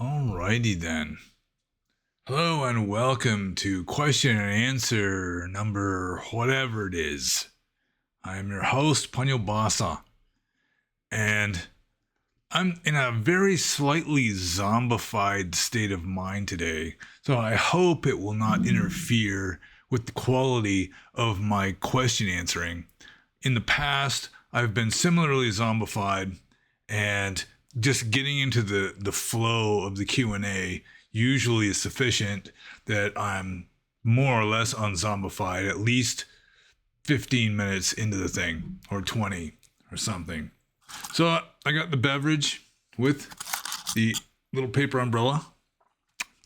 Alrighty then. Hello and welcome to question and answer number whatever it is. I am your host, Panyo Basa, and I'm in a very slightly zombified state of mind today, so I hope it will not interfere with the quality of my question answering. In the past, I've been similarly zombified, and just getting into the flow of the Q&A usually is sufficient that I'm more or less unzombified, at least 15 minutes into the thing, or 20 or something. So I got the beverage with the little paper umbrella,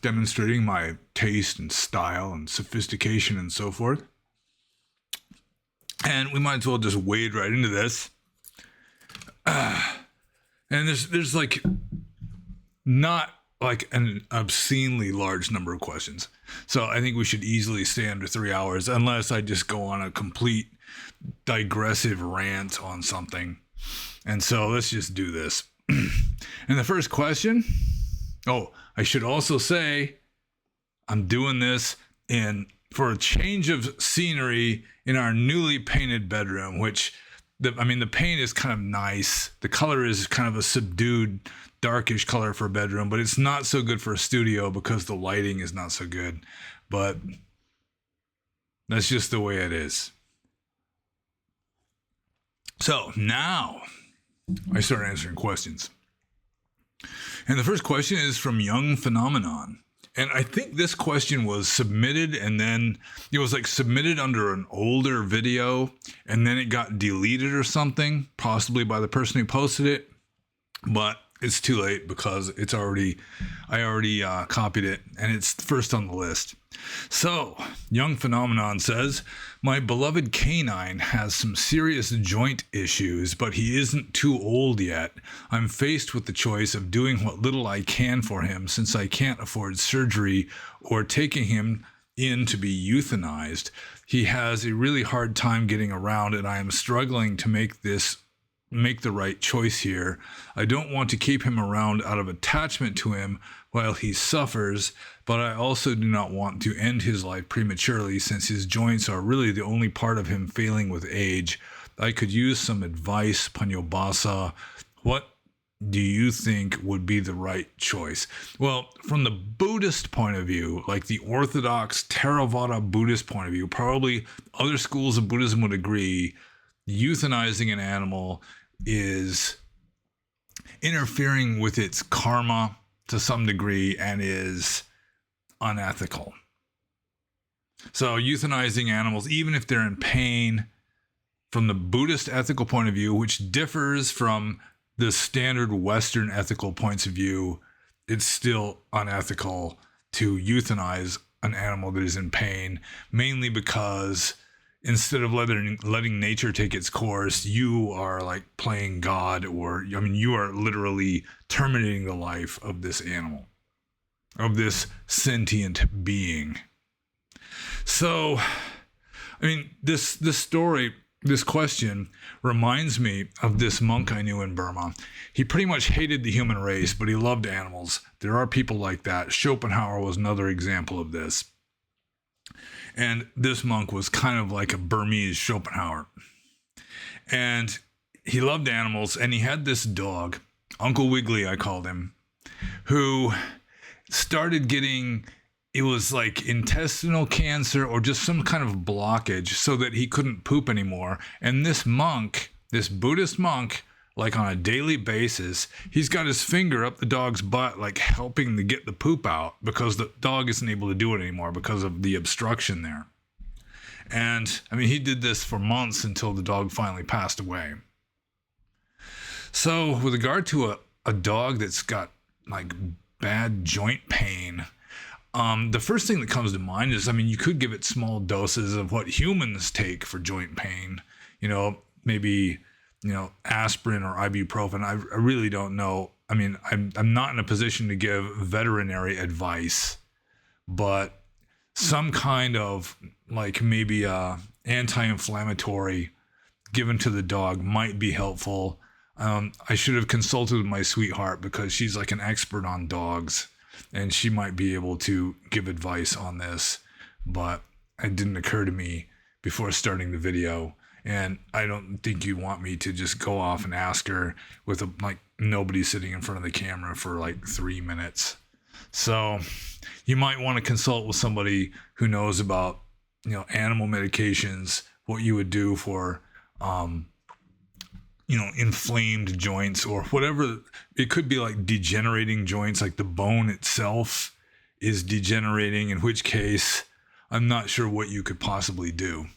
demonstrating my taste and style and sophistication and so forth. And we might as well just wade right into this. And there's like not like an obscenely large number of questions. So I think we should easily stay under 3 hours unless I just go on a complete digressive rant on something. And so let's just do this. And the first question, I should also say I'm doing this for a change of scenery in our newly painted bedroom, which the paint is kind of nice. The color is kind of a subdued, darkish color for a bedroom, but it's not so good for a studio because the lighting is not so good. But that's just the way it is. So now I start answering questions. And the first question is from Young Phenomenon. And I think this question was submitted, and then it was like submitted under an older video, and then it got deleted or something, possibly by the person who posted it. But it's too late because I already copied it, and it's first on the list. So, Young Phenomenon says, my beloved canine has some serious joint issues, but he isn't too old yet. I'm faced with the choice of doing what little I can for him since I can't afford surgery, or taking him in to be euthanized. He has a really hard time getting around, and I am struggling to make the right choice here. I don't want to keep him around out of attachment to him while he suffers, but I also do not want to end his life prematurely since his joints are really the only part of him failing with age. I could use some advice, Panyo Basa. What do you think would be the right choice? Well, from the Buddhist point of view, like the Orthodox Theravada Buddhist point of view, probably other schools of Buddhism would agree, euthanizing an animal is interfering with its karma to some degree and is unethical. So euthanizing animals, even if they're in pain, from the Buddhist ethical point of view, which differs from the standard Western ethical points of view, it's still unethical to euthanize an animal that is in pain, mainly because instead of letting nature take its course, you are like playing God, you are literally terminating the life of this animal, of this sentient being. So, this story, this question reminds me of this monk I knew in Burma. He pretty much hated the human race, but he loved animals. There are people like that. Schopenhauer was another example of this. And this monk was kind of like a Burmese Schopenhauer. And he loved animals, and he had this dog, Uncle Wiggly, I called him, who started getting, it was like intestinal cancer or just some kind of blockage so that he couldn't poop anymore. And this monk, this Buddhist monk, like on a daily basis, he's got his finger up the dog's butt, like helping to get the poop out because the dog isn't able to do it anymore because of the obstruction there. And he did this for months until the dog finally passed away. So with regard to a dog that's got like bad joint pain, the first thing that comes to mind is, you could give it small doses of what humans take for joint pain, maybe aspirin or ibuprofen. I really don't know. I'm not in a position to give veterinary advice, but some kind of like maybe anti-inflammatory given to the dog might be helpful. I should have consulted with my sweetheart because she's like an expert on dogs and she might be able to give advice on this, but it didn't occur to me before starting the video. And I don't think you want me to just go off and ask her with like nobody sitting in front of the camera for like 3 minutes. So you might want to consult with somebody who knows about, animal medications, what you would do for, inflamed joints or whatever. It could be like degenerating joints, like the bone itself is degenerating, in which case I'm not sure what you could possibly do.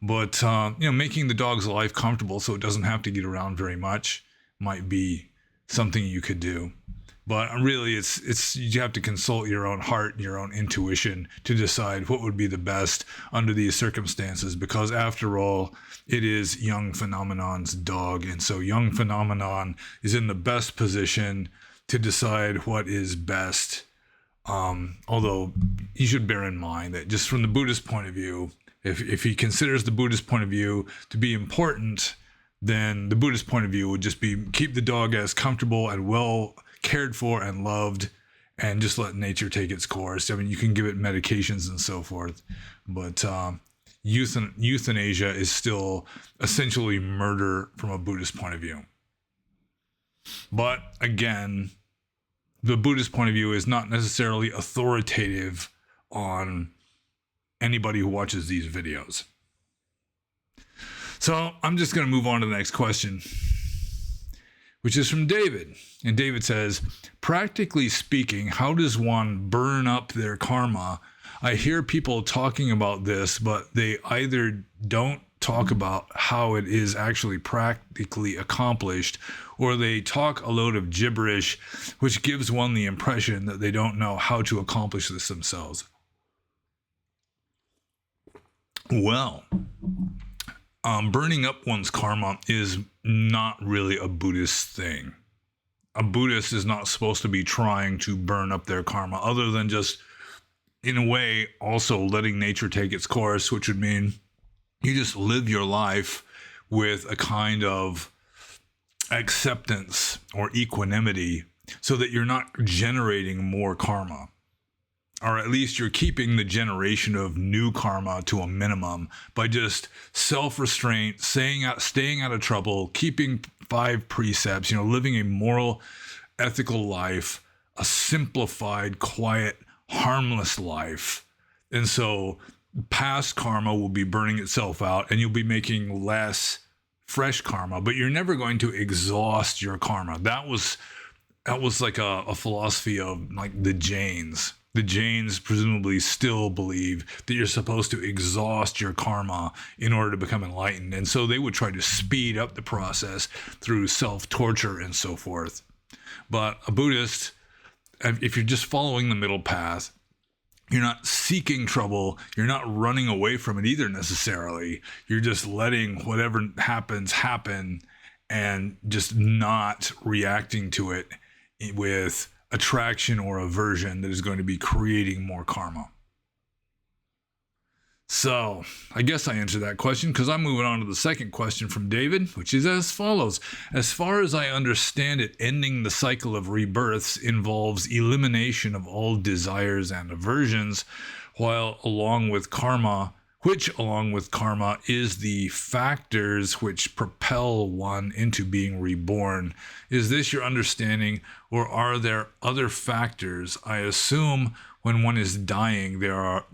But, making the dog's life comfortable so it doesn't have to get around very much might be something you could do. But really, it's you have to consult your own heart and your own intuition to decide what would be the best under these circumstances, because after all, it is Young Phenomenon's dog. And so Young Phenomenon is in the best position to decide what is best. Although you should bear in mind that just from the Buddhist point of view, if he considers the Buddhist point of view to be important, then the Buddhist point of view would just be keep the dog as comfortable and well cared for and loved, and just let nature take its course. I mean, you can give it medications and so forth, but euthanasia is still essentially murder from a Buddhist point of view. But again, the Buddhist point of view is not necessarily authoritative on anybody who watches these videos. So I'm just going to move on to the next question, which is from David. And David says, practically speaking, how does one burn up their karma? I hear people talking about this, but they either don't talk about how it is actually practically accomplished, or they talk a load of gibberish, which gives one the impression that they don't know how to accomplish this themselves. Well, burning up one's karma is not really a Buddhist thing. A Buddhist is not supposed to be trying to burn up their karma, other than just, in a way, also letting nature take its course, which would mean you just live your life with a kind of acceptance or equanimity so that you're not generating more karma. Or at least you're keeping the generation of new karma to a minimum by just self-restraint, staying out of trouble, keeping 5 precepts, living a moral, ethical life, a simplified, quiet, harmless life. And so past karma will be burning itself out and you'll be making less fresh karma, but you're never going to exhaust your karma. That was like a philosophy of like the Jains. The Jains presumably still believe that you're supposed to exhaust your karma in order to become enlightened. And so they would try to speed up the process through self-torture and so forth. But a Buddhist, if you're just following the middle path, you're not seeking trouble. You're not running away from it either necessarily. You're just letting whatever happens happen and just not reacting to it with attraction or aversion that is going to be creating more karma. So I guess I answered that question because I'm moving on to the second question from David, which is as follows. As far as I understand it, ending the cycle of rebirths involves elimination of all desires and aversions, which along with karma is the factors which propel one into being reborn. Is this your understanding, or are there other factors? I assume when one is dying, they are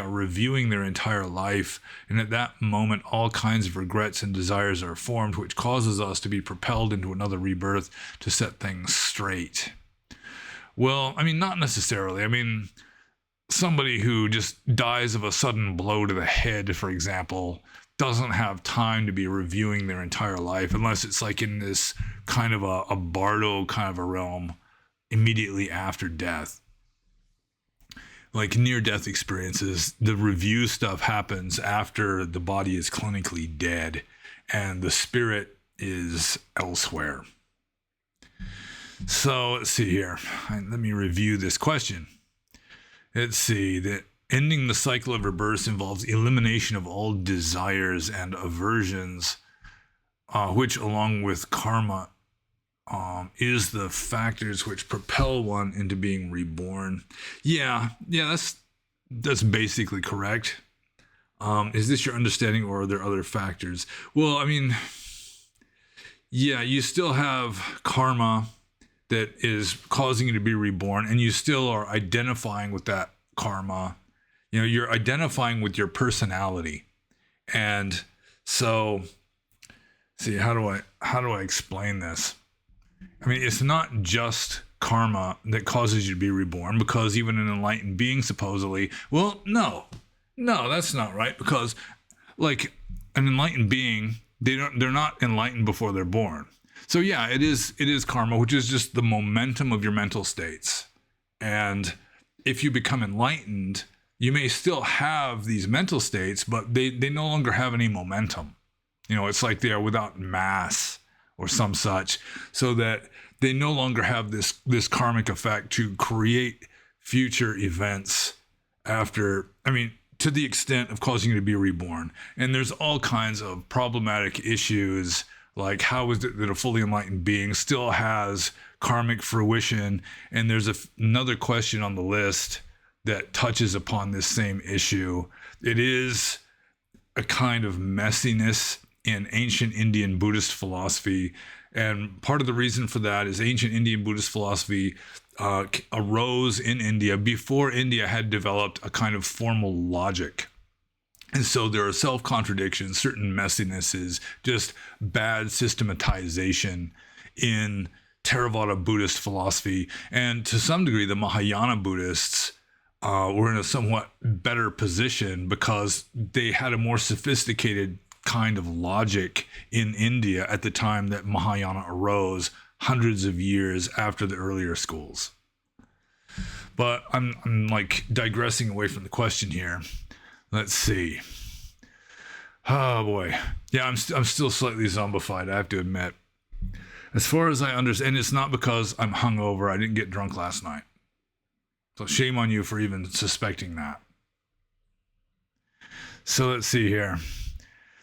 reviewing their entire life, and at that moment all kinds of regrets and desires are formed, which causes us to be propelled into another rebirth to set things straight. Well, I mean, not necessarily. I mean, somebody who just dies of a sudden blow to the head, for example, doesn't have time to be reviewing their entire life unless it's like in this kind of a bardo kind of a realm immediately after death. Like near-death experiences, the review stuff happens after the body is clinically dead and the spirit is elsewhere. So let's see here. Let me review this question. Let's see, that ending the cycle of rebirths involves elimination of all desires and aversions, which along with karma is the factors which propel one into being reborn. Yeah, that's basically correct. Is this your understanding, or are there other factors? Well, I mean, yeah, you still have karma that is causing you to be reborn, and you still are identifying with that karma. You know, you're identifying with your personality. And so, see, how do I explain this? I mean, it's not just karma that causes you to be reborn, because even an enlightened being, supposedly, well, no, that's not right, because like an enlightened being, they're not enlightened before they're born. So yeah, it is karma, which is just the momentum of your mental states. And if you become enlightened, you may still have these mental states, but they no longer have any momentum. You know, it's like they are without mass or some such, so that they no longer have this karmic effect to create future events after, I mean, to the extent of causing you to be reborn. And there's all kinds of problematic issues, like how is it that a fully enlightened being still has karmic fruition? And there's another question on the list that touches upon this same issue. It is a kind of messiness in ancient Indian Buddhist philosophy. And part of the reason for that is ancient Indian Buddhist philosophy arose in India before India had developed a kind of formal logic. And so there are self-contradictions, certain messinesses, just bad systematization in Theravada Buddhist philosophy. And to some degree, the Mahayana Buddhists were in a somewhat better position because they had a more sophisticated kind of logic in India at the time that Mahayana arose, hundreds of years after the earlier schools. But I'm like digressing away from the question here. Let's see. Oh boy. Yeah, I'm still slightly zombified, I have to admit. As far as I understand, and it's not because I'm hungover, I didn't get drunk last night. So shame on you for even suspecting that. So let's see here.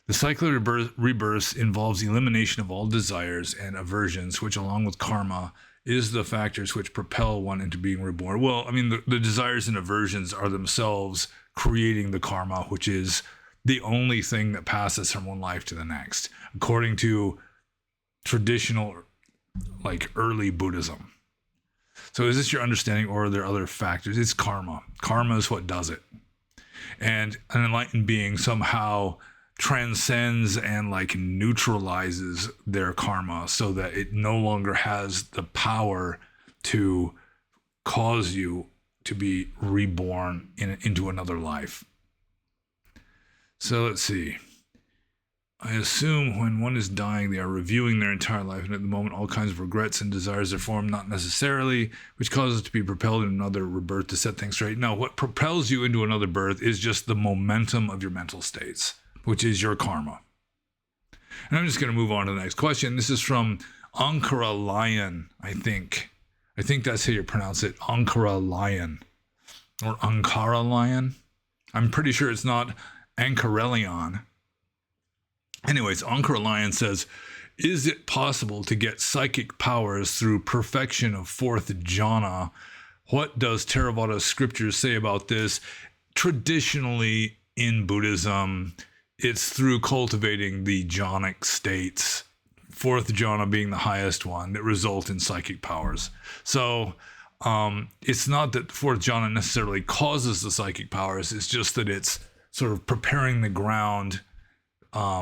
The cycle of rebirth involves elimination of all desires and aversions, which along with karma is the factors which propel one into being reborn. Well, I mean, the desires and aversions are themselves creating the karma, which is the only thing that passes from one life to the next, according to traditional, like early Buddhism. So is this your understanding, or are there other factors? It's karma. Karma is what does it. And an enlightened being somehow transcends and like neutralizes their karma so that it no longer has the power to cause you to be reborn into another life. So let's see. I assume when one is dying, they are reviewing their entire life, and at the moment all kinds of regrets and desires are formed, not necessarily, which causes to be propelled in another rebirth to set things straight. No, what propels you into another birth is just the momentum of your mental states, which is your karma. And I'm just going to move on to the next question. This is from Ankara Lion, I think. I think that's how you pronounce it, Ankara Lion. Or Ankara Lion. I'm pretty sure it's not Ankarelion. Anyways, Ankara Lion says, is it possible to get psychic powers through perfection of fourth jhana? What does Theravada scriptures say about this? Traditionally in Buddhism, it's through cultivating the jhanic states, fourth jhana being the highest one, that result in psychic powers. So it's not that the fourth jhana necessarily causes the psychic powers, it's just that it's sort of preparing the ground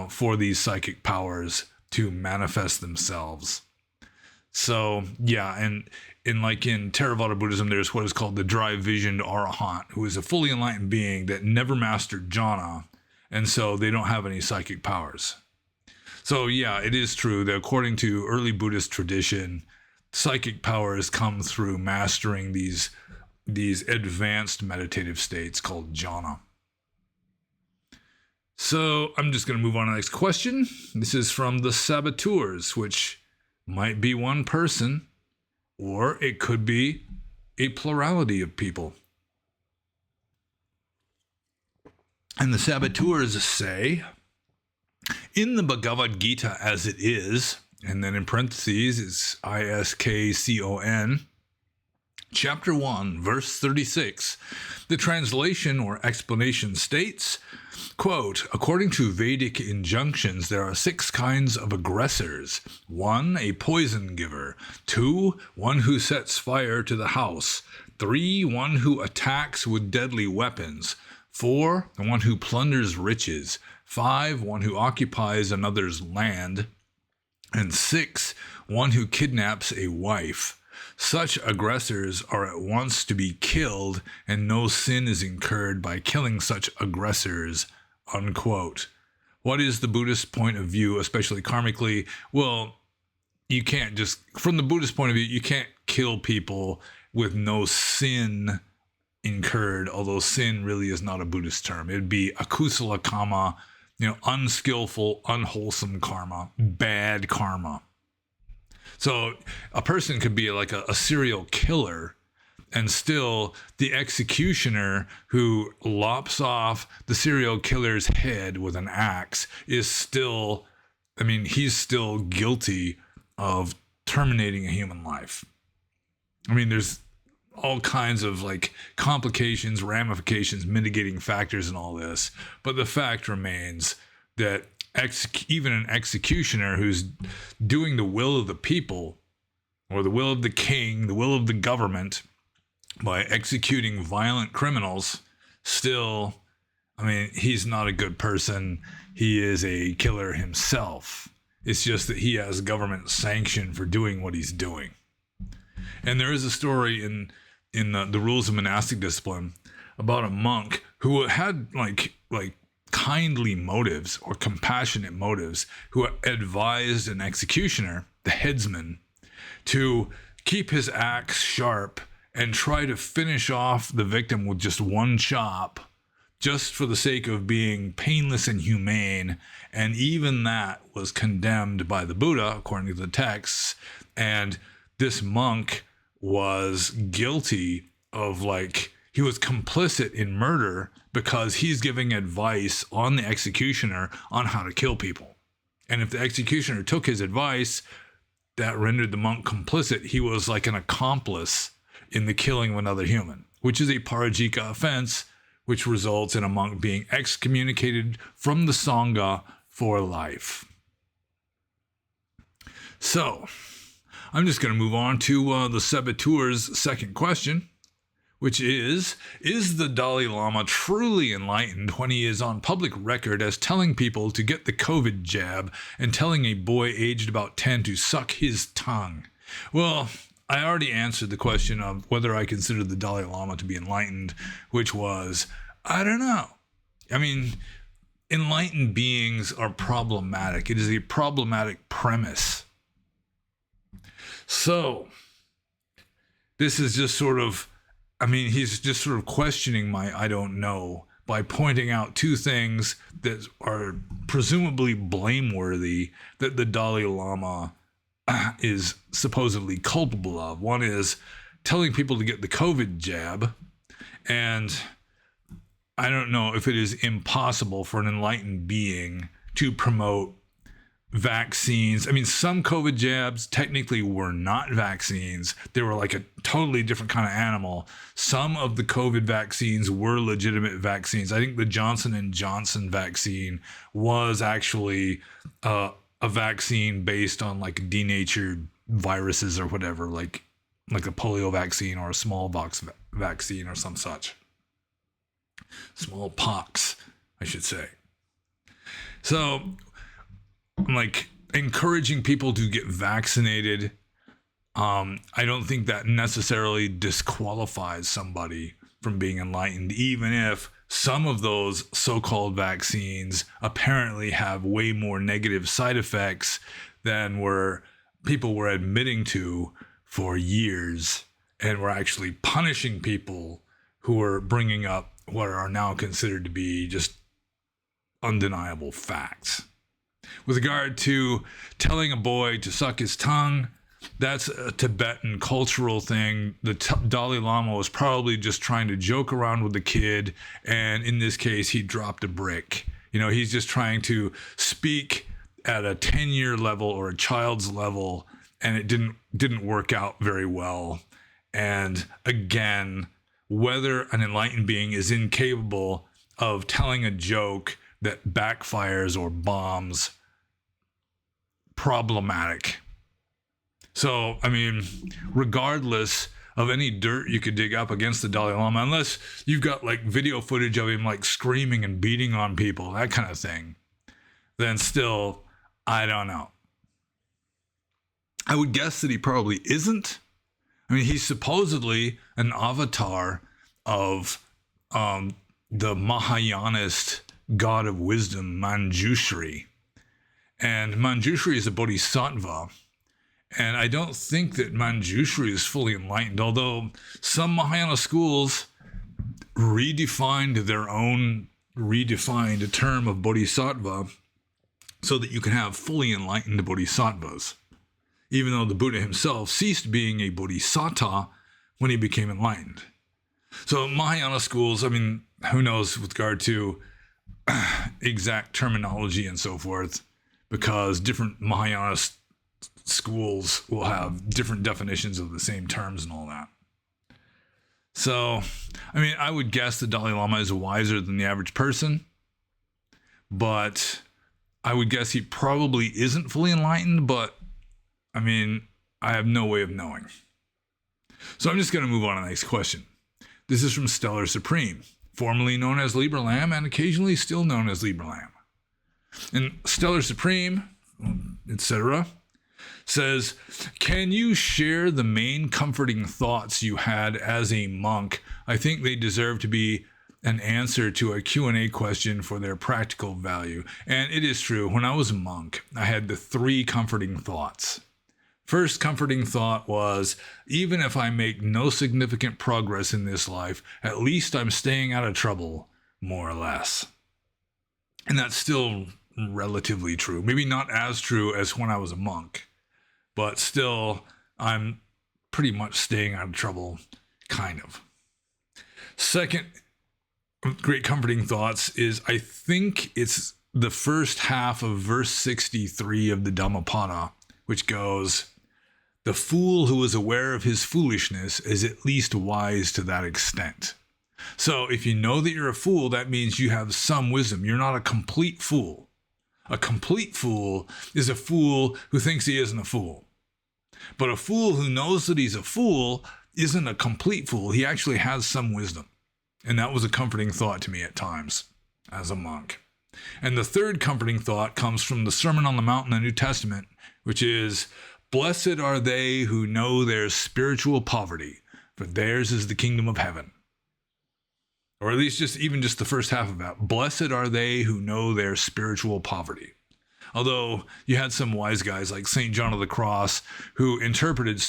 for these psychic powers to manifest themselves. So yeah, and in Theravada Buddhism, there's what is called the dry visioned arahant, who is a fully enlightened being that never mastered jhana, and so they don't have any psychic powers. So yeah, it is true that according to early Buddhist tradition, psychic powers come through mastering these advanced meditative states called jhana. So I'm just going to move on to the next question. This is from the saboteurs, which might be one person, or it could be a plurality of people. And the saboteurs say, In the Bhagavad Gita as it is, and then in parentheses it's ISKCON, chapter 1, verse 36, the translation or explanation states, quote, according to Vedic injunctions, there are 6 kinds of aggressors. 1, a poison giver. 2, one who sets fire to the house. 3, one who attacks with deadly weapons. 4, the one who plunders riches. 5, one who occupies another's land. And 6, one who kidnaps a wife. Such aggressors are at once to be killed, and no sin is incurred by killing such aggressors, unquote. What is the Buddhist point of view, especially karmically? Well, you can't just, from the Buddhist point of view, you can't kill people with no sin incurred, although sin really is not a Buddhist term. It'd be akusala karma, unskillful, unwholesome karma, bad karma. So a person could be like a serial killer, and still the executioner who lops off the serial killer's head with an axe is still, he's still guilty of terminating a human life. There's all kinds of complications, ramifications, mitigating factors and all this. But the fact remains that even an executioner who's doing the will of the people, or the will of the king, the will of the government, by executing violent criminals, still, he's not a good person. He is a killer himself. It's just that he has government sanction for doing what he's doing. And there is a story in the rules of monastic discipline about a monk who had like kindly motives or compassionate motives, who advised an executioner, the headsman, to keep his axe sharp and try to finish off the victim with just one chop, just for the sake of being painless and humane. And even that was condemned by the Buddha, according to the texts. And this monk was guilty of he was complicit in murder because he's giving advice on the executioner on how to kill people. And if the executioner took his advice, that rendered the monk complicit. He was like an accomplice in the killing of another human, which is a parajika offense, which results in a monk being excommunicated from the Sangha for life. So, I'm just going to move on to the saboteur's second question, which is the Dalai Lama truly enlightened when he is on public record as telling people to get the COVID jab and telling a boy aged about 10 to suck his tongue? Well, I already answered the question of whether I consider the Dalai Lama to be enlightened, which was, I don't know. Enlightened beings are problematic. It is a problematic premise. So, this is just sort of, he's just sort of questioning my I don't know by pointing out 2 things that are presumably blameworthy that the Dalai Lama is supposedly culpable of. One is telling people to get the COVID jab, and I don't know if it is impossible for an enlightened being to promote vaccines. Some COVID jabs technically were not vaccines. They were like a totally different kind of animal. Some of the COVID vaccines were legitimate vaccines. I think the Johnson & Johnson vaccine was actually a vaccine based on denatured viruses or whatever, like a polio vaccine or a smallpox vaccine or some such. Smallpox, I should say. So, encouraging people to get vaccinated, I don't think that necessarily disqualifies somebody from being enlightened, even if some of those so-called vaccines apparently have way more negative side effects than people were admitting to for years, and were actually punishing people who were bringing up what are now considered to be just undeniable facts. With regard to telling a boy to suck his tongue, that's a Tibetan cultural thing. The Dalai Lama was probably just trying to joke around with the kid, and in this case, he dropped a brick. He's just trying to speak at a 10-year level or a child's level, and it didn't work out very well. And again, whether an enlightened being is incapable of telling a joke that backfires or bombs, problematic. So, regardless of any dirt you could dig up against the Dalai Lama, unless you've got like video footage of him like screaming and beating on people, that kind of thing, then still, I don't know. I would guess that he probably isn't. He's supposedly an avatar of the Mahayanist god of wisdom, Manjushri. And Manjushri is a bodhisattva. And I don't think that Manjushri is fully enlightened, although some Mahayana schools redefined a term of bodhisattva so that you can have fully enlightened bodhisattvas, even though the Buddha himself ceased being a bodhisattva when he became enlightened. So Mahayana schools, who knows with regard to exact terminology and so forth, because different Mahayana schools will have different definitions of the same terms and all that. So, I would guess the Dalai Lama is wiser than the average person, but I would guess he probably isn't fully enlightened, but I have no way of knowing. So I'm just going to move on to the next question. This is from Stellar Supreme, formerly known as Libra Lamb and occasionally still known as Libra Lamb. And Stellar Supreme, etc., says, can you share the main comforting thoughts you had as a monk? I think they deserve to be an answer to a Q&A question for their practical value. And it is true, when I was a monk, I had the 3 comforting thoughts. First comforting thought was, even if I make no significant progress in this life, at least I'm staying out of trouble, more or less. And that's still relatively true. Maybe not as true as when I was a monk, but still, I'm pretty much staying out of trouble, kind of. Second great comforting thoughts is, I think it's the first half of verse 63 of the Dhammapada, which goes, the fool who is aware of his foolishness is at least wise to that extent. So if you know that you're a fool, that means you have some wisdom. You're not a complete fool. A complete fool is a fool who thinks he isn't a fool. But a fool who knows that he's a fool isn't a complete fool. He actually has some wisdom. And that was a comforting thought to me at times as a monk. And the third comforting thought comes from the Sermon on the Mount in the New Testament, which is, blessed are they who know their spiritual poverty, for theirs is the kingdom of heaven. Or at least just the first half of that. Blessed are they who know their spiritual poverty. Although you had some wise guys like St. John of the Cross who interpreted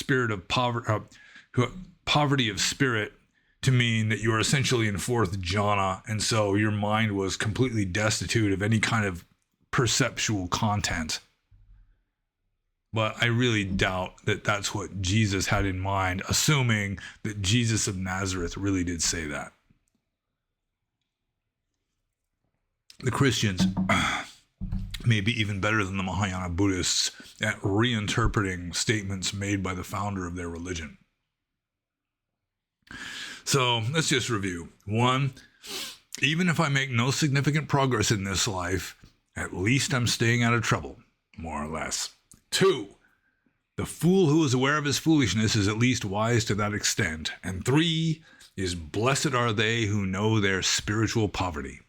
poverty of spirit to mean that you are essentially in 4th jhana, and so your mind was completely destitute of any kind of perceptual content. But I really doubt that that's what Jesus had in mind, assuming that Jesus of Nazareth really did say that. The Christians may be even better than the Mahayana Buddhists at reinterpreting statements made by the founder of their religion. So let's just review. 1, even if I make no significant progress in this life, at least I'm staying out of trouble, more or less. 2, the fool who is aware of his foolishness is at least wise to that extent. And 3 is, blessed are they who know their spiritual poverty.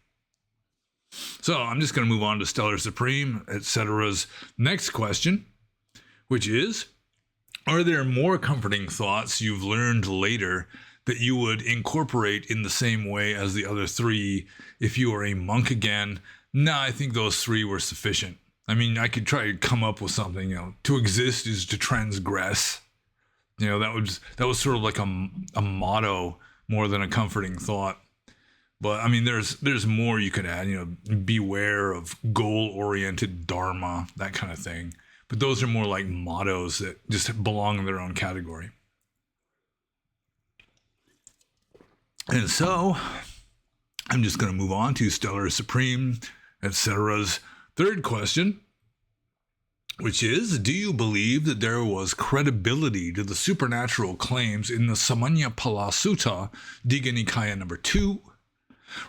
So I'm just going to move on to Stellar Supreme, etc.'s next question, which is, are there more comforting thoughts you've learned later that you would incorporate in the same way as the other 3 if you were a monk again? No, I think those 3 were sufficient. I could try to come up with something, to exist is to transgress. That was sort of like a motto more than a comforting thought. But there's more you could add, beware of goal-oriented dharma, that kind of thing. But those are more like mottos that just belong in their own category. And so I'm just going to move on to Stellar Supreme etc.'s third question, which is, do you believe that there was credibility to the supernatural claims in the Samanyapala Sutta, Digha Nikaya number 2?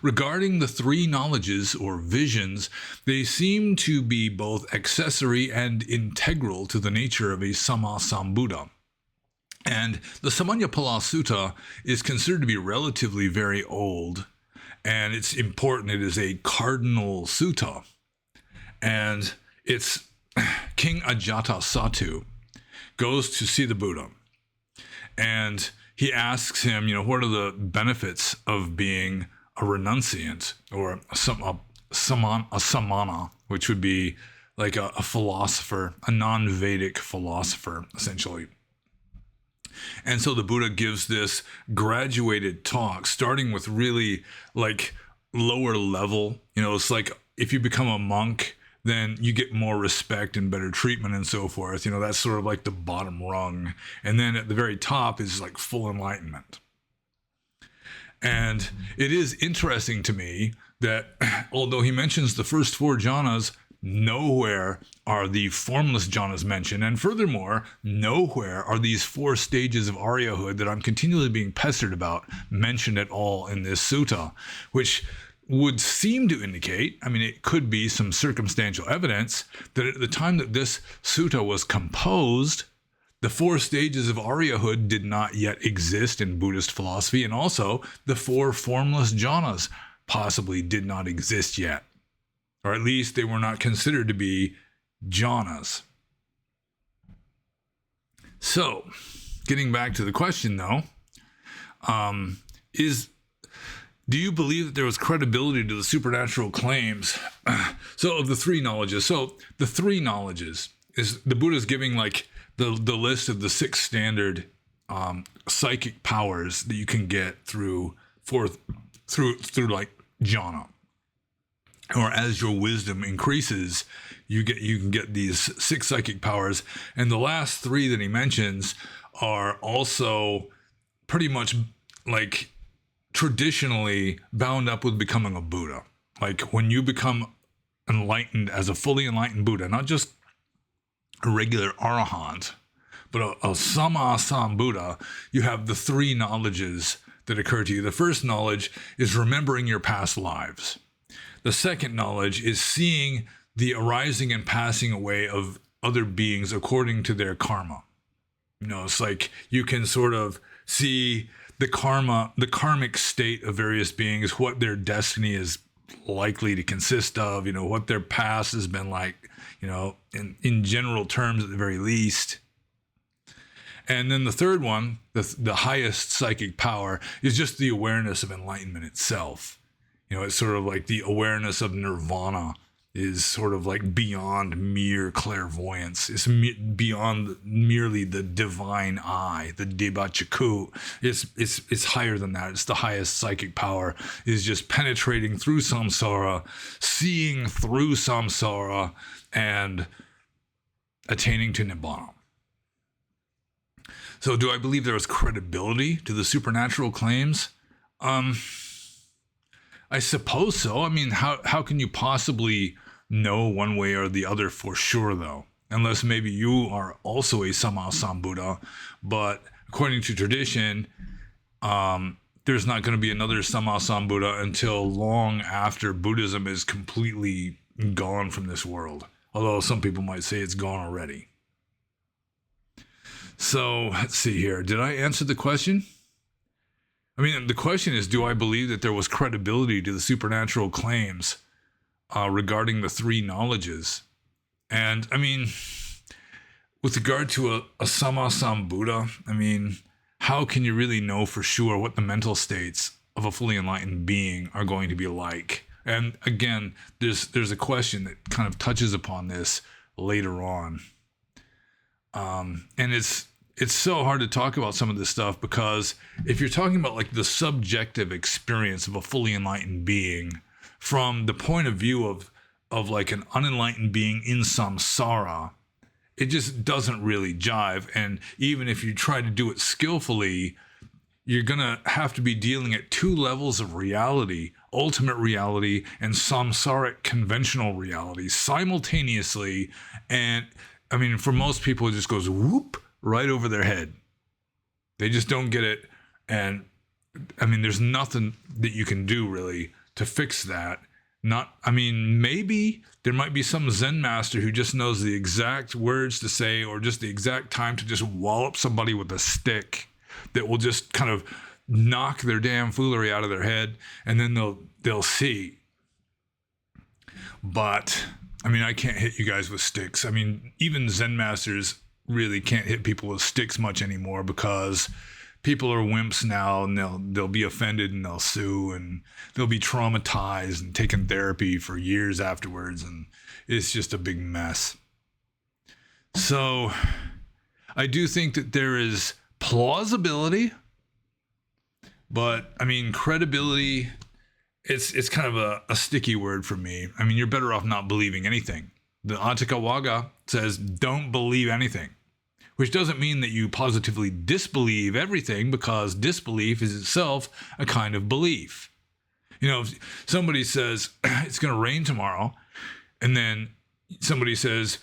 Regarding the three knowledges or visions, they seem to be both accessory and integral to the nature of a Sammasambuddha. And the Samanyapala Sutta is considered to be relatively very old, and it's important. It is a cardinal sutta, and it's King Ajatasattu goes to see the Buddha, and he asks him, what are the benefits of being a renunciant, or a samana, which would be like a philosopher, a non-Vedic philosopher, essentially. And so the Buddha gives this graduated talk, starting with really like lower level. It's like if you become a monk, then you get more respect and better treatment and so forth. That's sort of like the bottom rung. And then at the very top is like full enlightenment. And it is interesting to me that although he mentions the first four jhanas, nowhere are the formless jhanas mentioned. And furthermore, nowhere are these four stages of Aryahood that I'm continually being pestered about mentioned at all in this sutta, which would seem to indicate, it could be some circumstantial evidence that at the time that this sutta was composed, the four stages of Aryahood did not yet exist in Buddhist philosophy, and also the four formless jhanas possibly did not exist yet. Or at least they were not considered to be jhanas. So, getting back to the question though, do you believe that there was credibility to the supernatural claims? Of the three knowledges. So the three knowledges is the Buddha's giving like the list of the 6 standard psychic powers that you can get through like jhana. Or as your wisdom increases, you can get these 6 psychic powers. And the last 3 that he mentions are also pretty much like traditionally bound up with becoming a Buddha. Like when you become enlightened as a fully enlightened Buddha, not just a regular arahant, but a Sammasambuddha, you have the 3 knowledges that occur to you. The first knowledge is remembering your past lives. The second knowledge is seeing the arising and passing away of other beings according to their karma. It's like you can sort of see the karmic state of various beings, what their destiny is likely to consist of, what their past has been like, in general terms at the very least. And then the third one, the highest psychic power, is just the awareness of enlightenment itself. It's sort of like the awareness of nirvana is sort of like beyond mere clairvoyance. It's beyond merely the divine eye, the Debachakku. It's higher than that. It's the highest psychic power, is just penetrating through samsara, seeing through samsara, and attaining to nibbana. So do I believe there was credibility to the supernatural claims? I suppose so. How can you possibly know one way or the other for sure, though? Unless maybe you are also a Sammasambuddha, but according to tradition, there's not going to be another Sammasambuddha until long after Buddhism is completely gone from this world. Although some people might say it's gone already. So let's see here. Did I answer the question? The question is, do I believe that there was credibility to the supernatural claims regarding the 3 knowledges? And with regard to a Sammasambuddha, how can you really know for sure what the mental states of a fully enlightened being are going to be like? And again, there's a question that kind of touches upon this later on. And it's so hard to talk about some of this stuff, because if you're talking about like the subjective experience of a fully enlightened being from the point of view of like an unenlightened being in samsara, it just doesn't really jive. And even if you try to do it skillfully, you're going to have to be dealing at 2 levels of reality ultimate reality and samsaric conventional reality simultaneously. And I mean, for most people, it just goes whoop right over their head. They just don't get it. And I mean, there's nothing that you can do really to fix that. Maybe there might be some Zen master who just knows the exact words to say, or just the exact time to just wallop somebody with a stick that will just kind of knock their damn foolery out of their head, and then they'll see. But I mean, I can't hit you guys with sticks. I mean, even Zen masters really can't hit people with sticks much anymore, because people are wimps now, and they'll be offended and they'll sue, and they'll be traumatized and taking therapy for years afterwards, and it's just a big mess. So I do think that there is plausibility, but I mean, credibility, it's kind of a sticky word for me. I mean, you're better off not believing anything. The Atthakavagga says, don't believe anything, which doesn't mean that you positively disbelieve everything, because disbelief is itself a kind of belief. You know, if somebody says it's going to rain tomorrow, and then somebody says,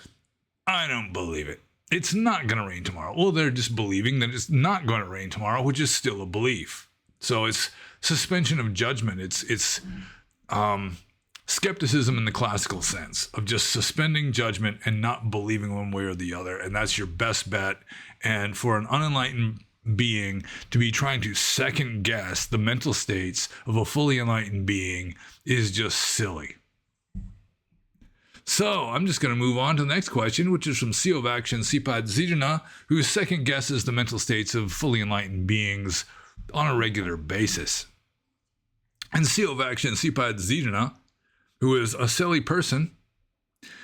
I don't believe it, it's not going to rain tomorrow. Well, they're just believing that it's not going to rain tomorrow, which is still a belief. So it's suspension of judgment. It's skepticism in the classical sense of just suspending judgment and not believing one way or the other. And that's your best bet. And for an unenlightened being to be trying to second guess the mental states of a fully enlightened being is just silly. So I'm just going to move on to the next question, which is from Siovaktion Sipad Zijana, who second guesses the mental states of fully enlightened beings on a regular basis. And Siovaktion Sipad Zijana, who is a silly person,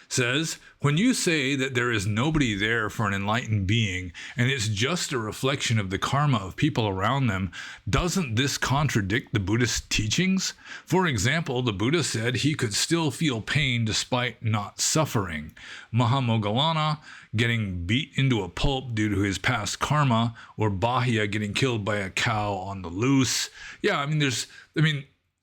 says, when you say that there is nobody there for an enlightened being, and it's just a reflection of the karma of people around them, doesn't this contradict the Buddhist teachings? For example, the Buddha said he could still feel pain despite not suffering. Mahamoggallana getting beat into a pulp due to his past karma, or Bahia getting killed by a cow on the loose. Yeah,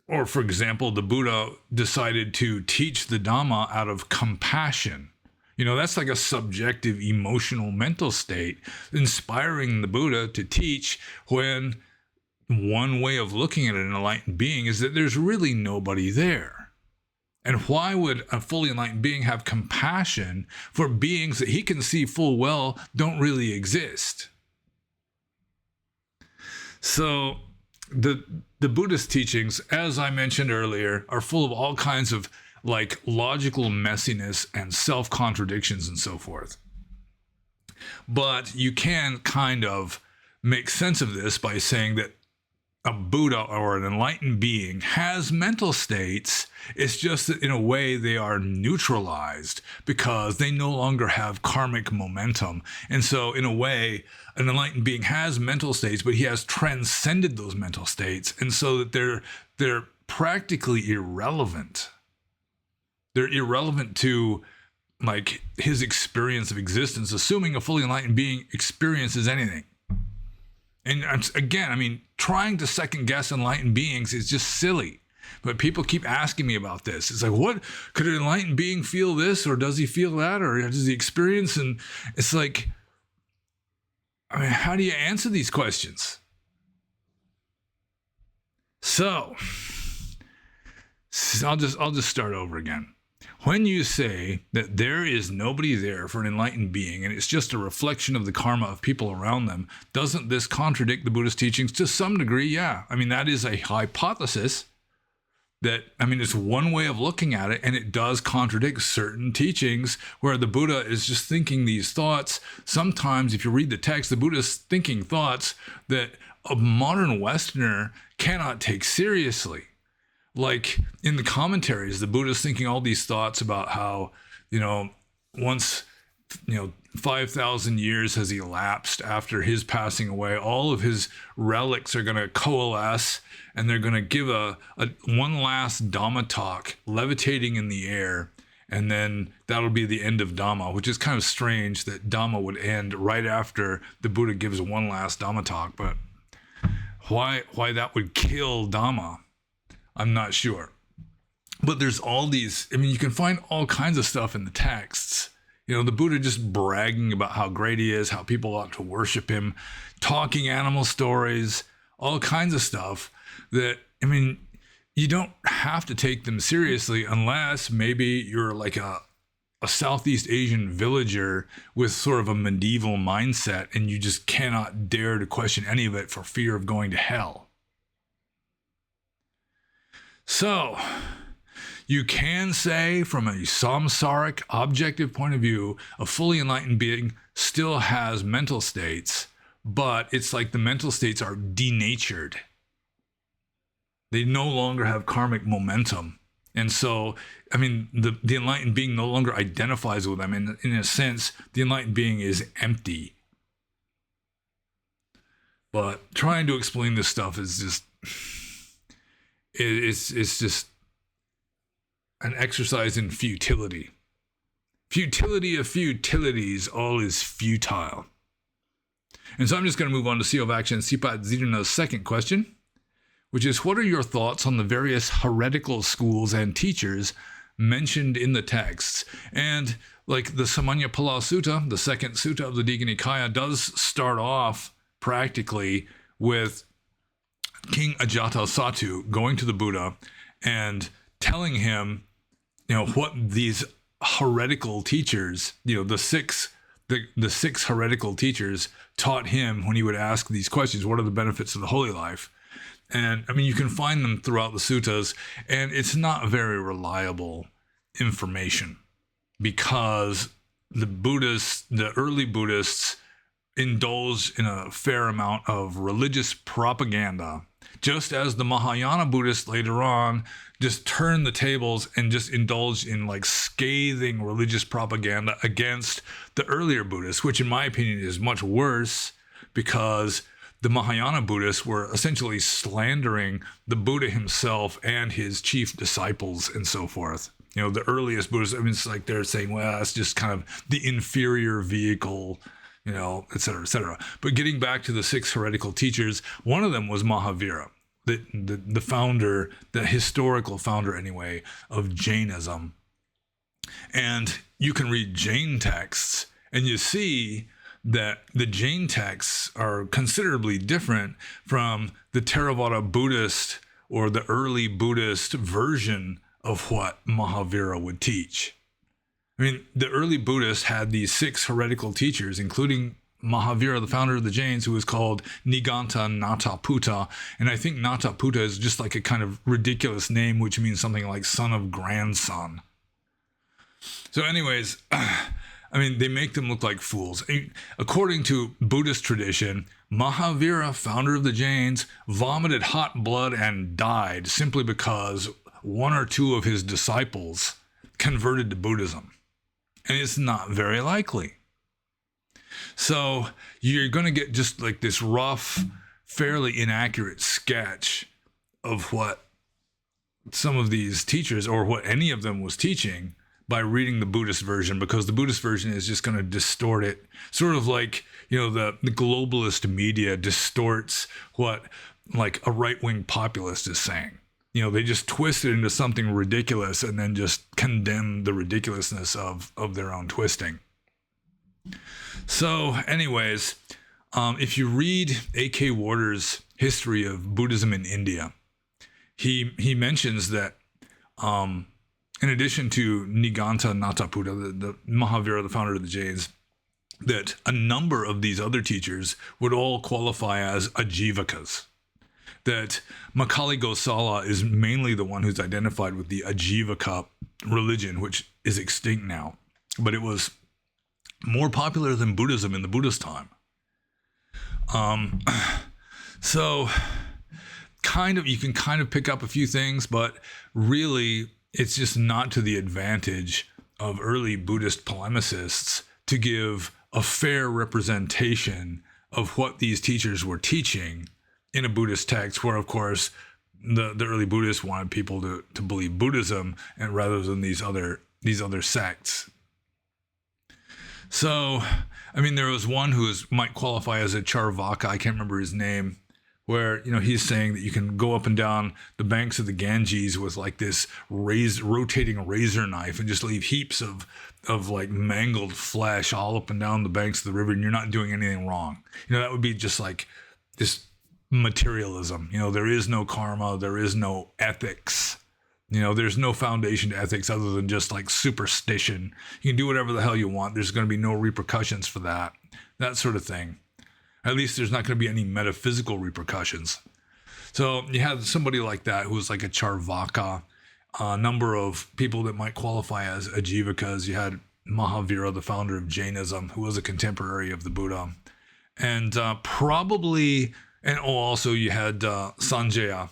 or for example, the Buddha decided to teach the Dhamma out of compassion. You know, that's like a subjective, emotional, mental state, inspiring the Buddha to teach, when one way of looking at an enlightened being is that there's really nobody there. And why would a fully enlightened being have compassion for beings that he can see full well don't really exist? So the Buddhist teachings, as I mentioned earlier, are full of all kinds of like logical messiness and self-contradictions and so forth. But you can kind of make sense of this by saying that a Buddha or an enlightened being has mental states. It's just that in a way they are neutralized because they no longer have karmic momentum. And so in a way, an enlightened being has mental states, but he has transcended those mental states. And so that they're practically irrelevant. They're irrelevant to like his experience of existence, assuming a fully enlightened being experiences anything. And again, I mean, trying to second guess enlightened beings is just silly. But people keep asking me about this. It's like, what could an enlightened being feel this, or does he feel that, or does he experience? And it's like, I mean, how do you answer these questions? So I'll just start over again. When you say that there is nobody there for an enlightened being, and it's just a reflection of the karma of people around them, doesn't this contradict the Buddhist teachings? To some degree, yeah. I mean, that is a hypothesis that, I mean, it's one way of looking at it, and it does contradict certain teachings where the Buddha is just thinking these thoughts. Sometimes, if you read the text, the Buddha is thinking thoughts that a modern Westerner cannot take seriously. Like in the commentaries, the Buddha's thinking all these thoughts about how, once, 5,000 years has elapsed after his passing away, all of his relics are going to coalesce, and they're going to give a one last Dhamma talk, levitating in the air. And then that'll be the end of Dhamma, which is kind of strange that Dhamma would end right after the Buddha gives one last Dhamma talk. But why that would kill Dhamma? I'm not sure. But there's all these, I mean, you can find all kinds of stuff in the texts. You know, the Buddha just bragging about how great he is, how people ought to worship him, talking animal stories, all kinds of stuff that, I mean, you don't have to take them seriously unless maybe you're like a Southeast Asian villager with sort of a medieval mindset and you just cannot dare to question any of it for fear of going to hell. So, you can say from a samsaric, objective point of view, a fully enlightened being still has mental states, but it's like the mental states are denatured. They no longer have karmic momentum. And so, I mean, the enlightened being no longer identifies with them. In a sense, the enlightened being is empty. But trying to explain this stuff is just, it's just an exercise in futility. Futility of futilities, all is futile. And so I'm just going to move on to Seal of Action, Sipat Zidana's second question, which is, what are your thoughts on the various heretical schools and teachers mentioned in the texts? And like the Samanyapala Sutta, the second sutta of the Digha Nikaya, does start off practically with King Ajatasattu going to the Buddha and telling him, you know, what these heretical teachers, you know, the six heretical teachers taught him when he would ask these questions. What are the benefits of the holy life? And I mean, you can find them throughout the suttas, and it's not very reliable information because the early Buddhists indulged in a fair amount of religious propaganda, just as the Mahayana Buddhists later on just turned the tables and just indulged in like scathing religious propaganda against the earlier Buddhists, which in my opinion is much worse because the Mahayana Buddhists were essentially slandering the Buddha himself and his chief disciples and so forth. You know, the earliest Buddhists, I mean, it's like they're saying, well, it's just kind of the inferior vehicle, you know, et cetera, et cetera. But getting back to the six heretical teachers, one of them was Mahavira, the founder, the historical founder anyway, of Jainism. And you can read Jain texts and you see that the Jain texts are considerably different from the Theravada Buddhist or the early Buddhist version of what Mahavira would teach. I mean, the early Buddhists had these six heretical teachers, including Mahavira, the founder of the Jains, who was called Niganta Nataputta. And I think Nataputta is just like a kind of ridiculous name, which means something like son of grandson. So anyways, I mean, they make them look like fools. According to Buddhist tradition, Mahavira, founder of the Jains, vomited hot blood and died simply because one or two of his disciples converted to Buddhism. And it's not very likely. So you're going to get just like this rough, fairly inaccurate sketch of what some of these teachers or what any of them was teaching by reading the Buddhist version, because the Buddhist version is just going to distort it, sort of like, you know, the globalist media distorts what like a right-wing populist is saying. You know, they just twist it into something ridiculous and then just condemn the ridiculousness of their own twisting. So anyways, if you read A.K. Warder's history of Buddhism in India, he mentions that in addition to Niganta Nataputta, the Mahavira, the founder of the Jains, that a number of these other teachers would all qualify as ajivakas. That Makali Gosala is mainly the one who's identified with the Ajivaka religion, which is extinct now. But it was more popular than Buddhism in the Buddhist time. So you can kind of pick up a few things, but really it's just not to the advantage of early Buddhist polemicists to give a fair representation of what these teachers were teaching in a Buddhist text, where of course the early Buddhists wanted people to believe Buddhism and rather than these other sects. So, I mean, there was one who might qualify as a Charvaka. I can't remember his name, where, he's saying that you can go up and down the banks of the Ganges with like this rotating razor knife and just leave heaps of like mangled flesh all up and down the banks of the river, and you're not doing anything wrong. That would be just like this materialism. There is no karma, there is no ethics. There's no foundation to ethics other than just like superstition. You can do whatever the hell you want. There's going to be no repercussions for that sort of thing. At least there's not going to be any metaphysical repercussions. So you have somebody like that who was like a Charvaka, a number of people that might qualify as Ajivakas. You had Mahavira, the founder of Jainism, who was a contemporary of the Buddha. And also you had Sanjaya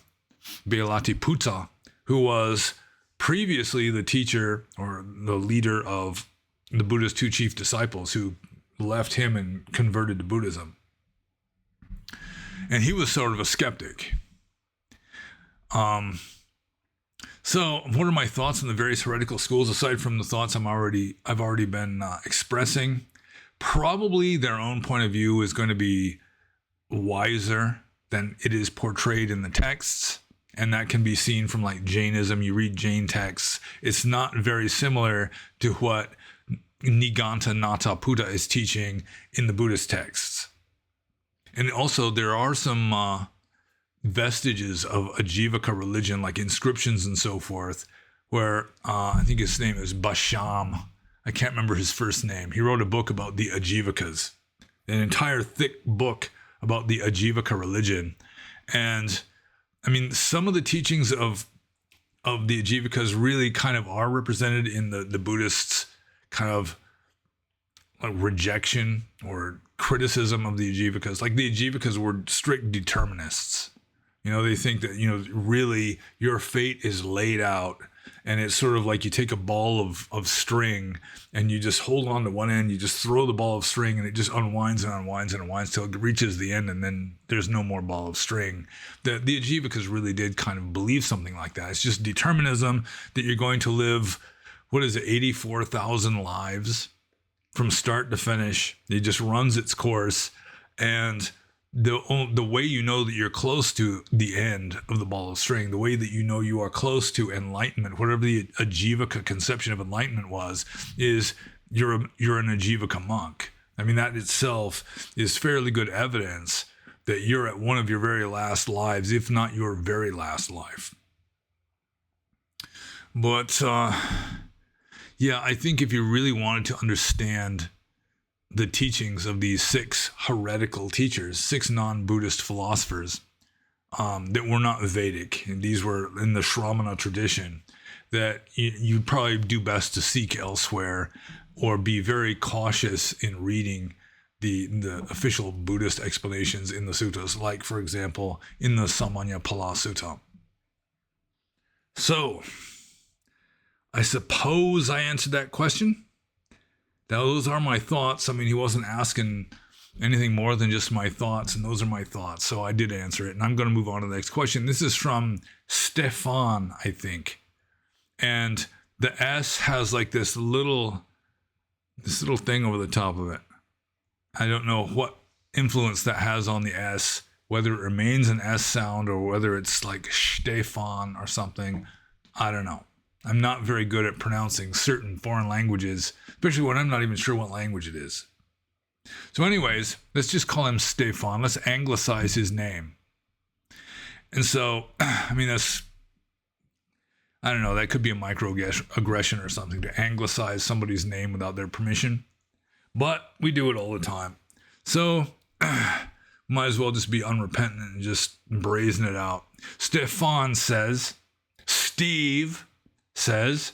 Belatiputta, who was previously the teacher or the leader of the Buddha's two chief disciples, who left him and converted to Buddhism. And he was sort of a skeptic. So what are my thoughts on the various heretical schools, aside from the thoughts I've already been expressing? Probably their own point of view is going to be wiser than it is portrayed in the texts. And that can be seen from like Jainism. You read Jain texts. It's not very similar to what Nigantha Buddha is teaching in the Buddhist texts. And also there are some vestiges of Ajivaka religion, like inscriptions and so forth, where I think his name is Basham. I can't remember his first name. He wrote a book about the Ajivakas, an entire thick book about the Ajivaka religion. And I mean, some of the teachings of the Ajivakas really kind of are represented in the Buddhists' kind of like rejection or criticism of the Ajivakas. Like the Ajivakas were strict determinists. They think that, really your fate is laid out, and it's sort of like you take a ball of string and you just hold on to one end, you just throw the ball of string and it just unwinds and unwinds and unwinds till it reaches the end, and then there's no more ball of string. The Ajivakas really did kind of believe something like that. It's just determinism, that you're going to live, 84,000 lives from start to finish. It just runs its course, and the way you know that you're close to the end of the ball of string, the way that you know you are close to enlightenment, whatever the Ajivaka conception of enlightenment was, is you're an Ajivaka monk. I mean, that itself is fairly good evidence that you're at one of your very last lives, if not your very last life. But I think if you really wanted to understand the teachings of these 6 heretical teachers, 6 non-Buddhist philosophers that were not Vedic, and these were in the Shramana tradition, that you'd probably do best to seek elsewhere or be very cautious in reading the official Buddhist explanations in the suttas, like, for example, in the Samanyapala Sutta. So, I suppose I answered that question. Those are my thoughts. I mean, he wasn't asking anything more than just my thoughts, and those are my thoughts. So I did answer it, and I'm going to move on to the next question. This is from Stefan, I think. And the S has like this little thing over the top of it. I don't know what influence that has on the S, whether it remains an S sound or whether it's like Stefan or something. I don't know. I'm not very good at pronouncing certain foreign languages, especially when I'm not even sure what language it is. So anyways, let's just call him Stefan. Let's anglicize his name. And so, I mean, I don't know, that could be a microaggression or something, to anglicize somebody's name without their permission. But we do it all the time. So, might as well just be unrepentant and just brazen it out. Stefan says, Steve says,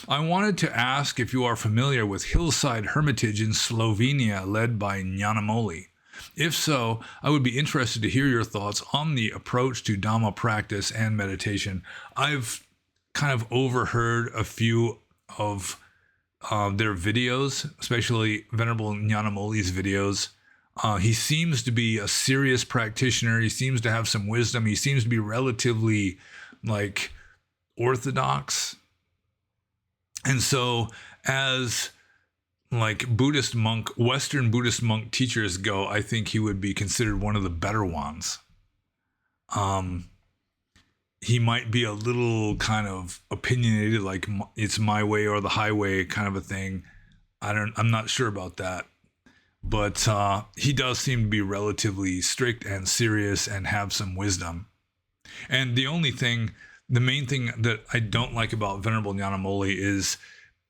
I wanted to ask if you are familiar with Hillside Hermitage in Slovenia, led by Nyanamoli. If so, I would be interested to hear your thoughts on the approach to Dhamma practice and meditation. I've kind of overheard a few of their videos, especially Venerable Nyanamoli's videos. He seems to be a serious practitioner. He seems to have some wisdom. He seems to be relatively like orthodox. And so as like Buddhist monk, Western Buddhist monk teachers go, I think he would be considered one of the better ones. He might be a little kind of opinionated, like it's my way or the highway kind of a thing. I'm not sure about that. But he does seem to be relatively strict and serious and have some wisdom. And the main thing that I don't like about Venerable Nyanamoli is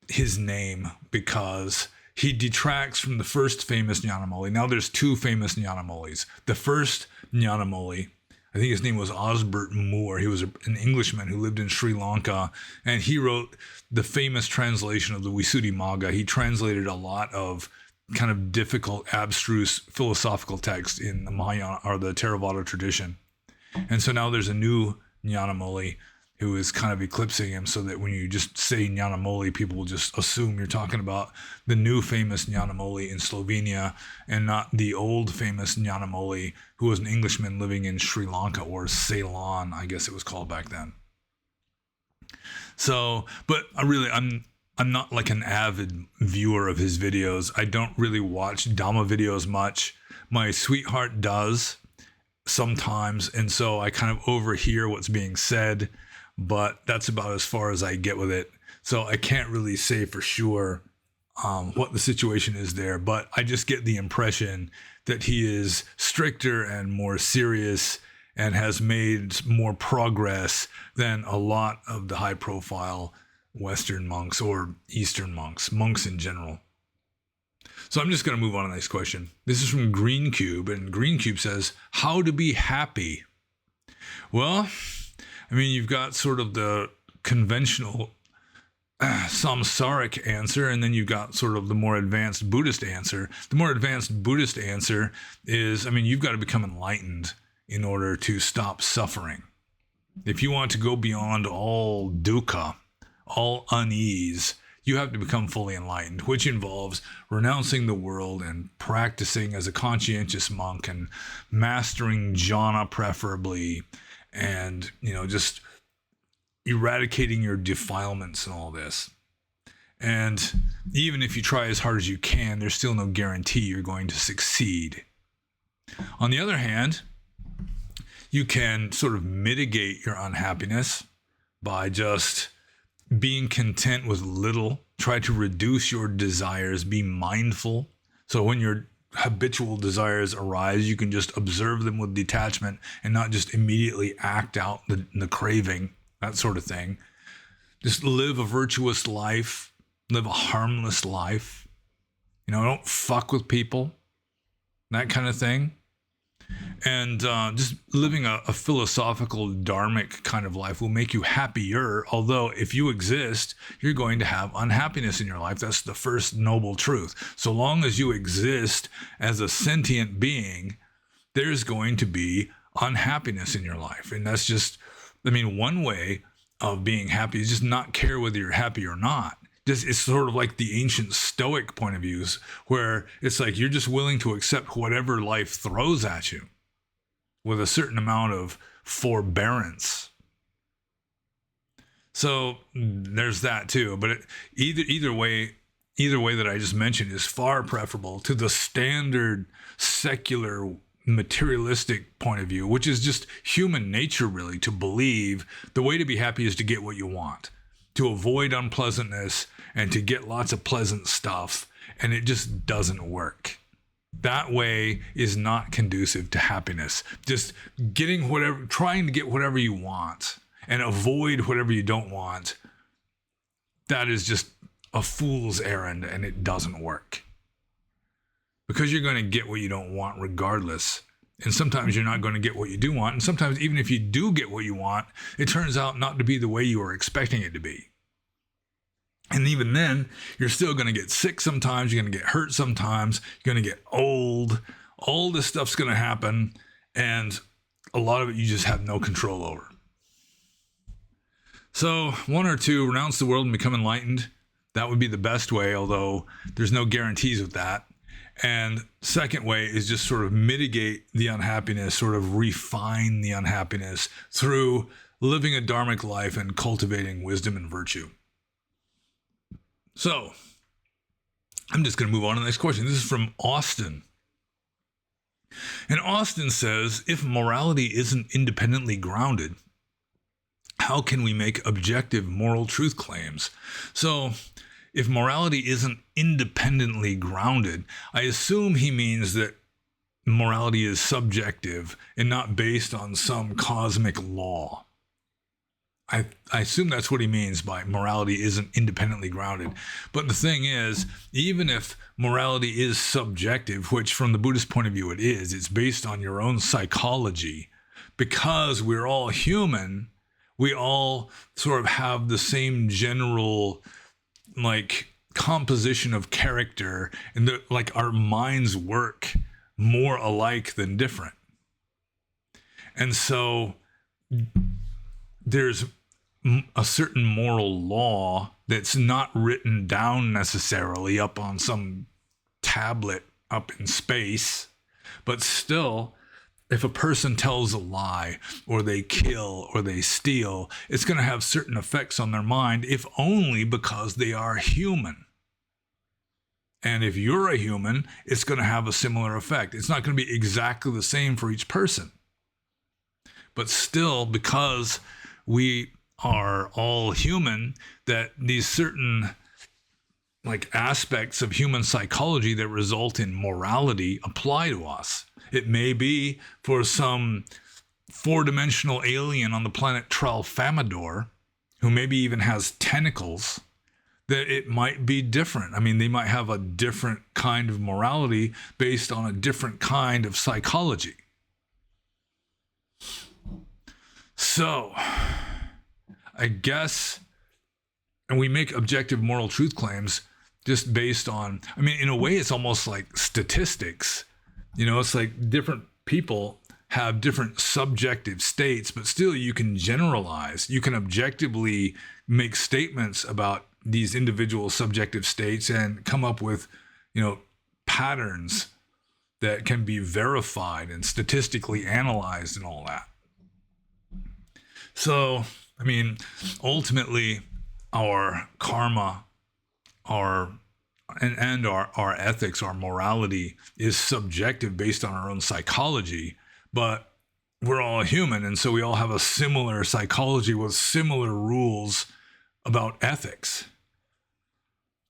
his name, because he detracts from the first famous Nyanamoli. Now there's two famous Nyanamolis. The first Nyanamoli, I think his name was Osbert Moore. He was an Englishman who lived in Sri Lanka, and he wrote the famous translation of the Visuddhimagga. He translated a lot of kind of difficult, abstruse philosophical text in the Mahayana or the Theravada tradition. And so now there's a new Nyanamoli who is kind of eclipsing him, so that when you just say Nyanamoli, people will just assume you're talking about the new famous Nyanamoli in Slovenia and not the old famous Nyanamoli, who was an Englishman living in Sri Lanka, or Ceylon, I guess it was called back then. So, but I'm not like an avid viewer of his videos. I don't really watch Dhamma videos much. My sweetheart does sometimes, and so I kind of overhear what's being said, but that's about as far as I get with it. So I can't really say for sure what the situation is there, but I just get the impression that he is stricter and more serious and has made more progress than a lot of the high profile Western monks or Eastern monks in general. So I'm just going to move on to the next question. This is from Green Cube, and Green Cube says, how to be happy? Well, I mean, you've got sort of the conventional samsaric answer, and then you've got sort of the more advanced Buddhist answer. The more advanced Buddhist answer is, I mean, you've got to become enlightened in order to stop suffering. If you want to go beyond all dukkha, all unease, you have to become fully enlightened, which involves renouncing the world and practicing as a conscientious monk and mastering jhana preferably, and, just eradicating your defilements and all this. And even if you try as hard as you can, there's still no guarantee you're going to succeed. On the other hand, you can sort of mitigate your unhappiness by just being content with little. Try to reduce your desires, be mindful. So when your habitual desires arise, you can just observe them with detachment and not just immediately act out the craving, that sort of thing. Just live a virtuous life, live a harmless life. Don't fuck with people, that kind of thing. And just living a philosophical, dharmic kind of life will make you happier. Although if you exist, you're going to have unhappiness in your life. That's the first noble truth. So long as you exist as a sentient being, there's going to be unhappiness in your life. And that's just, one way of being happy is just not care whether you're happy or not. It's sort of like the ancient Stoic point of views, where it's like you're just willing to accept whatever life throws at you with a certain amount of forbearance. So there's that too. But either way that I just mentioned is far preferable to the standard secular materialistic point of view, which is just human nature, really, to believe the way to be happy is to get what you want, to avoid unpleasantness, and to get lots of pleasant stuff. And it just doesn't work. That way is not conducive to happiness. Just trying to get whatever you want and avoid whatever you don't want, that is just a fool's errand, and it doesn't work. Because you're going to get what you don't want regardless. And sometimes you're not going to get what you do want. And sometimes even if you do get what you want, it turns out not to be the way you were expecting it to be. And even then, you're still going to get sick sometimes. You're going to get hurt sometimes. You're going to get old. All this stuff's going to happen. And a lot of it you just have no control over. So 1 or 2, renounce the world and become enlightened. That would be the best way, although there's no guarantees with that. And second way is just sort of mitigate the unhappiness, sort of refine the unhappiness through living a dharmic life and cultivating wisdom and virtue. So I'm just going to move on to the next question. This is from Austin. And Austin says, if morality isn't independently grounded, how can we make objective moral truth claims? So if morality isn't independently grounded, I assume he means that morality is subjective and not based on some cosmic law. I assume that's what he means by morality isn't independently grounded. But the thing is, even if morality is subjective, which from the Buddhist point of view it is, it's based on your own psychology, because we're all human, we all sort of have the same general composition of character, and our minds work more alike than different. And so there's a certain moral law that's not written down necessarily up on some tablet up in space, but still, if a person tells a lie or they kill or they steal, it's going to have certain effects on their mind, if only because they are human. And if you're a human, it's going to have a similar effect. It's not going to be exactly the same for each person. But still, because we are all human, that these certain aspects of human psychology that result in morality apply to us. It may be for some four-dimensional alien on the planet Tralfamador, who maybe even has tentacles, that it might be different. I mean, they might have a different kind of morality based on a different kind of psychology. So, I guess, and we make objective moral truth claims just based on, in a way, it's almost like statistics. It's like different people have different subjective states, but still you can generalize. You can objectively make statements about these individual subjective states and come up with, patterns that can be verified and statistically analyzed and all that. So, ultimately, our karma, our ethics, our morality is subjective based on our own psychology, but we're all human, and so we all have a similar psychology with similar rules about ethics.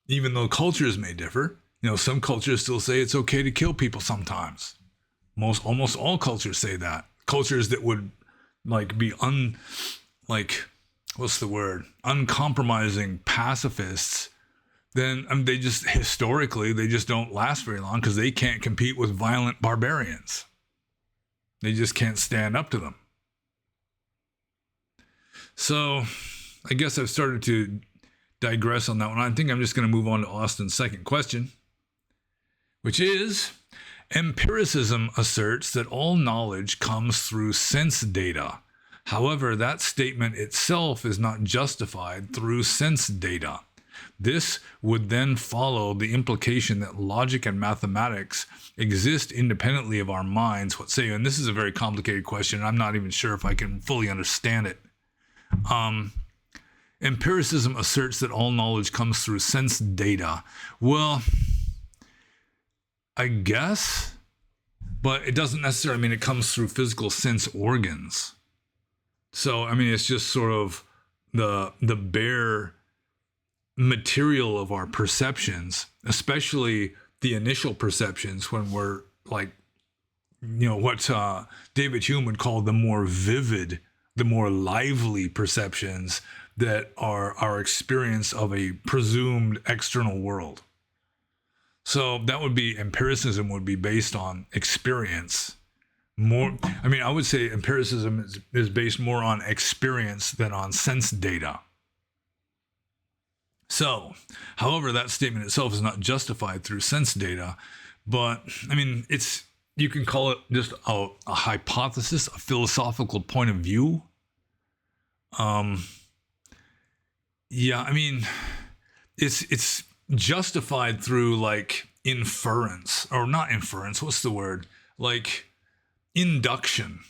Even though cultures may differ, some cultures still say it's okay to kill people sometimes. Almost all cultures say that. Cultures that would be uncompromising pacifists, then they just historically don't last very long because they can't compete with violent barbarians. They just can't stand up to them. So I guess I've started to digress on that one. I think I'm just going to move on to Austin's second question, which is, empiricism asserts that all knowledge comes through sense data. However, that statement itself is not justified through sense data. This would then follow the implication that logic and mathematics exist independently of our minds. What say you? And this is a very complicated question. I'm not even sure if I can fully understand it. Empiricism asserts that all knowledge comes through sense data. Well, I guess, but it doesn't necessarily mean it comes through physical sense organs. So, it's just sort of the bare material of our perceptions, especially the initial perceptions when we're what David Hume would call the more vivid, the more lively perceptions that are our experience of a presumed external world. So that would be, empiricism would be based on experience. I would say empiricism is based more on experience than on sense data. So, however, that statement itself is not justified through sense data, but you can call it just a hypothesis, a philosophical point of view. It's justified through inference, or not inference, what's the word? Induction,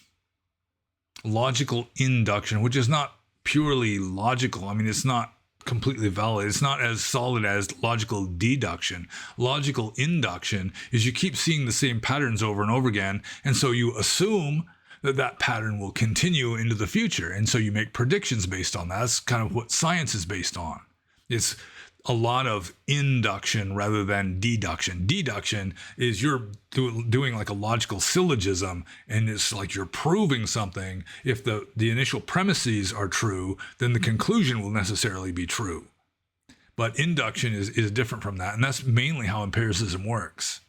logical induction, which is not purely logical. It's not completely valid. It's not as solid as logical deduction. Logical induction is you keep seeing the same patterns over and over again, and so you assume that pattern will continue into the future, and so you make predictions based on that. That's kind of what science is based on. It's a lot of induction rather than deduction. Deduction is you're doing like a logical syllogism, and it's like you're proving something. If the initial premises are true, then the conclusion will necessarily be true. But induction is different from that, and that's mainly how empiricism works.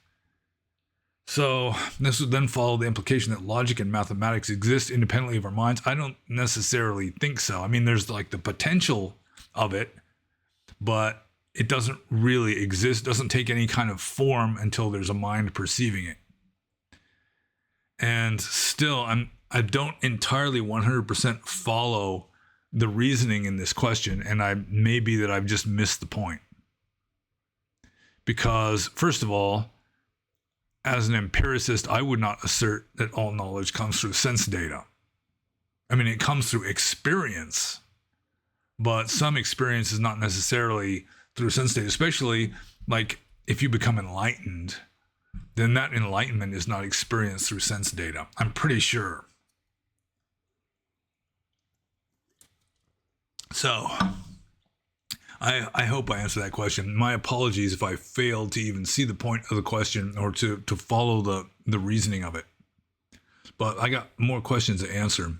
So this would then follow the implication that logic and mathematics exist independently of our minds. I don't necessarily think so. I mean, there's like the potential of it, but it doesn't really exist, doesn't take any kind of form until there's a mind perceiving it. And still, I don't entirely 100% follow the reasoning in this question, and maybe that I've just missed the point. Because, first of all, as an empiricist, I would not assert that all knowledge comes through sense data. I mean, it comes through experience, but some experience is not necessarily through sense data, especially like if you become enlightened, then that enlightenment is not experienced through sense data. I'm pretty sure. So I hope I answered that question. My apologies if I failed to even see the point of the question or to follow the reasoning of it. But I got more questions to answer.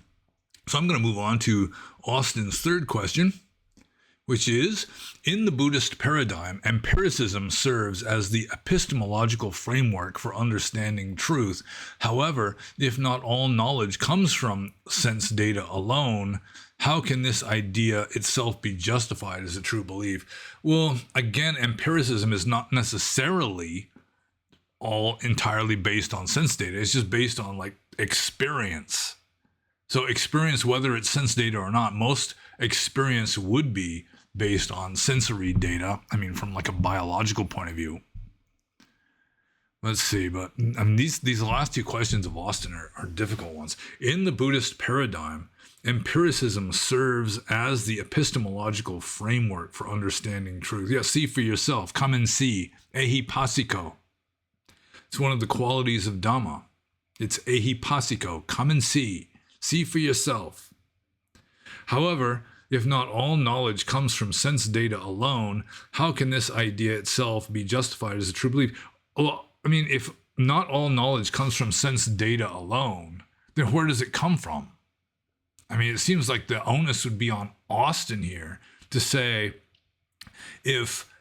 So I'm going to move on to Austin's third question, which is, in the Buddhist paradigm, empiricism serves as the epistemological framework for understanding truth. However, if not all knowledge comes from sense data alone, how can this idea itself be justified as a true belief? Well, again, empiricism is not necessarily all entirely based on sense data. It's just based on like experience. So experience, whether it's sense data or not, most experience would be based on sensory data. I mean, from like a biological point of view. Let's see, but I mean, these last two questions of Austin are difficult ones. In the Buddhist paradigm, empiricism serves as the epistemological framework for understanding truth. Yeah, see for yourself. Come and see. Ehipassiko. It's one of the qualities of Dhamma. It's ehipassiko. Come and see. See for yourself. However, if not all knowledge comes from sense data alone, how can this idea itself be justified as a true belief? Well, I mean, if not all knowledge comes from sense data alone, then where does it come from? I mean, it seems like the onus would be on Austin here to say, if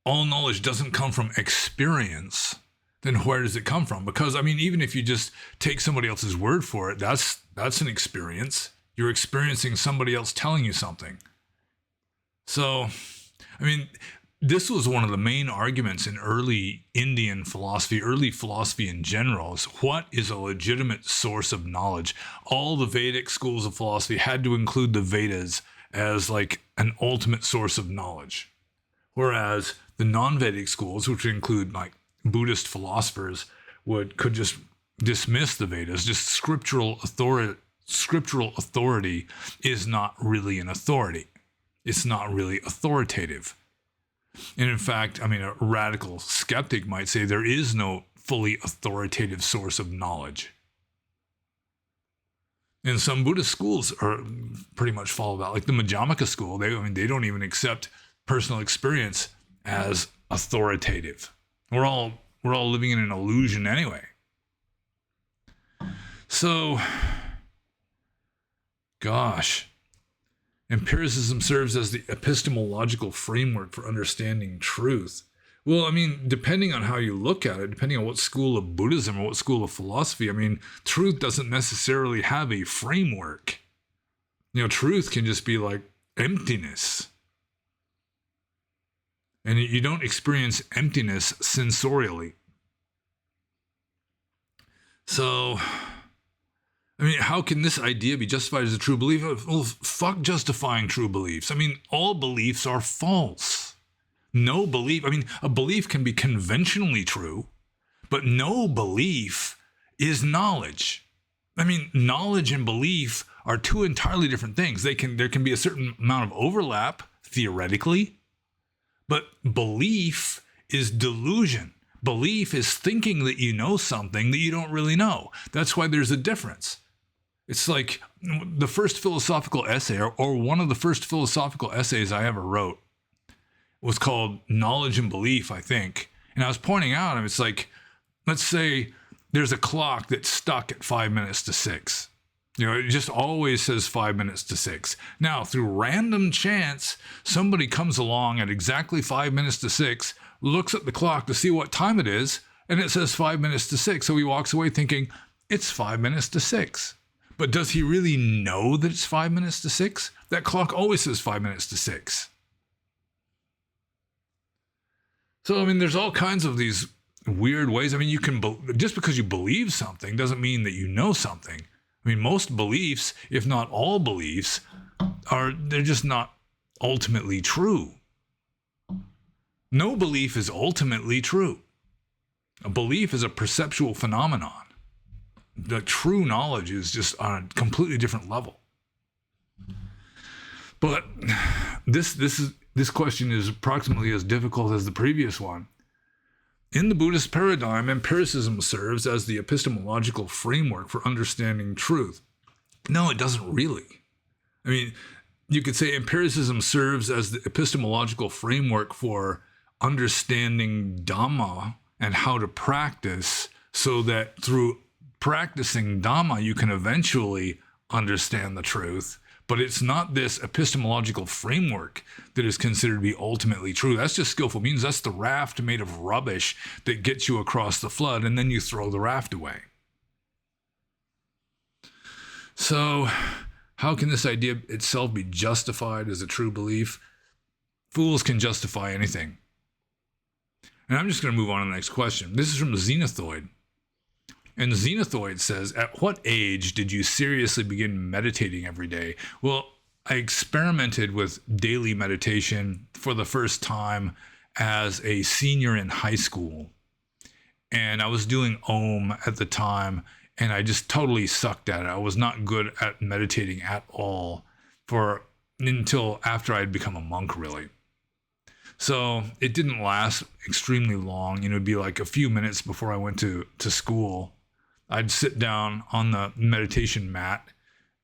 all knowledge doesn't come from experience, then where does it come from? Because, I mean, even if you just take somebody else's word for it, that's an experience. You're experiencing somebody else telling you something. So, I mean, this was one of the main arguments in early Indian philosophy, early philosophy in general, is what is a legitimate source of knowledge? All the Vedic schools of philosophy had to include the Vedas as like an ultimate source of knowledge. Whereas the non-Vedic schools, which would include like Buddhist philosophers, could just dismiss the Vedas. Just scriptural authority is not really an authority. It's not really authoritative. And in fact, I mean, a radical skeptic might say there is no fully authoritative source of knowledge. And some Buddhist schools are pretty much follow that. Like the Madhyamaka school, they don't even accept personal experience as authoritative. We're all living in an illusion anyway. So, gosh, empiricism serves as the epistemological framework for understanding truth. Well, I mean, depending on how you look at it, depending on what school of Buddhism or what school of philosophy, I mean, truth doesn't necessarily have a framework. You know, truth can just be like emptiness. And you don't experience emptiness sensorially. So, I mean, how can this idea be justified as a true belief? Well, fuck justifying true beliefs. I mean, all beliefs are false. No belief, I mean, a belief can be conventionally true, but no belief is knowledge. I mean, knowledge and belief are two entirely different things. There can be a certain amount of overlap theoretically. But belief is delusion. Belief is thinking that you know something that you don't really know. That's why there's a difference. It's like the first philosophical essay, or one of the first philosophical essays I ever wrote, was called Knowledge and Belief, I think. And I was pointing out, it's like, let's say there's a clock that's stuck at 5 minutes to 6. It just always says 5 minutes to 6. Now, through random chance, somebody comes along at exactly 5 minutes to 6, looks at the clock to see what time it is, and it says 5 minutes to 6. So he walks away thinking, it's 5 minutes to 6. But does he really know that it's 5 minutes to 6? That clock always says 5 minutes to 6. So, there's all kinds of these weird ways. You can, just because you believe something doesn't mean that you know something. Most beliefs, if not all beliefs, they're just not ultimately true. No belief is ultimately true. A belief is a perceptual phenomenon. The true knowledge is just on a completely different level. But this question is approximately as difficult as the previous one. In the Buddhist paradigm, empiricism serves as the epistemological framework for understanding truth. No, it doesn't really. You could say empiricism serves as the epistemological framework for understanding Dhamma and how to practice, so that through practicing Dhamma, you can eventually understand the truth. But it's not this epistemological framework that is considered to be ultimately true. That's just skillful means. That's the raft made of rubbish that gets you across the flood, and then you throw the raft away. So, how can this idea itself be justified as a true belief? Fools can justify anything. And I'm just going to move on to the next question. This is from Xenothoid. And Xenothoid says, at what age did you seriously begin meditating every day? Well, I experimented with daily meditation for the first time as a senior in high school. And I was doing Om at the time, and I just totally sucked at it. I was not good at meditating at all until after I had become a monk, really. So it didn't last extremely long. It'd be like a few minutes before I went to school. I'd sit down on the meditation mat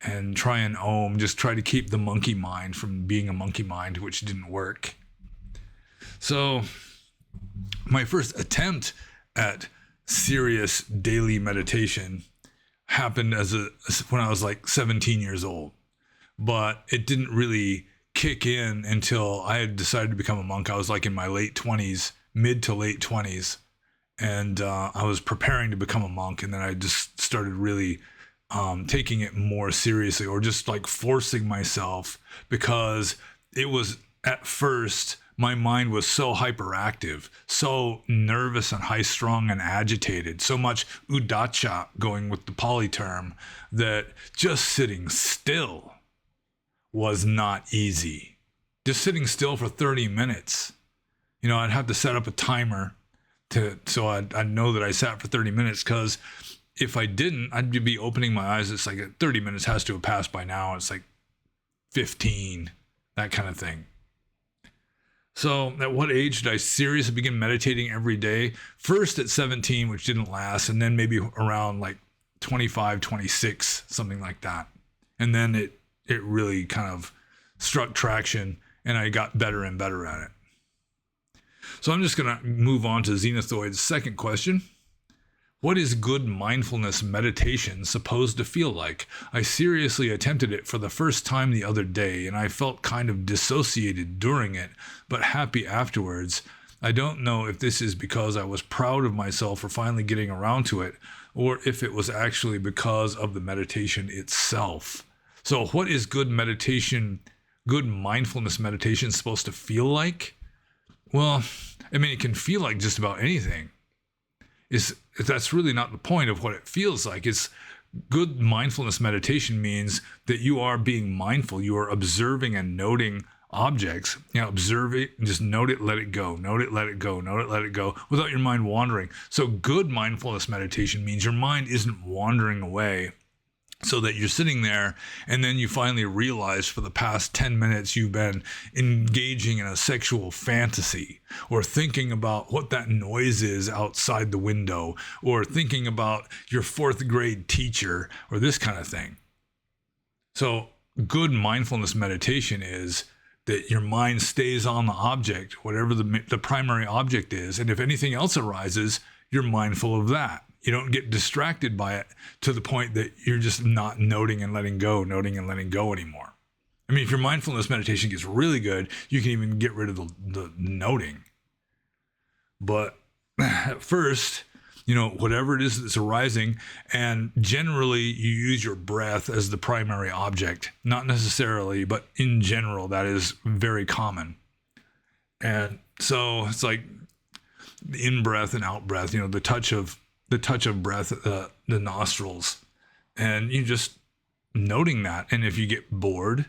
and try and Om, just try to keep the monkey mind from being a monkey mind, which didn't work. So my first attempt at serious daily meditation happened when I was like 17 years old. But it didn't really kick in until I had decided to become a monk. I was like in my late 20s, mid to late 20s. And I was preparing to become a monk, and then I just started really taking it more seriously, or just like forcing myself, because it was, at first, my mind was so hyperactive, so nervous and high-strung and agitated, so much udacha, going with the Pali term, that just sitting still was not easy. Just sitting still for 30 minutes. I'd have to set up a timer so I'd know that I sat for 30 minutes, because if I didn't, I'd be opening my eyes. It's like 30 minutes has to have passed by now. It's like 15, that kind of thing. So at what age did I seriously begin meditating every day? First at 17, which didn't last, and then maybe around like 25, 26, something like that. And then it really kind of struck traction, and I got better and better at it. So I'm just going to move on to Xenothoid's second question. What is good mindfulness meditation supposed to feel like? I seriously attempted it for the first time the other day, and I felt kind of dissociated during it, but happy afterwards. I don't know if this is because I was proud of myself for finally getting around to it, or if it was actually because of the meditation itself. So what is good mindfulness meditation supposed to feel like? Well, it can feel like just about anything. That's really not the point of what it feels like. It's good mindfulness meditation means that you are being mindful. You are observing and noting objects. Observe it and just note it, let it go. Note it, let it go. Note it, let it go, without your mind wandering. So good mindfulness meditation means your mind isn't wandering away So that you're sitting there and then you finally realize for the past 10 minutes you've been engaging in a sexual fantasy, or thinking about what that noise is outside the window, or thinking about your 4th grade teacher, or this kind of thing. So good mindfulness meditation is that your mind stays on the object, whatever the primary object is. And if anything else arises, you're mindful of that. You don't get distracted by it to the point that you're just not noting and letting go anymore. I mean, if your mindfulness meditation gets really good, you can even get rid of the noting. But at first, whatever it is that's arising, and generally you use your breath as the primary object. Not necessarily, but in general, that is very common. And so it's like the in-breath and out-breath, the touch of breath, the nostrils, and you just noting that. And if you get bored,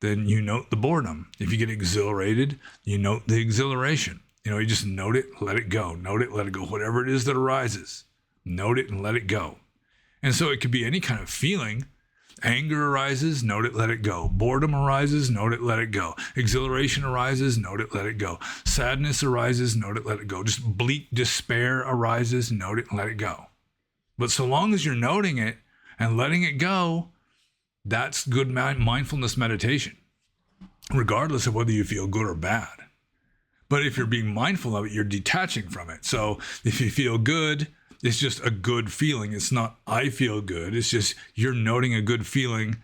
then you note the boredom. If you get exhilarated, you note the exhilaration. You just note it, let it go. Note it, let it go. Whatever it is that arises, note it and let it go. And so it could be any kind of feeling. Anger arises, note it, let it go. Boredom arises, note it, let it go. Exhilaration arises, note it, let it go. Sadness arises, note it, let it go. Just bleak despair arises, note it, and let it go. But so long as you're noting it and letting it go, that's good mindfulness meditation, regardless of whether you feel good or bad. But if you're being mindful of it, you're detaching from it. So if you feel good, it's just a good feeling. It's not I feel good. It's just you're noting a good feeling,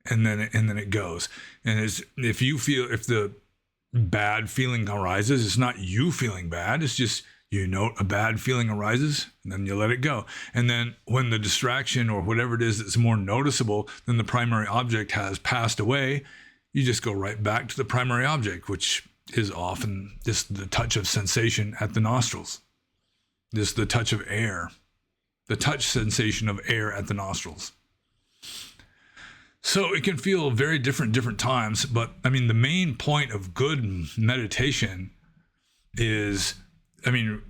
and then it goes. And if the bad feeling arises, it's not you feeling bad. It's just you note a bad feeling arises, and then you let it go. And then when the distraction or whatever it is that's more noticeable than the primary object has passed away, you just go right back to the primary object, which is often just the touch of sensation at the nostrils. This the touch of air, the touch sensation of air at the nostrils. So it can feel very different times, but I mean, the main point of good meditation is,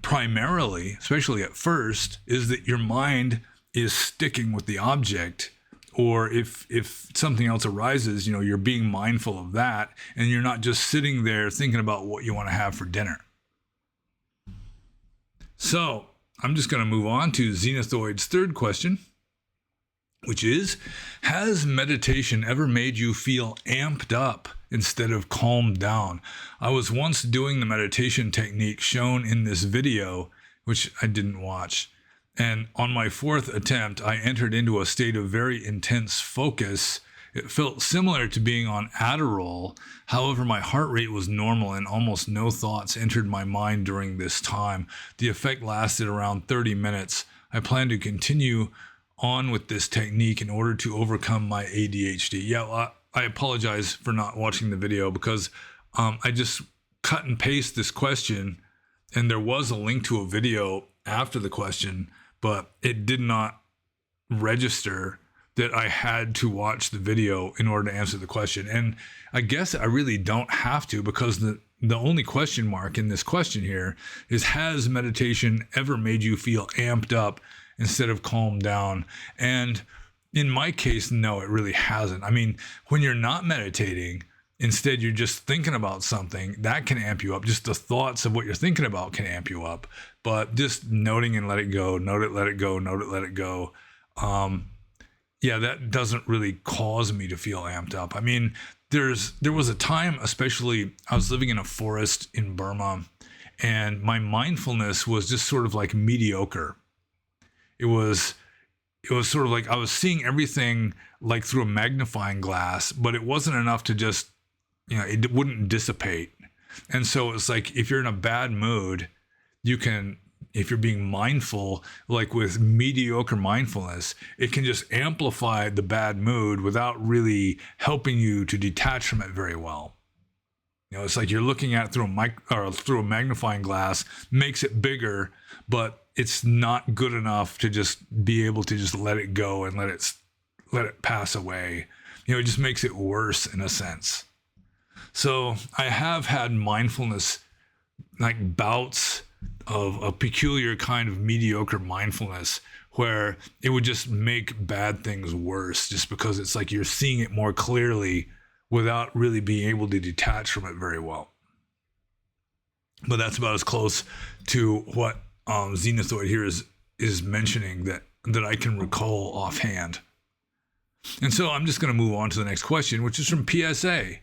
primarily, especially at first, is that your mind is sticking with the object, or if something else arises, you're being mindful of that, and you're not just sitting there thinking about what you want to have for dinner. So I'm just going to move on to Zenithoid's 3rd question, which is, has meditation ever made you feel amped up instead of calmed down? I was once doing the meditation technique shown in this video, which I didn't watch. And on my 4th attempt, I entered into a state of very intense focus. It felt similar to being on Adderall. However, my heart rate was normal and almost no thoughts entered my mind during this time. The effect lasted around 30 minutes. I plan to continue on with this technique in order to overcome my ADHD. Yeah, I apologize for not watching the video because I just cut and paste this question, and there was a link to a video after the question, but it did not register that I had to watch the video in order to answer the question. And I guess I really don't have to, because the only question mark in this question here is, has meditation ever made you feel amped up instead of calmed down? And in my case, no, it really hasn't. I mean, when you're not meditating, instead you're just thinking about something, that can amp you up. Just the thoughts of what you're thinking about can amp you up. But just noting and let it go, note it, let it go, note it, let it go. Yeah, that doesn't really cause me to feel amped up. I mean, there was a time, especially I was living in a forest in Burma, and my mindfulness was just sort of like mediocre. It was sort of like I was seeing everything like through a magnifying glass, but it wasn't enough to just, it wouldn't dissipate. And so it's like, if you're in a bad mood, if you're being mindful, like with mediocre mindfulness, it can just amplify the bad mood without really helping you to detach from it very well. It's like you're looking at it through a magnifying glass, makes it bigger, but it's not good enough to just be able to just let it go and let it pass away. It just makes it worse in a sense. So I have had mindfulness, like bouts of a peculiar kind of mediocre mindfulness, where it would just make bad things worse, just because it's like you're seeing it more clearly without really being able to detach from it very well. But that's about as close to what Zenithoid here is mentioning that I can recall offhand. And so I'm just going to move on to the next question, which is from PSA.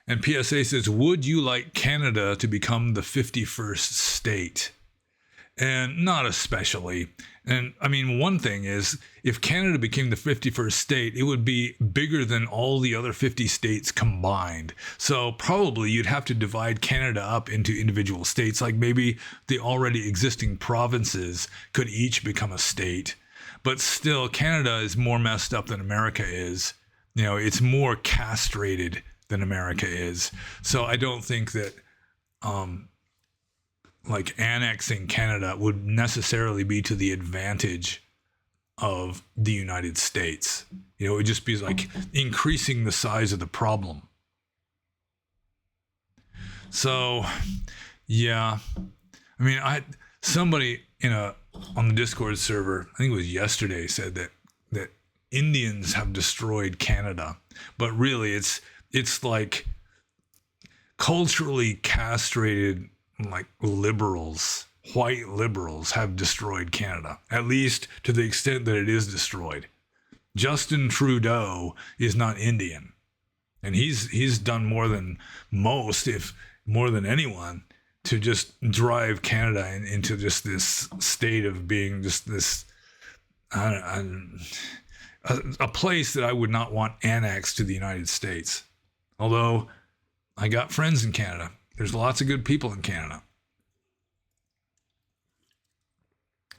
And PSA says, would you like Canada to become the 51st state? And not especially. And I mean, one thing is, if Canada became the 51st state, it would be bigger than all the other 50 states combined. So probably you'd have to divide Canada up into individual states, like maybe the already existing provinces could each become a state. But still, Canada is more messed up than America is. You know, it's more castrated than America is. So I don't think that like annexing Canada would necessarily be to the advantage of the United States. You know, it would just be like increasing the size of the problem. So, yeah, I mean, somebody on the Discord server, I think it was yesterday, said that Indians have destroyed Canada, but really it's like culturally castrated, like liberals, white liberals have destroyed Canada, at least to the extent that it is destroyed. Justin Trudeau is not Indian, and he's done more than most, if more than anyone, to just drive Canada into just this state of being just this a place that I would not want annexed to the United States. Although I got friends in Canada. There's lots of good people in Canada.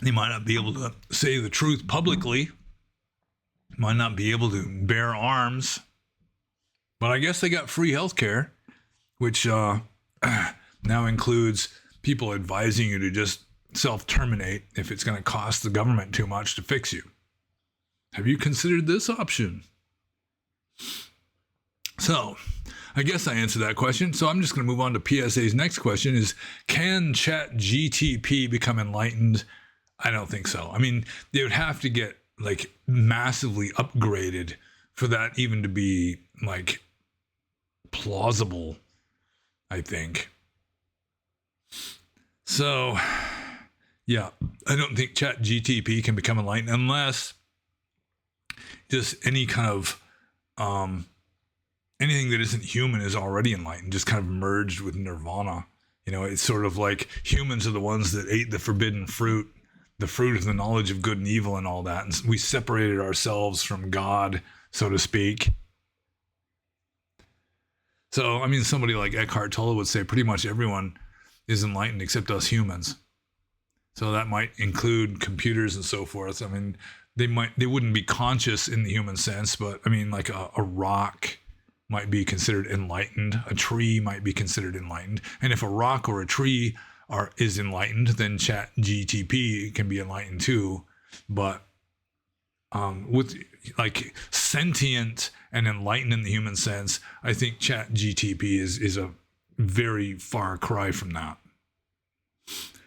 They might not be able to say the truth publicly, might not be able to bear arms, but I guess they got free healthcare, which now includes people advising you to just self-terminate if it's going to cost the government too much to fix you. Have you considered this option? So, I guess I answered that question. So I'm just going to move on to PSA's next question is, can ChatGTP become enlightened? I don't think so. I mean, they would have to get like massively upgraded for that even to be like plausible, I think. So, yeah, I don't think ChatGTP can become enlightened unless just any kind of anything that isn't human is already enlightened, just kind of merged with nirvana. You know, it's sort of like humans are the ones that ate the forbidden fruit, the fruit of the knowledge of good and evil and all that. And we separated ourselves from God, so to speak. So, I mean, somebody like Eckhart Tolle would say pretty much everyone is enlightened except us humans. So that might include computers and so forth. I mean, they wouldn't be conscious in the human sense, but I mean, like a rock might be considered enlightened. A tree might be considered enlightened. And if a rock or a tree is enlightened, then ChatGTP can be enlightened too. But with like sentient and enlightened in the human sense, I think ChatGTP is a very far cry from that.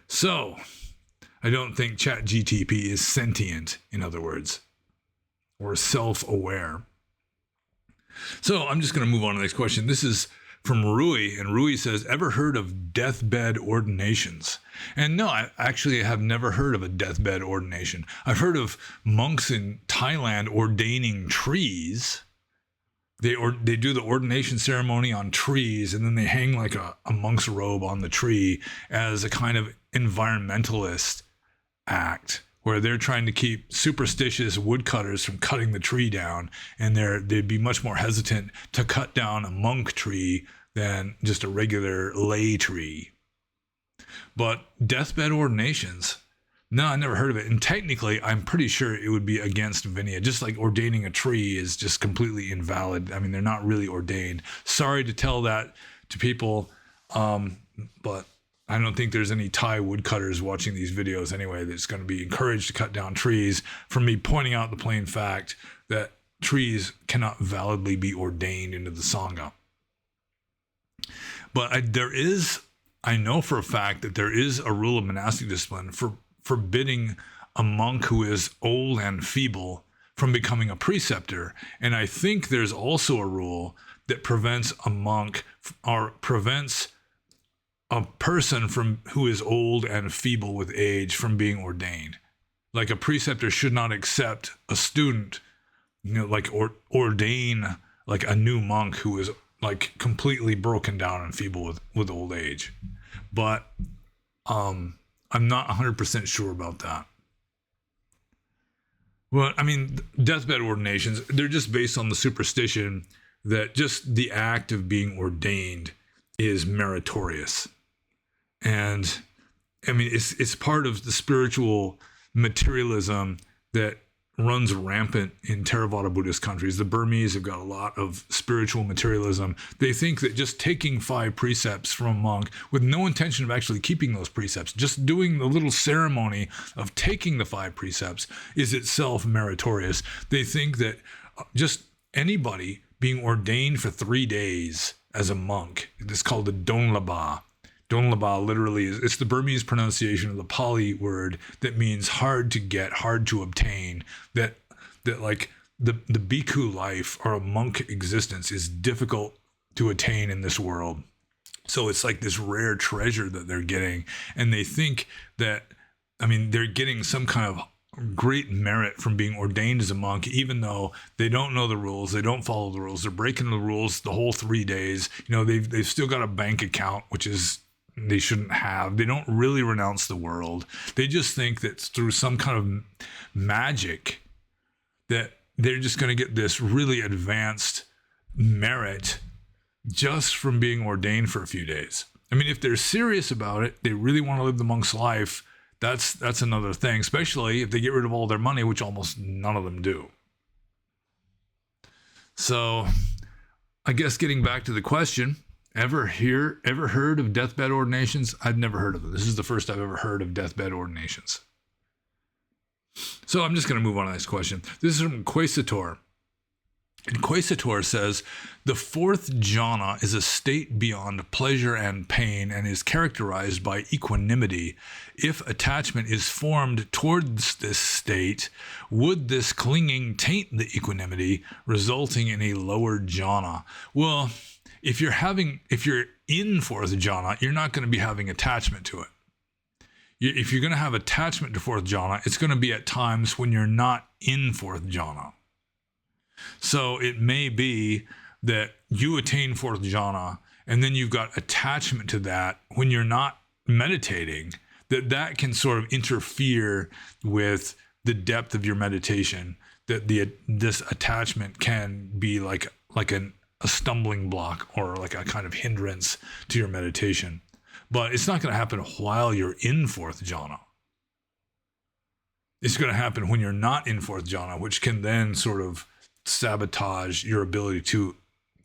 So I don't think ChatGTP is sentient, in other words, or self-aware. So I'm just going to move on to the next question. This is from Rui, and Rui says, ever heard of deathbed ordinations? And no, I actually have never heard of a deathbed ordination. I've heard of monks in Thailand ordaining trees. They do the ordination ceremony on trees, and then they hang like a monk's robe on the tree as a kind of environmentalist act, where they're trying to keep superstitious woodcutters from cutting the tree down, and they'd be much more hesitant to cut down a monk tree than just a regular lay tree. But deathbed ordinations, no, I never heard of it. And technically, I'm pretty sure it would be against Vinaya. Just like ordaining a tree is just completely invalid. I mean, they're not really ordained. Sorry to tell that to people, but I don't think there's any Thai woodcutters watching these videos anyway that's going to be encouraged to cut down trees from me pointing out the plain fact that trees cannot validly be ordained into the Sangha. But I know for a fact that there is a rule of monastic discipline for forbidding a monk who is old and feeble from becoming a preceptor. And I think there's also a rule that prevents a monk or prevents a person from who is old and feeble with age from being ordained. Like a preceptor should not accept a student, like ordain like a new monk who is like completely broken down and feeble with old age. But I'm not 100% sure about that. Well, I mean, deathbed ordinations, they're just based on the superstition that just the act of being ordained is meritorious. And I mean, it's part of the spiritual materialism that runs rampant in Theravada Buddhist countries. The Burmese have got a lot of spiritual materialism. They think that just taking 5 precepts from a monk with no intention of actually keeping those precepts, just doing the little ceremony of taking the 5 precepts is itself meritorious. They think that just anybody being ordained for 3 days as a monk, it's called the Donlaba. Donlaba literally is, it's the Burmese pronunciation of the Pali word that means hard to get, hard to obtain, that like the bhikkhu life or a monk existence is difficult to attain in this world. So it's like this rare treasure that they're getting. And they think that, I mean, they're getting some kind of great merit from being ordained as a monk, even though they don't know the rules, they don't follow the rules, they're breaking the rules the whole 3 days. They've still got a bank account, which is they shouldn't have. They don't really renounce the world. They just think that through some kind of magic that they're just going to get this really advanced merit just from being ordained for a few days. I mean, if they're serious about it, they really want to live the monk's life, that's another thing, especially if they get rid of all their money, which almost none of them do. So I guess getting back to the question, ever heard of deathbed ordinations? I've never heard of it. This is the first I've ever heard of deathbed ordinations. So I'm just going to move on to the next question. This is from Quasitor. And Quasitor says, the 4th jhana is a state beyond pleasure and pain and is characterized by equanimity. If attachment is formed towards this state, would this clinging taint the equanimity, resulting in a lower jhana? Well, if you're in 4th jhana, you're not going to be having attachment to it. If you're going to have attachment to 4th jhana, it's going to be at times when you're not in 4th jhana. So it may be that you attain 4th jhana and then you've got attachment to that when you're not meditating, that can sort of interfere with the depth of your meditation, that this attachment can be like a stumbling block or like a kind of hindrance to your meditation. But it's not going to happen while you're in 4th jhana. It's going to happen when you're not in 4th jhana, which can then sort of sabotage your ability to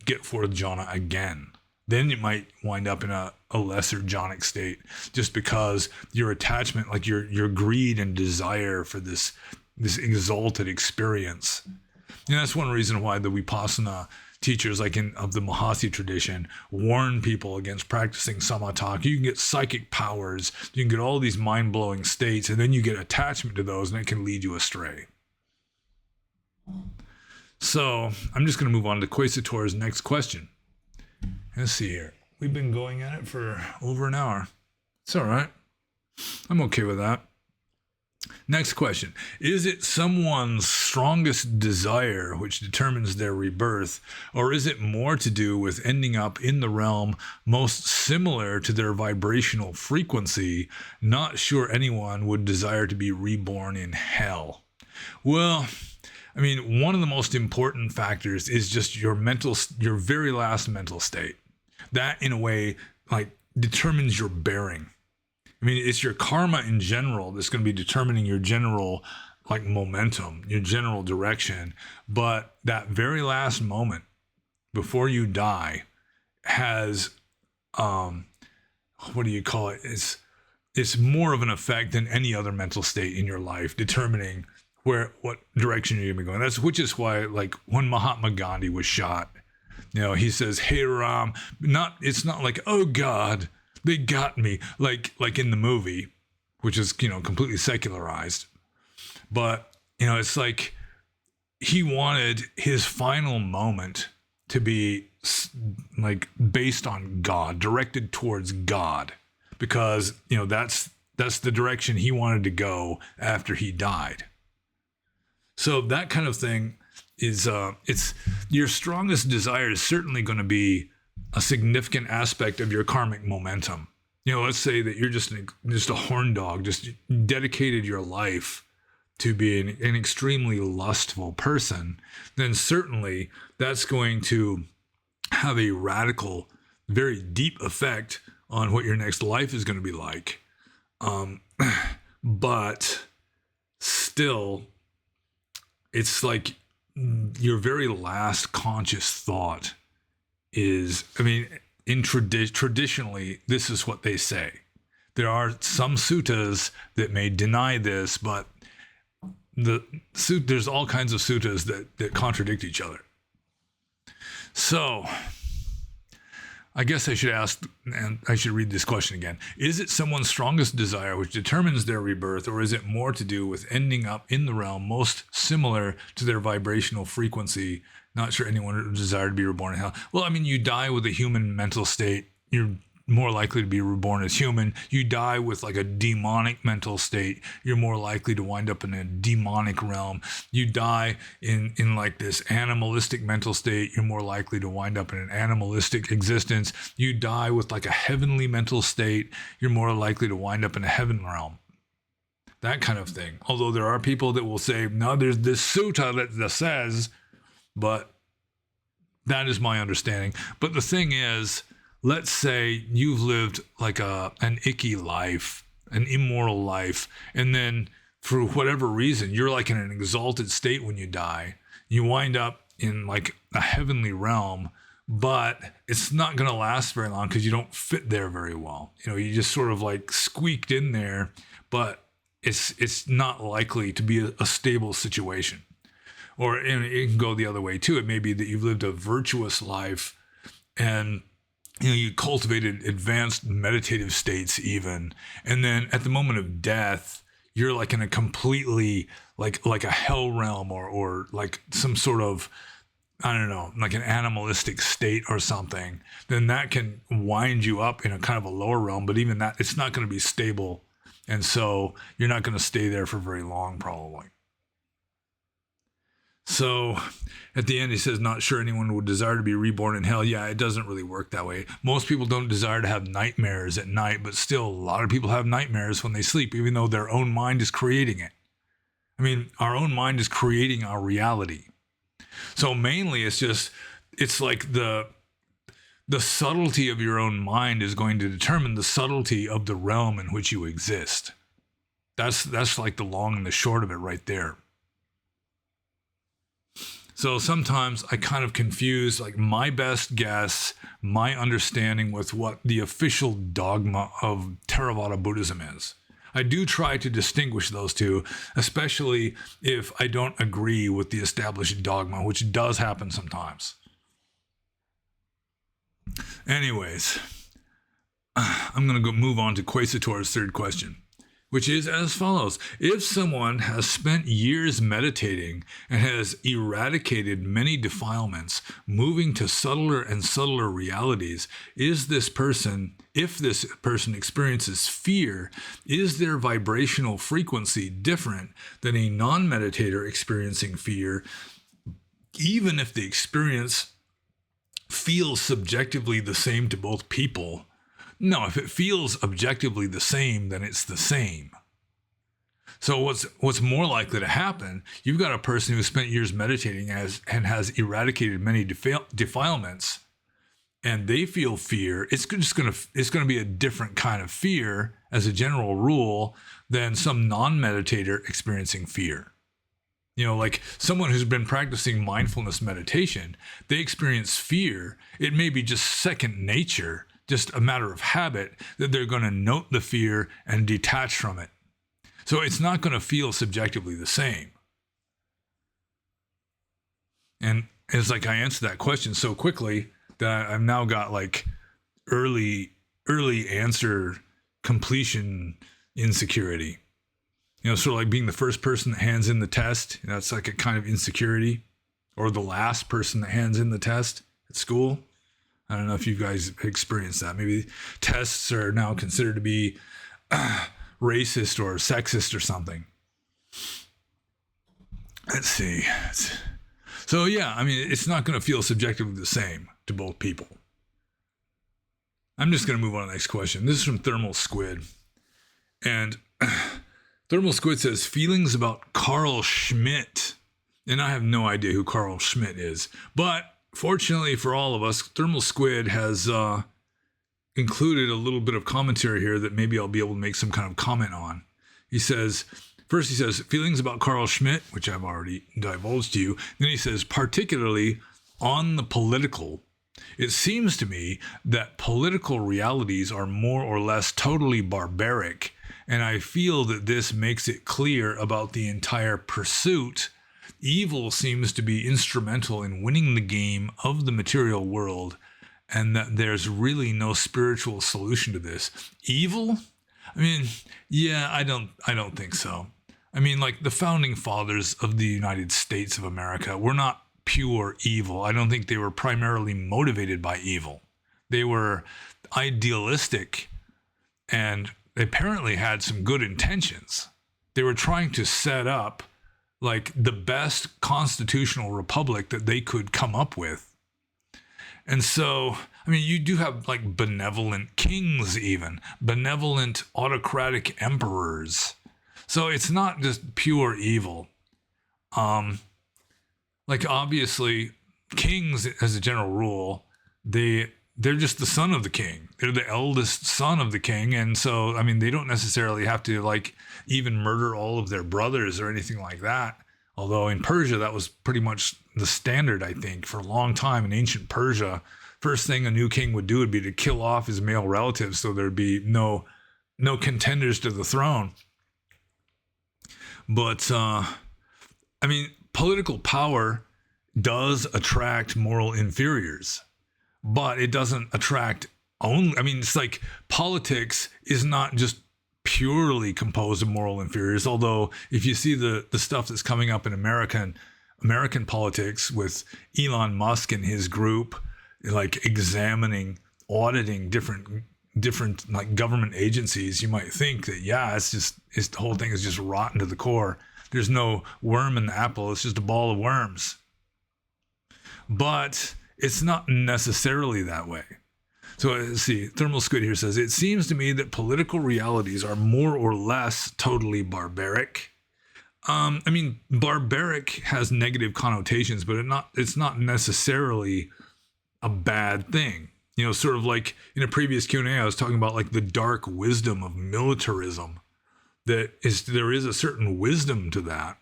get 4th jhana again. Then you might wind up in a lesser jhanic state just because your attachment, like your greed and desire for this exalted experience. And that's one reason why the Vipassana teachers of the Mahasi tradition warn people against practicing samatha. You can get psychic powers, you can get all these mind-blowing states, and then you get attachment to those and it can lead you astray. So I'm just going to move on to Quasitor's next question. Let's see here. We've been going at it for over an hour. It's all right. I'm okay with that. Next question. Is it someone's strongest desire which determines their rebirth, or is it more to do with ending up in the realm most similar to their vibrational frequency? Not sure anyone would desire to be reborn in hell. Well, I mean, one of the most important factors is just your very last mental state. That, in a way, like determines your bearing. I mean, it's your karma in general that's going to be determining your general like momentum, your general direction. But that very last moment before you die has, what do you call it? It's more of an effect than any other mental state in your life, determining what direction you're going to be going. Which is why, like, when Mahatma Gandhi was shot, he says, "Hey Ram," it's not like, "Oh God, they got me," like in the movie, which is completely secularized. But, it's like he wanted his final moment to be like based on God, directed towards God, because, that's the direction he wanted to go after he died. So that kind of thing is, it's your strongest desire is certainly going to be a significant aspect of your karmic momentum. Let's say that you're just a horn dog, just dedicated your life to be an extremely lustful person, then certainly that's going to have a radical, very deep effect on what your next life is going to be like. But still, it's like your very last conscious thought is, traditionally, this is what they say. There are some suttas that may deny this, but there's all kinds of suttas that contradict each other. So I guess I should ask, and I should read this question again. Is it someone's strongest desire which determines their rebirth, or is it more to do with ending up in the realm most similar to their vibrational frequency? Not sure anyone would desire to be reborn in hell. Well, you die with a human mental state. You're more likely to be reborn as human. You die with like a demonic mental state. You're more likely to wind up in a demonic realm. You die in like this animalistic mental state. You're more likely to wind up in an animalistic existence. You die with like a heavenly mental state. You're more likely to wind up in a heaven realm. That kind of thing. Although there are people that will say, no, there's this sutta that says, but that is my understanding. But the thing is, let's say you've lived like an icky life, an immoral life, and then for whatever reason, you're like in an exalted state when you die. You wind up in like a heavenly realm, but it's not going to last very long because you don't fit there very well. You just sort of like squeaked in there, but it's not likely to be a stable situation. Or it can go the other way too. It may be that you've lived a virtuous life and you cultivated advanced meditative states even. And then at the moment of death, you're like in a completely like a hell realm or like some sort of, I don't know, like an animalistic state or something. Then that can wind you up in a kind of a lower realm, but even that, it's not going to be stable. And so you're not going to stay there for very long, probably. So at the end, he says, not sure anyone would desire to be reborn in hell. Yeah, it doesn't really work that way. Most people don't desire to have nightmares at night, but still a lot of people have nightmares when they sleep, even though their own mind is creating it. Our own mind is creating our reality. So mainly it's like the subtlety of your own mind is going to determine the subtlety of the realm in which you exist. That's like the long and the short of it right there. So sometimes I kind of confuse like my best guess, my understanding with what the official dogma of Theravada Buddhism is. I do try to distinguish those two, especially if I don't agree with the established dogma, which does happen sometimes. Anyways, I'm going to move on to Quasitor's third question, which is as follows. If someone has spent years meditating and has eradicated many defilements, moving to subtler and subtler realities, if this person experiences fear, is their vibrational frequency different than a non-meditator experiencing fear, even if the experience feels subjectively the same to both people? No, if it feels objectively the same, then it's the same. So what's more likely to happen, you've got a person who spent years meditating and has eradicated many defilements, and they feel fear. It's going to be a different kind of fear as a general rule than some non-meditator experiencing fear. Like someone who's been practicing mindfulness meditation, they experience fear. It may be just second nature, just a matter of habit, that they're going to note the fear and detach from it. So it's not going to feel subjectively the same. And it's like I answered that question so quickly that I've now got like early answer completion insecurity. Sort of like being the first person that hands in the test. That's like a kind of insecurity, or the last person that hands in the test at school. I don't know if you guys experienced that. Maybe tests are now considered to be racist or sexist or something. Let's see. So yeah, I mean, it's not going to feel subjectively the same to both people. I'm just going to move on to the next question. This is from Thermal Squid. And Thermal Squid says, feelings about Carl Schmitt. And I have no idea who Carl Schmitt is. But fortunately for all of us, Thermal Squid has included a little bit of commentary here that maybe I'll be able to make some kind of comment on. He says, feelings about Carl Schmitt, which I've already divulged to you. Then he says, particularly on the political, it seems to me that political realities are more or less totally barbaric, and I feel that this makes it clear about the entire pursuit. Evil seems to be instrumental in winning the game of the material world, and that there's really no spiritual solution to this. Evil? I mean, yeah, I don't think so. I mean, like the founding fathers of the United States of America were not pure evil. I don't think they were primarily motivated by evil. They were idealistic and apparently had some good intentions. They were trying to set up like the best constitutional republic that they could come up with. And so, I mean, you do have like benevolent kings, even benevolent autocratic emperors. So it's not just pure evil. Like obviously kings, as a general rule, they're just the son of the king. They're the eldest son of the king. And so, I mean, they don't necessarily have to like even murder all of their brothers or anything like that. Although in Persia, that was pretty much the standard, I think, for a long time in ancient Persia. First thing a new king would do would be to kill off his male relatives so there'd be no contenders to the throne. But, I mean, political power does attract moral inferiors, but it doesn't attract only, I mean, it's like politics is not just purely composed of moral inferiors. Although if you see the stuff that's coming up in American politics with Elon Musk and his group, like examining, auditing different like government agencies, you might think that, yeah, the whole thing is just rotten to the core. There's no worm in the apple. It's just a ball of worms. But it's not necessarily that way. So let's see, Thermal Squid here says, it seems to me that political realities are more or less totally barbaric. I mean, barbaric has negative connotations, but it's not necessarily a bad thing. Sort of like in a previous Q&A, I was talking about like the dark wisdom of militarism. There is a certain wisdom to that.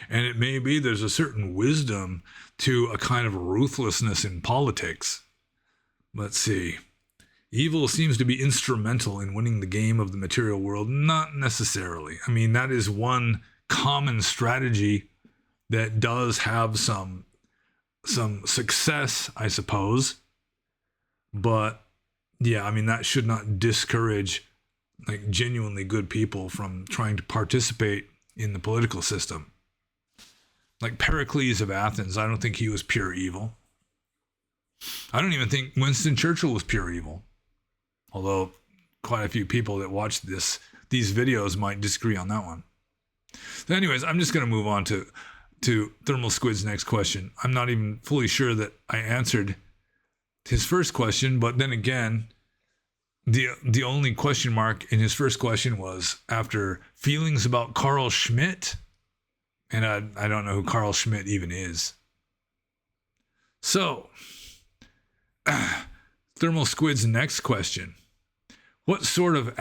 And it may be there's a certain wisdom to a kind of ruthlessness in politics. Let's see. Evil seems to be instrumental in winning the game of the material world. Not necessarily. I mean, that is one common strategy that does have some success, I suppose. But yeah, I mean, that should not discourage like genuinely good people from trying to participate in the political system. Like Pericles of Athens, I don't think he was pure evil. I don't even think Winston Churchill was pure evil. Although quite a few people that watch these videos might disagree on that one. So anyways, I'm just going to move on to Thermal Squid's next question. I'm not even fully sure that I answered his first question, but then again, the only question mark in his first question was after feelings about Carl Schmitt, and I don't know who Carl Schmitt even is. So, Thermal Squid's next question. What sort of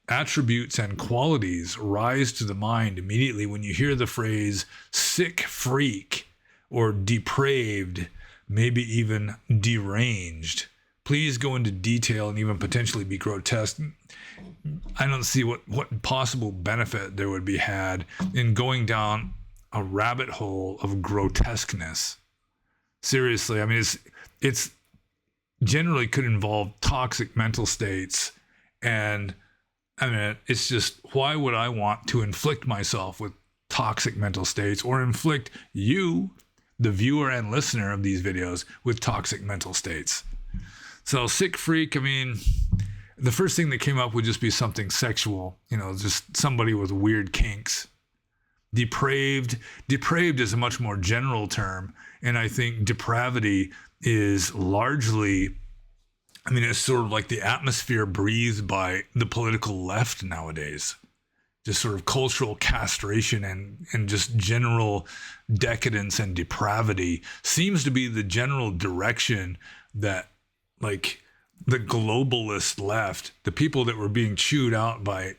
attributes and qualities rise to the mind immediately when you hear the phrase sick freak or depraved, maybe even deranged? Please go into detail and even potentially be grotesque. I don't see what possible benefit there would be had in going down a rabbit hole of grotesqueness. Seriously, I mean, it's generally could involve toxic mental states and I mean, it's just, why would I want to inflict myself with toxic mental states, or inflict you, the viewer and listener of these videos, with toxic mental states? So sick freak, I mean, the first thing that came up would just be something sexual, just somebody with weird kinks. Depraved is a much more general term. And I think depravity is largely, it's sort of like the atmosphere breathed by the political left nowadays. Just sort of cultural castration and just general decadence and depravity seems to be the general direction that, like, the globalist left, the people that were being chewed out by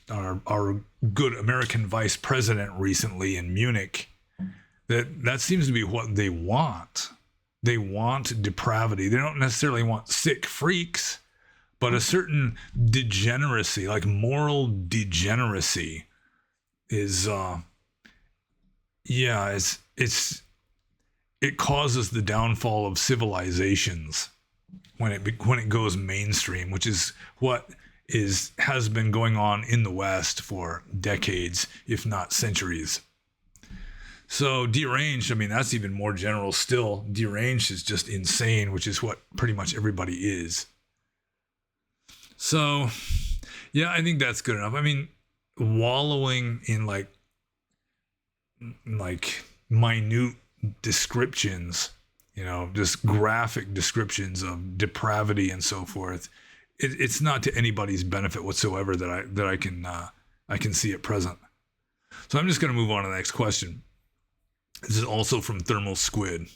our good American vice president recently in Munich, that seems to be what they want. They want depravity. They don't necessarily want sick freaks, but a certain degeneracy, like moral degeneracy, is it causes the downfall of civilizations when it goes mainstream, which is what has been going on in the West for decades, if not centuries. So deranged, that's even more general still. Deranged is just insane, which is what pretty much everybody is. So, yeah, I think that's good enough. Wallowing in like minute descriptions, just graphic descriptions of depravity and so forth. It's not to anybody's benefit whatsoever that I can see at present. So I'm just going to move on to the next question. This is also from Thermal Squid,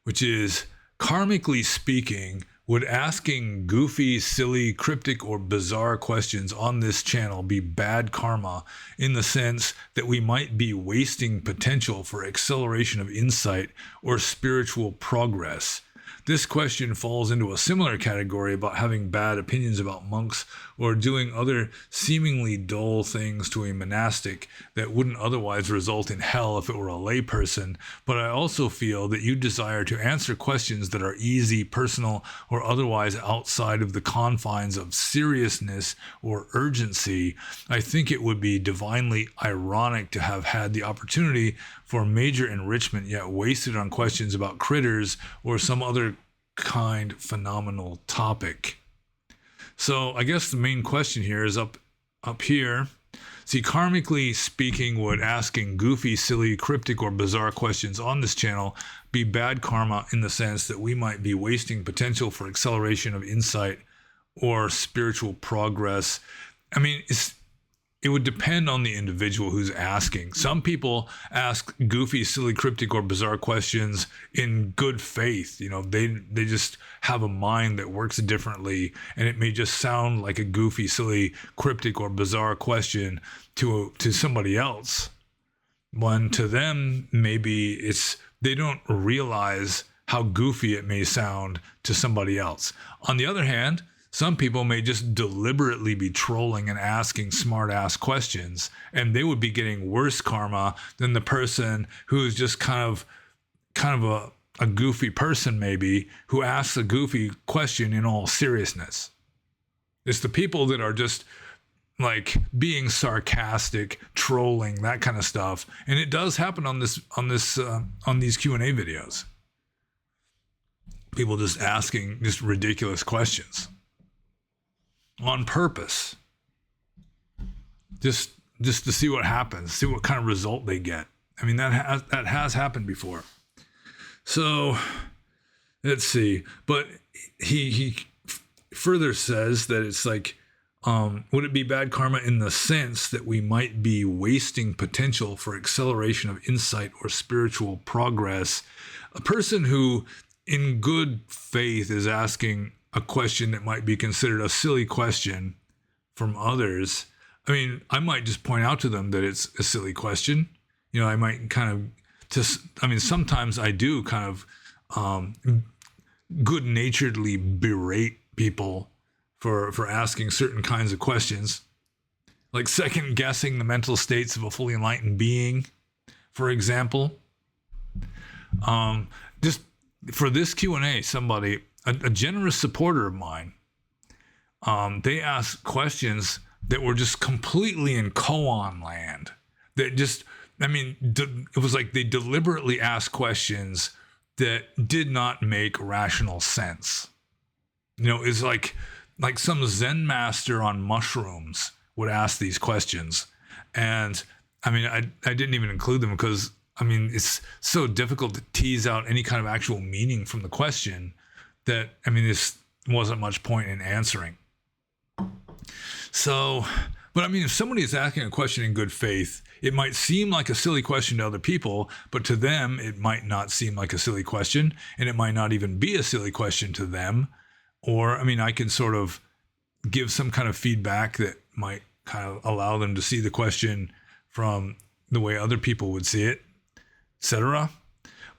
which is, karmically speaking, would asking goofy, silly, cryptic, or bizarre questions on this channel be bad karma, in the sense that we might be wasting potential for acceleration of insight or spiritual progress? This question falls into a similar category about having bad opinions about monks or doing other seemingly dull things to a monastic that wouldn't otherwise result in hell if it were a layperson. But I also feel that you desire to answer questions that are easy, personal, or otherwise outside of the confines of seriousness or urgency. I think it would be divinely ironic to have had the opportunity for major enrichment yet wasted on questions about critters or some other kind phenomenal topic. So I guess the main question here is up here. See, karmically speaking, would asking goofy, silly, cryptic, or bizarre questions on this channel be bad karma, in the sense that we might be wasting potential for acceleration of insight or spiritual progress? It would depend on the individual who's asking. Some people ask goofy, silly, cryptic, or bizarre questions in good faith. They just have a mind that works differently, and it may just sound like a goofy, silly, cryptic, or bizarre question to somebody else. When to them, maybe they don't realize how goofy it may sound to somebody else. On the other hand, some people may just deliberately be trolling and asking smart-ass questions, and they would be getting worse karma than the person who is just kind of a goofy person, maybe, who asks a goofy question in all seriousness. It's the people that are just like being sarcastic, trolling, that kind of stuff, and it does happen on these Q&A videos. People just asking just ridiculous questions on purpose, just to see what happens, see what kind of result they get. That has happened before. So let's see. But he further says that it's like, would it be bad karma in the sense that we might be wasting potential for acceleration of insight or spiritual progress? A person who in good faith is asking a question that might be considered a silly question from others, I might just point out to them that it's a silly question. I might sometimes I do kind of good-naturedly berate people for asking certain kinds of questions, like second guessing the mental states of a fully enlightened being, for example. Just for this Q&A, somebody, a generous supporter of mine, they asked questions that were just completely in koan land. That just, it was like they deliberately asked questions that did not make rational sense. It's like some Zen master on mushrooms would ask these questions. And I didn't even include them because, it's so difficult to tease out any kind of actual meaning from the question that, this wasn't much point in answering. So, but if somebody is asking a question in good faith, it might seem like a silly question to other people, but to them, it might not seem like a silly question, and it might not even be a silly question to them. Or, I can sort of give some kind of feedback that might kind of allow them to see the question from the way other people would see it, etc.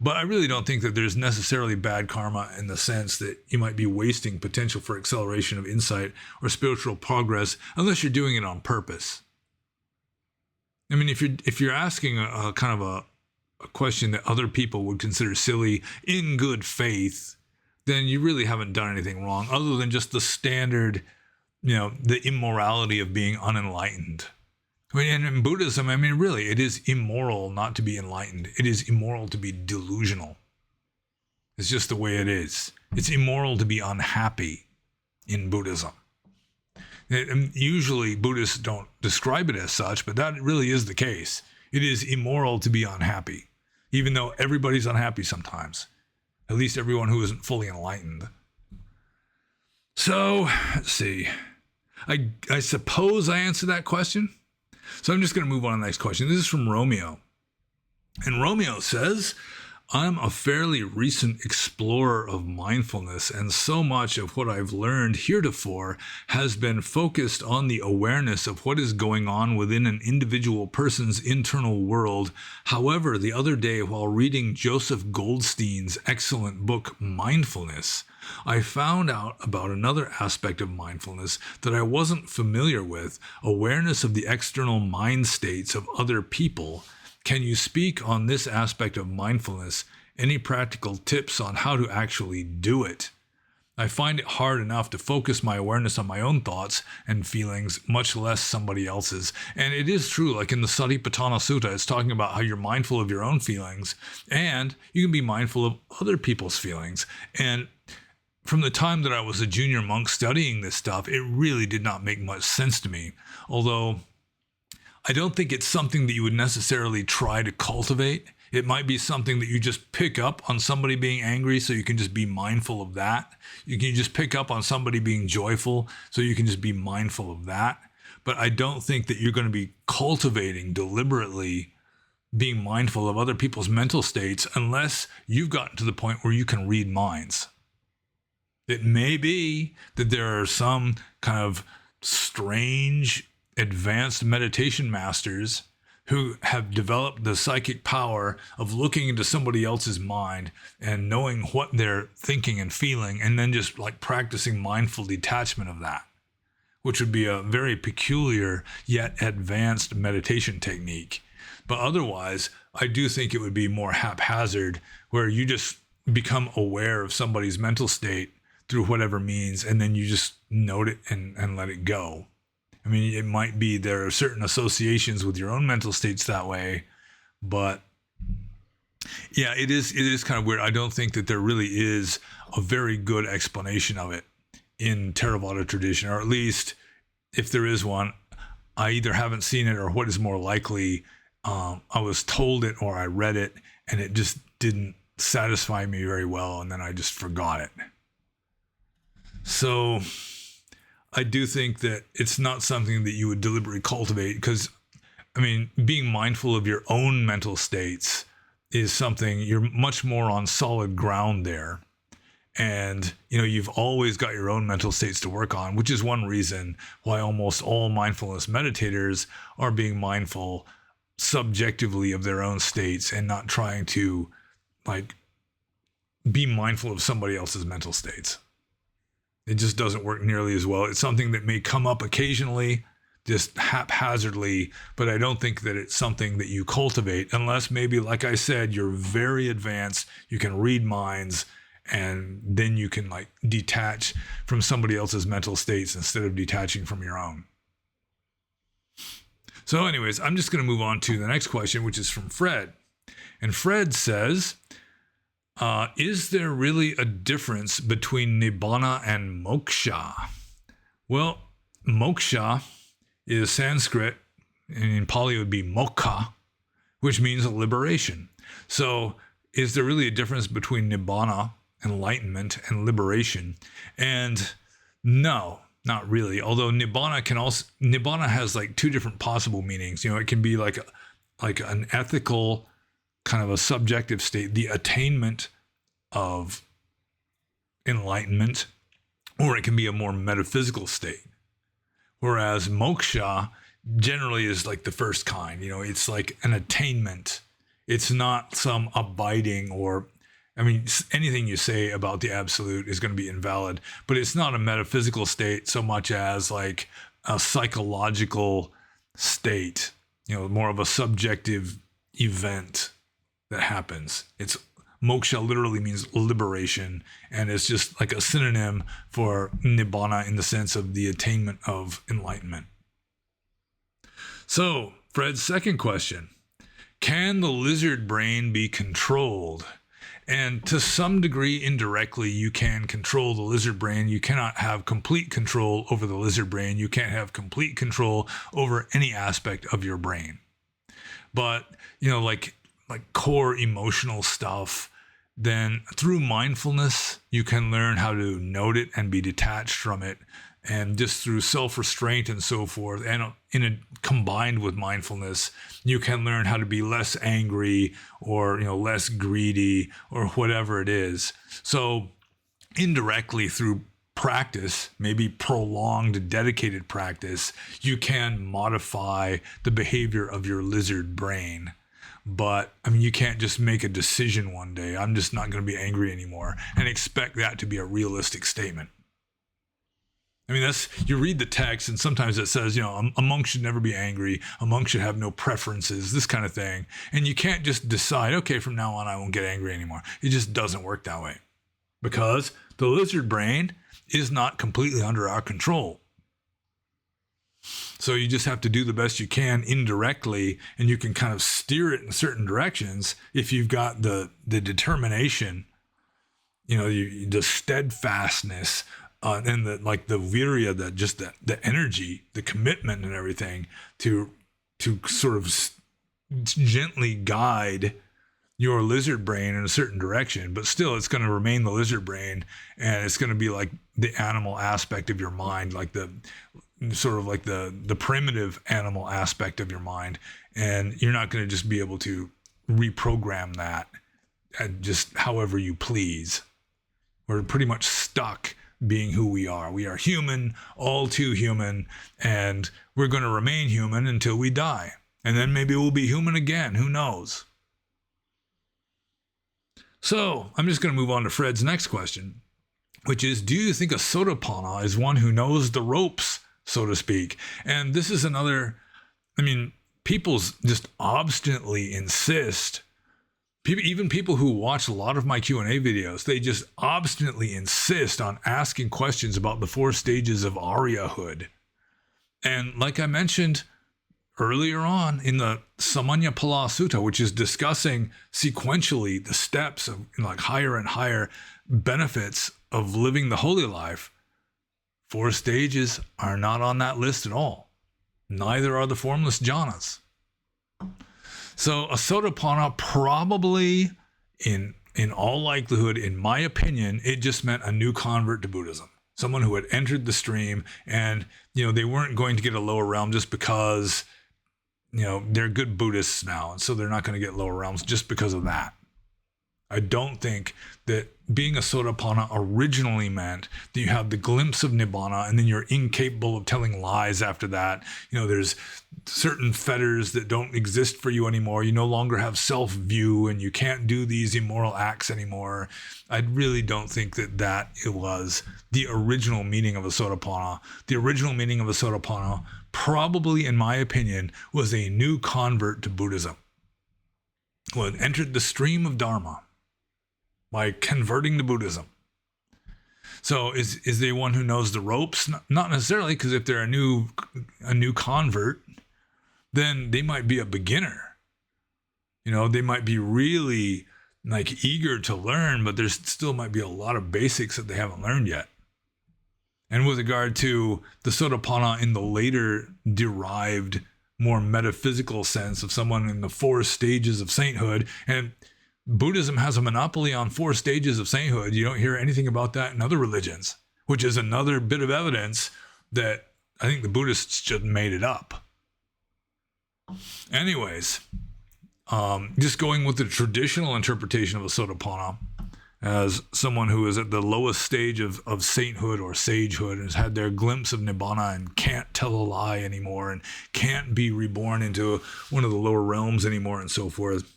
But I really don't think that there's necessarily bad karma in the sense that you might be wasting potential for acceleration of insight or spiritual progress unless you're doing it on purpose. If you're asking a kind of a question that other people would consider silly in good faith, then you really haven't done anything wrong other than just the standard, the immorality of being unenlightened. And in Buddhism, really, it is immoral not to be enlightened. It is immoral to be delusional. It's just the way it is. It's immoral to be unhappy in Buddhism. And usually Buddhists don't describe it as such, but that really is the case. It is immoral to be unhappy, even though everybody's unhappy sometimes. At least everyone who isn't fully enlightened. So, let's see. I suppose I answered that question. So I'm just going to move on to the next question. This is from Romeo. And Romeo says, I'm a fairly recent explorer of mindfulness, and so much of what I've learned heretofore has been focused on the awareness of what is going on within an individual person's internal world. However, the other day, while reading Joseph Goldstein's excellent book, Mindfulness, I found out about another aspect of mindfulness that I wasn't familiar with, awareness of the external mind states of other people. Can you speak on this aspect of mindfulness? Any practical tips on how to actually do it? I find it hard enough to focus my awareness on my own thoughts and feelings, much less somebody else's. And it is true, like in the Satipatthana Sutta, it's talking about how you're mindful of your own feelings and you can be mindful of other people's feelings. And from the time that I was a junior monk studying this stuff, it really did not make much sense to me. Although I don't think it's something that you would necessarily try to cultivate. It might be something that you just pick up on somebody being angry, so you can just be mindful of that. You can just pick up on somebody being joyful, so you can just be mindful of that. But I don't think that you're going to be cultivating deliberately being mindful of other people's mental states unless you've gotten to the point where you can read minds. It may be that there are some kind of strange advanced meditation masters who have developed the psychic power of looking into somebody else's mind and knowing what they're thinking and feeling, and then just like practicing mindful detachment of that, which would be a very peculiar yet advanced meditation technique. But otherwise, I do think it would be more haphazard, where you just become aware of somebody's mental state through whatever means, and then you just note it and let it go. I mean, it might be there are certain associations with your own mental states that way, but yeah, it is kind of weird. I don't think that there really is a very good explanation of it in Theravada tradition, or at least if there is one, I either haven't seen it, or what is more likely, I was told it or I read it and it just didn't satisfy me very well, and then I just forgot it. So I do think that it's not something that you would deliberately cultivate, because, I mean, being mindful of your own mental states is something you're much more on solid ground there. And, you know, you've always got your own mental states to work on, which is one reason why almost all mindfulness meditators are being mindful subjectively of their own states and not trying to, like, be mindful of somebody else's mental states. It just doesn't work nearly as well. It's something that may come up occasionally, just haphazardly, but I don't think that it's something that you cultivate unless maybe, like I said, you're very advanced, you can read minds, And then you can like detach from somebody else's mental states instead of detaching from your own. So anyways, I'm just going to move on to the next question, which is from Fred. And Fred says, is there really a difference between nibbana and moksha? Well, moksha is Sanskrit, and in Pali it would be mokkha, which means liberation. So is there really a difference between nibbana, enlightenment, and liberation? And no, not really. Although nibbana has like two different possible meanings. It can be like an ethical kind of a subjective state, the attainment of enlightenment, or it can be a more metaphysical state. Whereas moksha generally is like the first kind. It's like an attainment. It's not some abiding anything you say about the absolute is going to be invalid, but it's not a metaphysical state so much as like a psychological state, more of a subjective event that happens. Moksha literally means liberation, and it's just like a synonym for nibbana in the sense of the attainment of enlightenment. So, Fred's second question, can the lizard brain be controlled? And to some degree, indirectly, you can control the lizard brain. You cannot have complete control over the lizard brain. You can't have complete control over any aspect of your brain. But, like core emotional stuff, then through mindfulness, you can learn how to note it and be detached from it. And just through self-restraint and so forth, and combined with mindfulness, you can learn how to be less angry or less greedy or whatever it is. So indirectly through practice, maybe prolonged, dedicated practice, you can modify the behavior of your lizard brain. But you can't just make a decision one day, I'm just not going to be angry anymore, and expect that to be a realistic statement. You read the text and sometimes it says, a monk should never be angry. A monk should have no preferences, this kind of thing. And you can't just decide, okay, from now on, I won't get angry anymore. It just doesn't work that way because the lizard brain is not completely under our control. So you just have to do the best you can indirectly, and you can kind of steer it in certain directions if you've got the determination, the steadfastness, and the virya, the energy, the commitment and everything to sort of gently guide your lizard brain in a certain direction. But still, it's going to remain the lizard brain, and it's going to be like the animal aspect of your mind, like the primitive animal aspect of your mind. And you're not going to just be able to reprogram that and just however you please. We're pretty much stuck being who we are. We are human, all too human, and we're going to remain human until we die. And then maybe we'll be human again. Who knows? So I'm just going to move on to Fred's next question, which is, do you think a sotapanna is one who knows the ropes, so to speak? And this is another, people just obstinately insist. Even people who watch a lot of my Q&A videos, they just obstinately insist on asking questions about the 4 stages of Aryahood. And like I mentioned earlier on in the Samanyapala Sutta, which is discussing sequentially the steps of higher and higher benefits of living the holy life, 4 stages are not on that list at all. Neither are the formless jhanas. So a sotapanna probably, in all likelihood, in my opinion, it just meant a new convert to Buddhism. Someone who had entered the stream, and they weren't going to get a lower realm just because they're good Buddhists now, and so they're not going to get lower realms just because of that. I don't think that being a sotapanna originally meant that you have the glimpse of nibbana and then you're incapable of telling lies after that. There's certain fetters that don't exist for you anymore. You no longer have self-view and you can't do these immoral acts anymore. I really don't think that it was the original meaning of a sotapanna. The original meaning of a sotapanna, probably in my opinion, was a new convert to Buddhism who had entered the stream of Dharma. by converting to Buddhism. So is they one who knows the ropes? Not necessarily, because if they're a new convert, then they might be a beginner. They might be really like eager to learn, but there still might be a lot of basics that they haven't learned yet. And with regard to the sotapanna in the later derived, more metaphysical sense of someone in the 4 stages of sainthood, and Buddhism has a monopoly on 4 stages of sainthood. You don't hear anything about that in other religions, which is another bit of evidence that I think the Buddhists just made it up. Anyways, just going with the traditional interpretation of a sotapanna as someone who is at the lowest stage of sainthood or sagehood and has had their glimpse of nibbana and can't tell a lie anymore and can't be reborn into one of the lower realms anymore and so forth.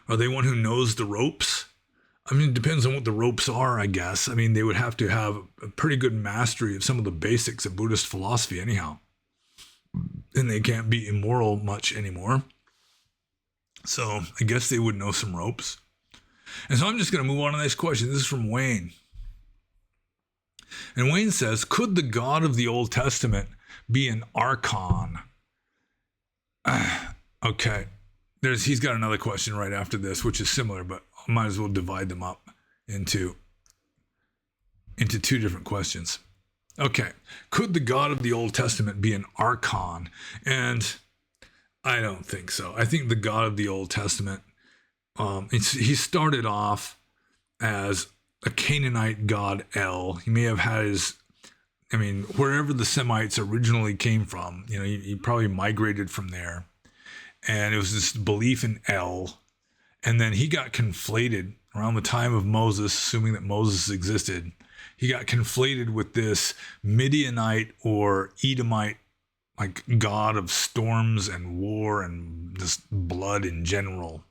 Are they one who knows the ropes? I mean, it depends on what the ropes are, I guess. I mean, they would have to have a pretty good mastery of some of the basics of Buddhist philosophy anyhow. And they can't be immoral much anymore. So I guess they would know some ropes. And so I'm just going to move on to the next question. This is from Wayne. And Wayne says, could the God of the Old Testament be an archon? Okay. He's got another question right after this, which is similar, but I might as well divide them up into 2 different questions. Okay. Could the God of the Old Testament be an archon? And I don't think so. I think the God of the Old Testament, he started off as a Canaanite god El. He may have had wherever the Semites originally came from, he probably migrated from there. And it was this belief in El. And then he got conflated around the time of Moses, assuming that Moses existed. He got conflated with this Midianite or Edomite, like god of storms and war and just blood in general,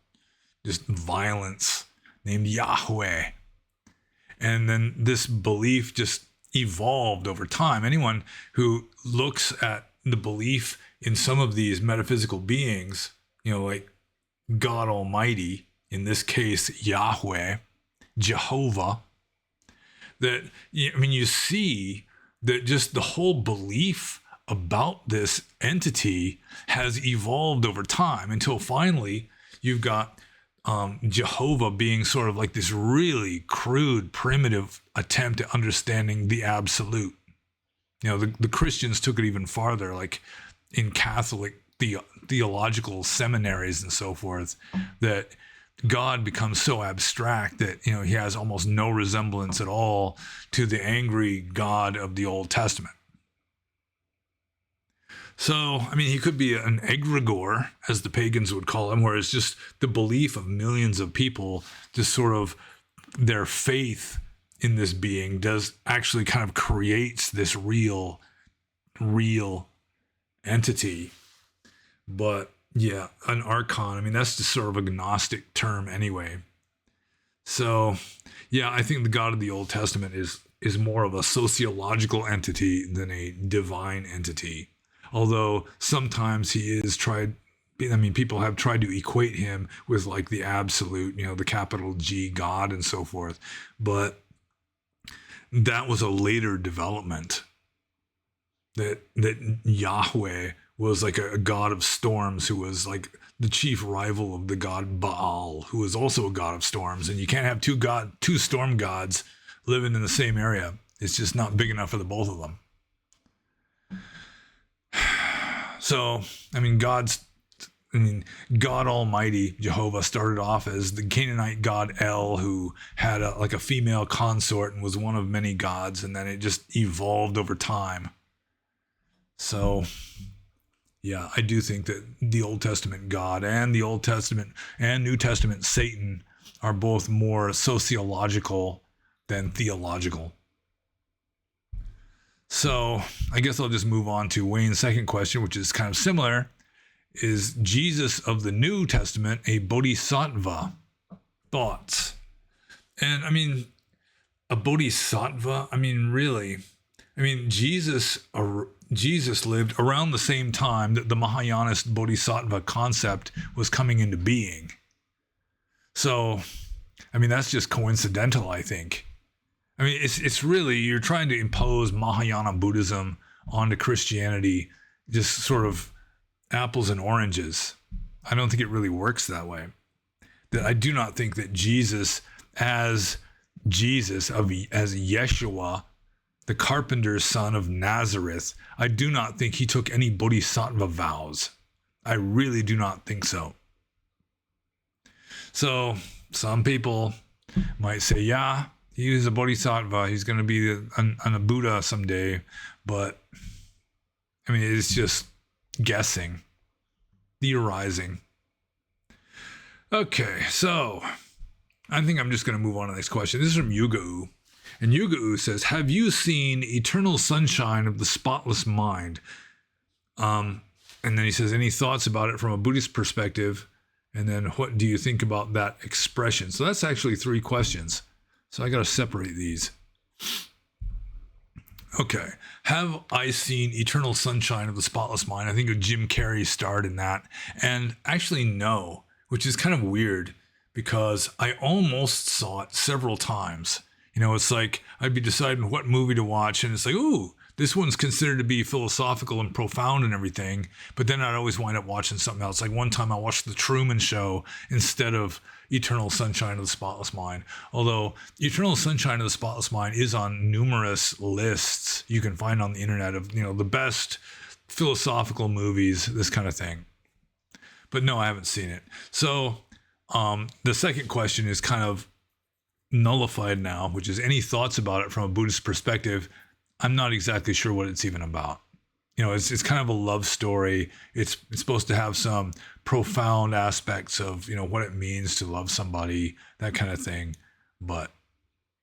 just violence, named Yahweh. And then this belief just evolved over time. Anyone who looks at the belief in some of these metaphysical beings, like God Almighty, in this case, Yahweh, Jehovah, that, you see that just the whole belief about this entity has evolved over time until finally you've got Jehovah being sort of like this really crude, primitive attempt at understanding the absolute. The Christians took it even farther, like in Catholic theological seminaries and so forth, that God becomes so abstract that, he has almost no resemblance at all to the angry God of the Old Testament. So, he could be an egregore, as the pagans would call him, where it's just the belief of millions of people, just sort of their faith in this being does actually kind of creates this real entity. But yeah, an archon, that's just sort of a Gnostic term anyway. So yeah, I think the God of the Old Testament is more of a sociological entity than a divine entity. Although sometimes he is people have tried to equate him with like the absolute, the capital G God and so forth. But that was a later development. That Yahweh was like a god of storms who was like the chief rival of the god Baal, who was also a god of storms. And you can't have two storm gods living in the same area. It's just not big enough for the both of them. So, God Almighty, Jehovah, started off as the Canaanite god El, who had a female consort and was one of many gods, and then it just evolved over time. So, yeah, I do think that the Old Testament God and the Old Testament and New Testament Satan are both more sociological than theological. So I guess I'll just move on to Wayne's second question, which is kind of similar. Is Jesus of the New Testament a bodhisattva? Thoughts? And a bodhisattva, really, Jesus lived around the same time that the Mahayanist bodhisattva concept was coming into being. So I mean, that's just coincidental, I think. I mean, it's really, you're trying to impose Mahayana Buddhism onto Christianity, just sort of apples and oranges. I don't think it really works that way. That I do not think that Jesus, as Yeshua, the carpenter's son of Nazareth, I do not think he took any bodhisattva vows. I really do not think so. So some people might say, yeah, he is a bodhisattva. He's going to be a Buddha someday. But I mean, it's just guessing, theorizing. Okay, so I think I'm just going to move on to the next question. This is from Yuga-U. And Yuga-U says, have you seen Eternal Sunshine of the Spotless Mind? And then he says, any thoughts about it from a Buddhist perspective? And then what do you think about that expression? So that's actually 3 questions. So I got to separate these. Okay. Have I seen Eternal Sunshine of the Spotless Mind? I think Jim Carrey starred in that. And actually, no, which is kind of weird because I almost saw it several times. You know, it's like I'd be deciding what movie to watch, and it's like, ooh, this one's considered to be philosophical and profound and everything, but then I'd always wind up watching something else. Like one time I watched The Truman Show instead of Eternal Sunshine of the Spotless Mind. Although Eternal Sunshine of the Spotless Mind is on numerous lists you can find on the internet of, you know, the best philosophical movies, this kind of thing. But no, I haven't seen it. So the second question is kind of nullified now, which is any thoughts about it from a Buddhist perspective. I'm not exactly sure what it's even about. You know, it's kind of a love story. It's supposed to have some profound aspects of, you know, what it means to love somebody, that kind of thing. But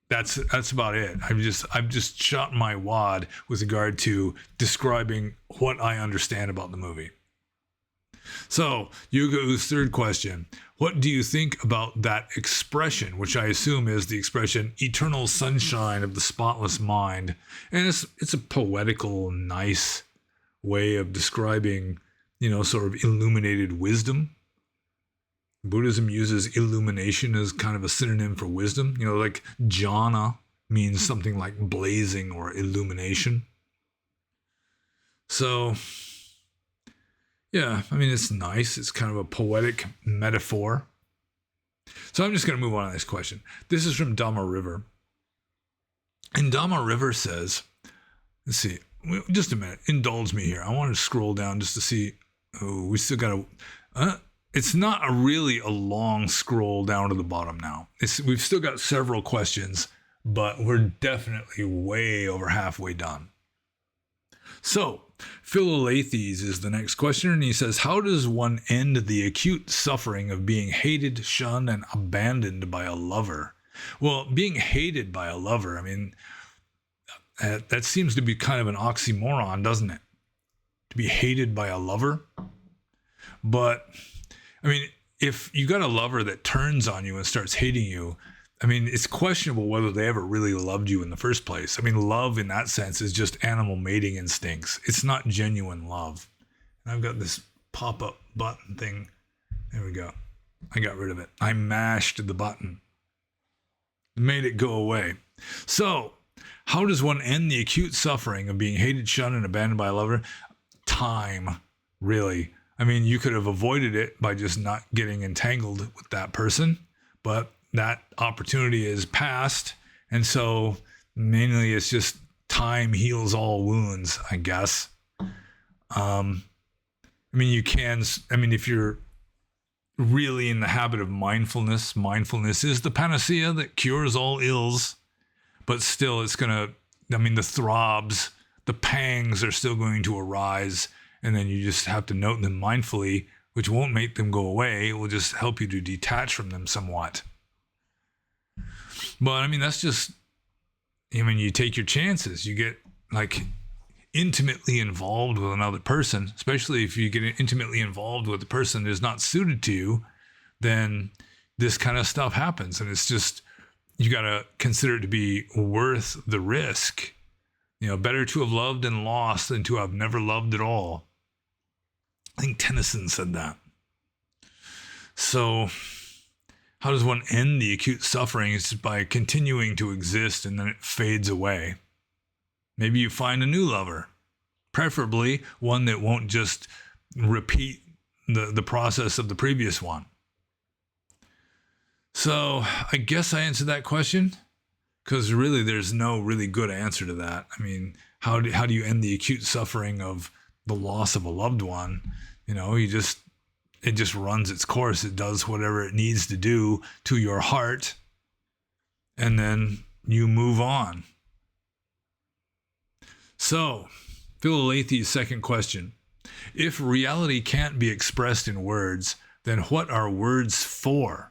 that's about it. I've just shot my wad with regard to describing what I understand about the movie. So, Yuga-U's third question. What do you think about that expression, which I assume is the expression eternal sunshine of the spotless mind? And it's a poetical, nice way of describing, you know, sort of illuminated wisdom. Buddhism uses illumination as kind of a synonym for wisdom. You know, like jhana means something like blazing or illumination. So, yeah, I mean, it's nice. It's kind of a poetic metaphor. So I'm just going to move on to this question. This is from DhammaRiver. And DhammaRiver says, let's see, just a minute, indulge me here. I want to scroll down just to see, oh, we still got to, it's not really a long scroll down to the bottom now. We've still got several questions, but we're definitely way over halfway done. So, Philalethes is the next question, and he says, how does one end the acute suffering of being hated, shunned, and abandoned by a lover? Well, being hated by a lover, I mean, that seems to be kind of an oxymoron, doesn't it? To be hated by a lover. But, I mean, if you got a lover that turns on you and starts hating you, I mean, it's questionable whether they ever really loved you in the first place. I mean, love in that sense is just animal mating instincts. It's not genuine love. And I've got this pop-up button thing. There we go. I got rid of it. I mashed the button. Made it go away. So, how does one end the acute suffering of being hated, shunned, and abandoned by a lover? Time, really. I mean, you could have avoided it by just not getting entangled with that person, but that opportunity is past, and so mainly it's just time heals all wounds, I guess. I mean, if you're really in the habit of mindfulness is the panacea that cures all ills, but still it's gonna, I mean, the throbs, the pangs are still going to arise, and then you just have to note them mindfully, which won't make them go away. It will just help you to detach from them somewhat. But I mean, that's just, I mean, you take your chances. You get like intimately involved with another person, especially if you get intimately involved with a person that is not suited to you, then this kind of stuff happens. And it's just, you got to consider it to be worth the risk. You know, better to have loved and lost than to have never loved at all. I think Tennyson said that. So, How does one end the acute suffering? It's by continuing to exist and then it fades away. Maybe you find a new lover, preferably one that won't just repeat the process of the previous one. So I guess I answered that question, because really there's no really good answer to that. I mean, how do you end the acute suffering of the loss of a loved one? You know, it just runs its course. It does whatever it needs to do to your heart, and then you move on. So, Philalethes' second question. If reality can't be expressed in words, then what are words for?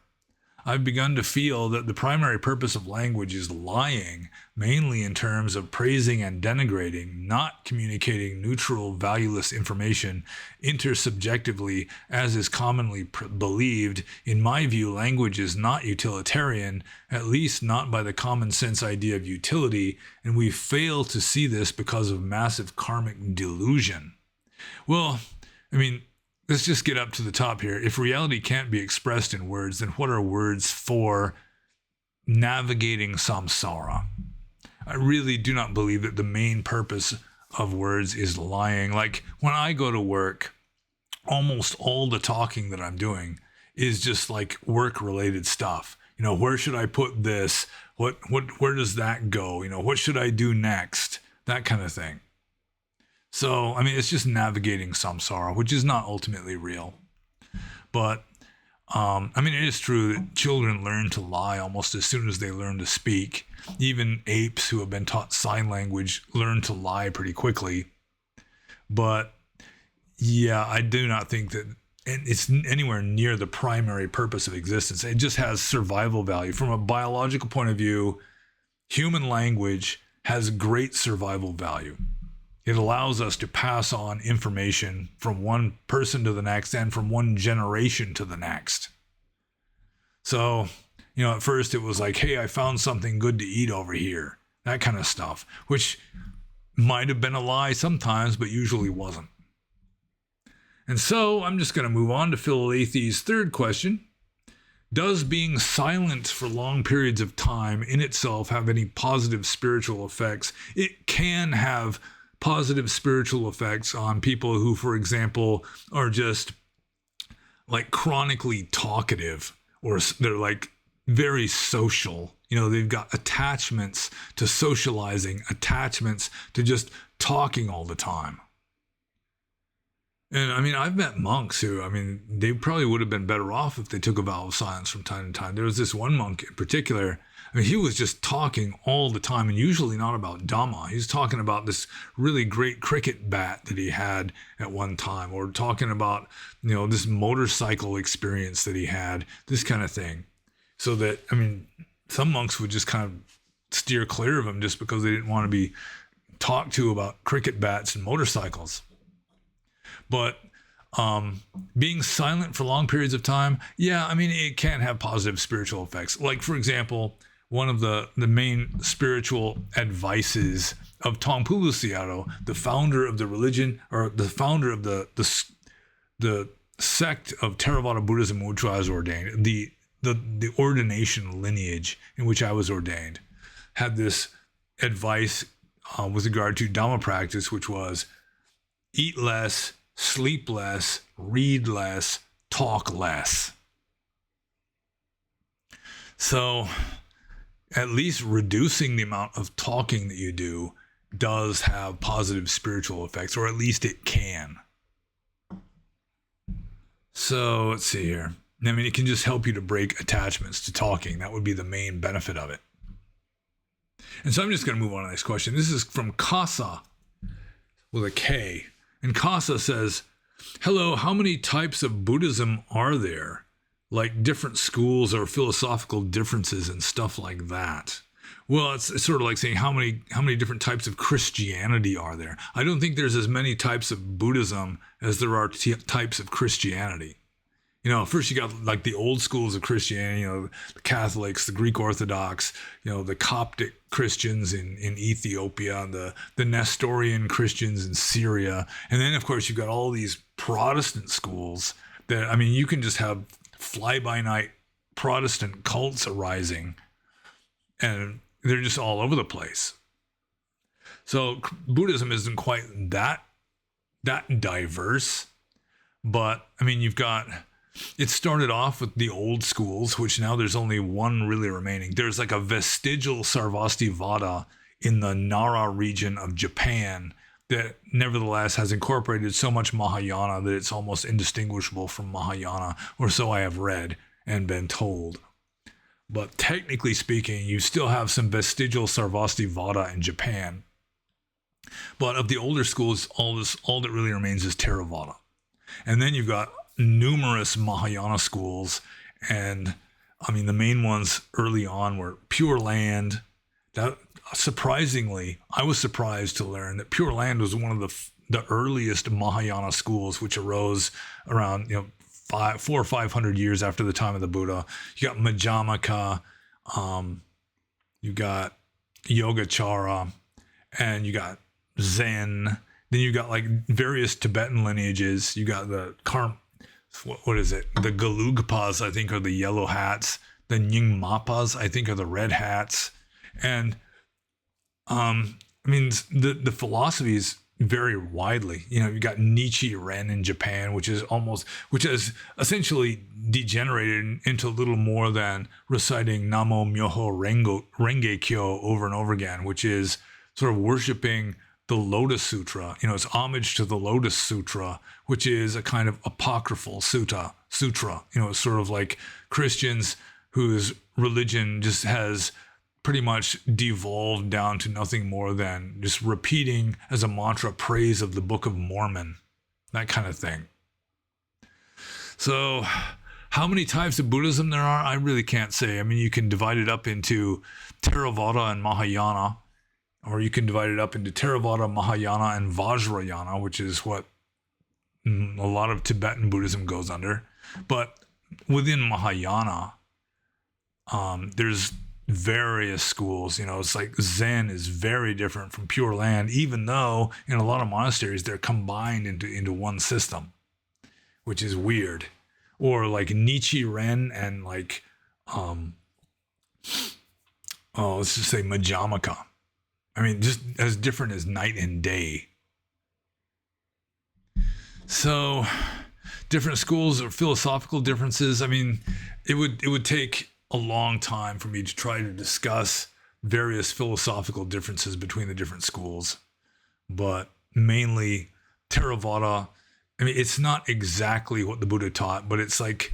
I've begun to feel that the primary purpose of language is lying, mainly in terms of praising and denigrating, not communicating neutral, valueless information intersubjectively, as is commonly believed. In my view, language is not utilitarian, at least not by the common sense idea of utility, and we fail to see this because of massive karmic delusion. Well, I mean, let's just get up to the top here. If reality can't be expressed in words, then what are words for? Navigating samsara. I really do not believe that the main purpose of words is lying. Like when I go to work, almost all the talking that I'm doing is just like work-related stuff. You know, where should I put this? Where does that go? You know, what should I do next? That kind of thing. So, I mean, it's just navigating samsara, which is not ultimately real. But, I mean, it is true that children learn to lie almost as soon as they learn to speak. Even apes who have been taught sign language learn to lie pretty quickly. But, yeah, I do not think that it's anywhere near the primary purpose of existence. It just has survival value. From a biological point of view, human language has great survival value. It allows us to pass on information from one person to the next and from one generation to the next. So, you know, at first it was like, hey, I found something good to eat over here. That kind of stuff, which might have been a lie sometimes, but usually wasn't. And so I'm just going to move on to Philalethes' third question. Does being silent for long periods of time in itself have any positive spiritual effects? It can have positive spiritual effects on people who, for example, are just like chronically talkative, or they're like very social. You know, they've got attachments to socializing, attachments to just talking all the time. And I mean, I've met monks who, I mean, they probably would have been better off if they took a vow of silence from time to time. There was this one monk in particular. I mean, he was just talking all the time, and usually not about Dhamma. He was talking about this really great cricket bat that he had at one time, or talking about, you know, this motorcycle experience that he had, this kind of thing. So that, I mean, some monks would just kind of steer clear of him just because they didn't want to be talked to about cricket bats and motorcycles. But being silent for long periods of time, yeah, I mean, it can have positive spiritual effects. Like, for example, one of the main spiritual advices of Taungpulu Sayadaw, the founder of the religion, or the founder of the sect of Theravada Buddhism, which I was ordained, the ordination lineage in which I was ordained, had this advice with regard to Dhamma practice, which was eat less, sleep less, read less, talk less. So at least reducing the amount of talking that you do does have positive spiritual effects, or at least it can. So let's see here. I mean, it can just help you to break attachments to talking. That would be the main benefit of it. And so I'm just going to move on to the next question. This is from Kasa with a K. And Kasa says, hello, how many types of Buddhism are there? Like different schools or philosophical differences and stuff like that. Well, it's sort of like saying how many different types of Christianity are there? I don't think there's as many types of Buddhism as there are types of Christianity. You know, first you got like the old schools of Christianity, you know, the Catholics, the Greek Orthodox, you know, the Coptic Christians in Ethiopia, the Nestorian Christians in Syria. And then, of course, you've got all these Protestant schools that, I mean, you can just have fly-by-night Protestant cults arising, and they're just all over the place. So Buddhism isn't quite that diverse, but I mean, it started off with the old schools, which now there's only one really remaining. There's like a vestigial Sarvastivada in the Nara region of Japan that nevertheless has incorporated so much Mahayana that it's almost indistinguishable from Mahayana, or so I have read and been told. But technically speaking, you still have some vestigial Sarvastivada in Japan. But of the older schools, all that really remains is Theravada. And then you've got numerous Mahayana schools, and I mean the main ones early on were Pure Land. That surprisingly, I was surprised to learn that Pure Land was one of the earliest Mahayana schools, which arose around 400 or 500 years after the time of the Buddha. You got Madhyamaka, you got Yogacara, and you got Zen. Then you got like various Tibetan lineages. You got the what is it? The Gelugpas, I think, are the yellow hats. The Nyingmapas, I think, are the red hats. And I mean, the philosophies vary widely. You got Nichiren in Japan, which has essentially degenerated into little more than reciting Namo Myoho Renge Kyo over and over again, which is sort of worshiping the Lotus Sutra. It's homage to the Lotus Sutra, which is a kind of apocryphal sutra. It's sort of like Christians whose religion just has pretty much devolved down to nothing more than just repeating as a mantra praise of the Book of Mormon, that kind of thing. So how many types of Buddhism there are, I really can't say. I mean, you can divide it up into Theravada and Mahayana, or you can divide it up into Theravada, Mahayana, and Vajrayana, which is what a lot of Tibetan Buddhism goes under. But within Mahayana, there's various schools. It's like Zen is very different from Pure Land, even though in a lot of monasteries they're combined into one system, which is weird. Or like Nichiren and like let's just say Madhyamaka. I mean, just as different as night and day. So different schools or philosophical differences. I mean, it would take a long time for me to try to discuss various philosophical differences between the different schools, but mainly Theravada. I mean, it's not exactly what the Buddha taught, but it's like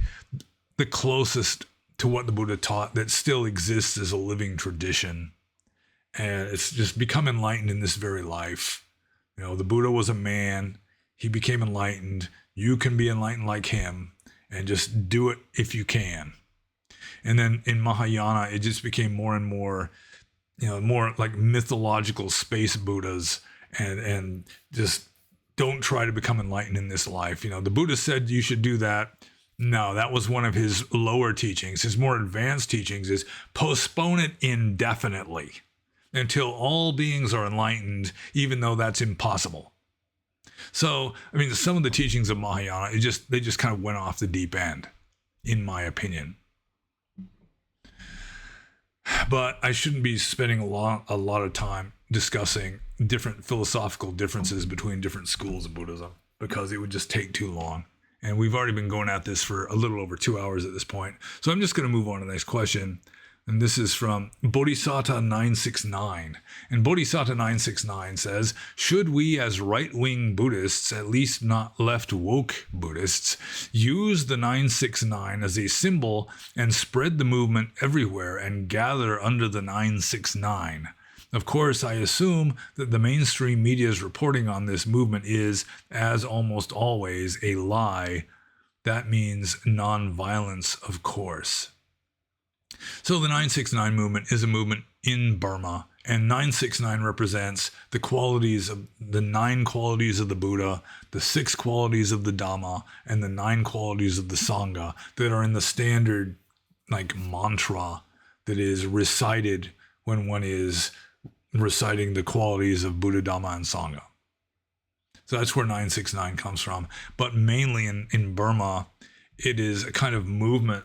the closest to what the Buddha taught that still exists as a living tradition. And it's just become enlightened in this very life. The Buddha was a man. He became enlightened. You can be enlightened like him, and just do it if you can. And then in Mahayana, it just became more and more, more like mythological space Buddhas, and just don't try to become enlightened in this life. The Buddha said you should do that. No, that was one of his lower teachings. His more advanced teachings is postpone it indefinitely until all beings are enlightened, even though that's impossible. So, I mean, some of the teachings of Mahayana, they just kind of went off the deep end, in my opinion. But I shouldn't be spending a lot of time discussing different philosophical differences between different schools of Buddhism, because it would just take too long. And we've already been going at this for a little over 2 hours at this point. So I'm just going to move on to the next question. And this is from Bodhisattva 969. And Bodhisattva 969 says, should we as right-wing Buddhists, at least not left-woke Buddhists, use the 969 as a symbol and spread the movement everywhere and gather under the 969? Of course, I assume that the mainstream media's reporting on this movement is, as almost always, a lie. That means non-violence, of course. So the 969 movement is a movement in Burma, and 969 represents the qualities of the 9 qualities of the Buddha, the 6 qualities of the Dhamma, and the 9 qualities of the Sangha that are in the standard mantra that is recited when one is reciting the qualities of Buddha, Dhamma, and Sangha. So that's where 969 comes from. But mainly in Burma, it is a kind of movement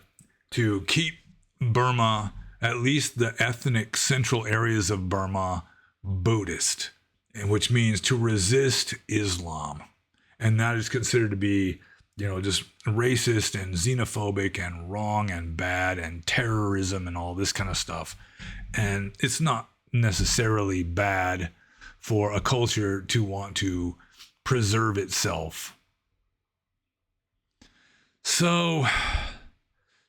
to keep Burma, at least the ethnic central areas of Burma, Buddhist, and which means to resist Islam. And that is considered to be, just racist and xenophobic and wrong and bad and terrorism and all this kind of stuff. And it's not necessarily bad for a culture to want to preserve itself. So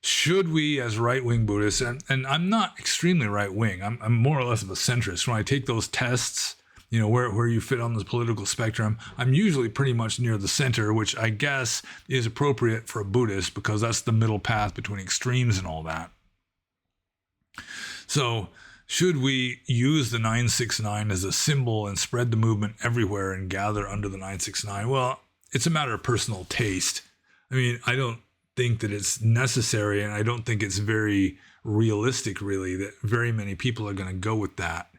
should we, as right-wing Buddhists, and I'm not extremely right-wing, I'm more or less of a centrist. When I take those tests, where you fit on the political spectrum, I'm usually pretty much near the center, which I guess is appropriate for a Buddhist because that's the middle path between extremes and all that. So should we use the 969 as a symbol and spread the movement everywhere and gather under the 969? Well, it's a matter of personal taste. I mean, I don't think that it's necessary, and I don't think it's very realistic, really, that very many people are going to go with that.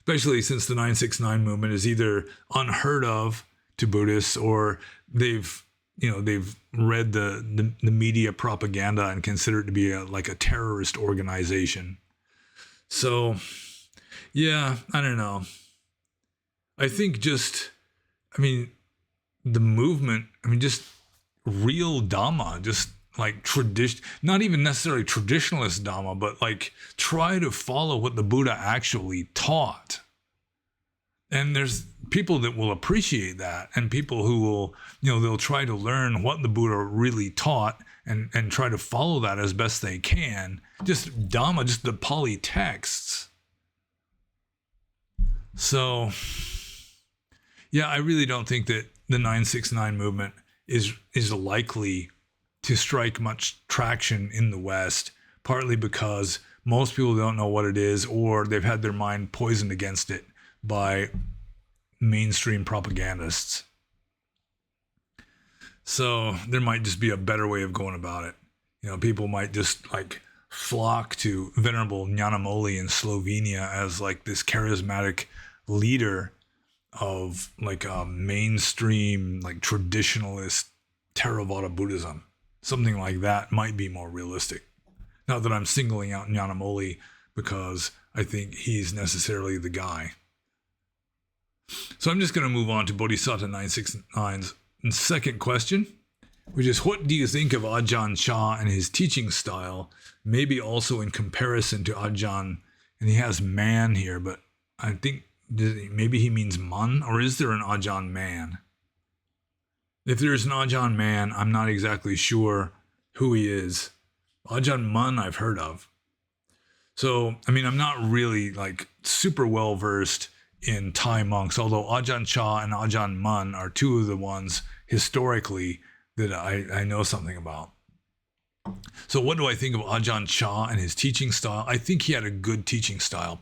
Especially since the 969 movement is either unheard of to Buddhists, or they've read the media propaganda and consider it to be like a terrorist organization. So, yeah, I don't know. I think the movement, just real Dhamma, just like tradition, not even necessarily traditionalist Dhamma, but like try to follow what the Buddha actually taught. And there's people that will appreciate that, and people who will, they'll try to learn what the Buddha really taught and try to follow that as best they can. Just Dhamma, just the Pali texts. So, yeah, I really don't think that the 969 movement is likely to strike much traction in the West, partly because most people don't know what it is, or they've had their mind poisoned against it by mainstream propagandists. So there might just be a better way of going about it. People might just like flock to Venerable Nyanamoli in Slovenia as like this charismatic leader of like a mainstream, like traditionalist Theravada Buddhism. Something like that might be more realistic. Not that I'm singling out Nyanamoli because I think he's necessarily the guy. So I'm just going to move on to Bodhisattva 969's second question, which is, what do you think of Ajahn Chah and his teaching style, maybe also in comparison to Ajahn, and he has man here, but I think maybe he means man, or is there an Ajahn man? If there's an Ajahn man, I'm not exactly sure who he is. Ajahn Mun I've heard of. So, I'm not really like super well versed in Thai monks, although Ajahn Chah and Ajahn Mun are two of the ones historically that I know something about. So what do I think of Ajahn Chah and his teaching style? I think he had a good teaching style,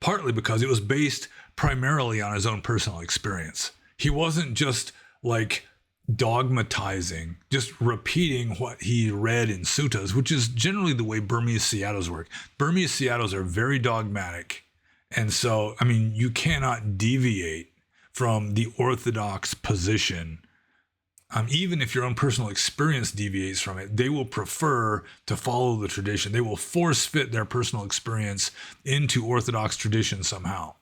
partly because it was based primarily on his own personal experience. He wasn't just like dogmatizing, just repeating what he read in suttas, which is generally the way Burmese Sayadaws work. Burmese Sayadaws are very dogmatic. And so, you cannot deviate from the orthodox position. Even if your own personal experience deviates from it, they will prefer to follow the tradition. They will force fit their personal experience into orthodox tradition somehow,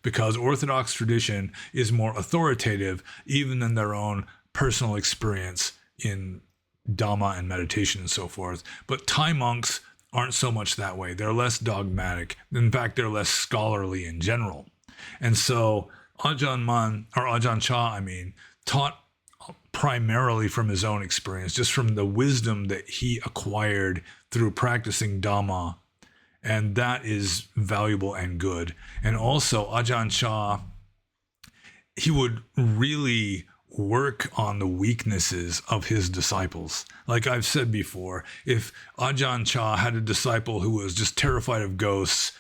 because orthodox tradition is more authoritative even than their own personal experience in Dhamma and meditation and so forth. But Thai monks aren't so much that way. They're less dogmatic. In fact, they're less scholarly in general. And so Ajahn Chah, taught primarily from his own experience, just from the wisdom that he acquired through practicing Dhamma. And that is valuable and good. And also Ajahn Chah, he would really work on the weaknesses of his disciples. Like I've said before, if Ajahn Chah had a disciple who was just terrified of ghosts,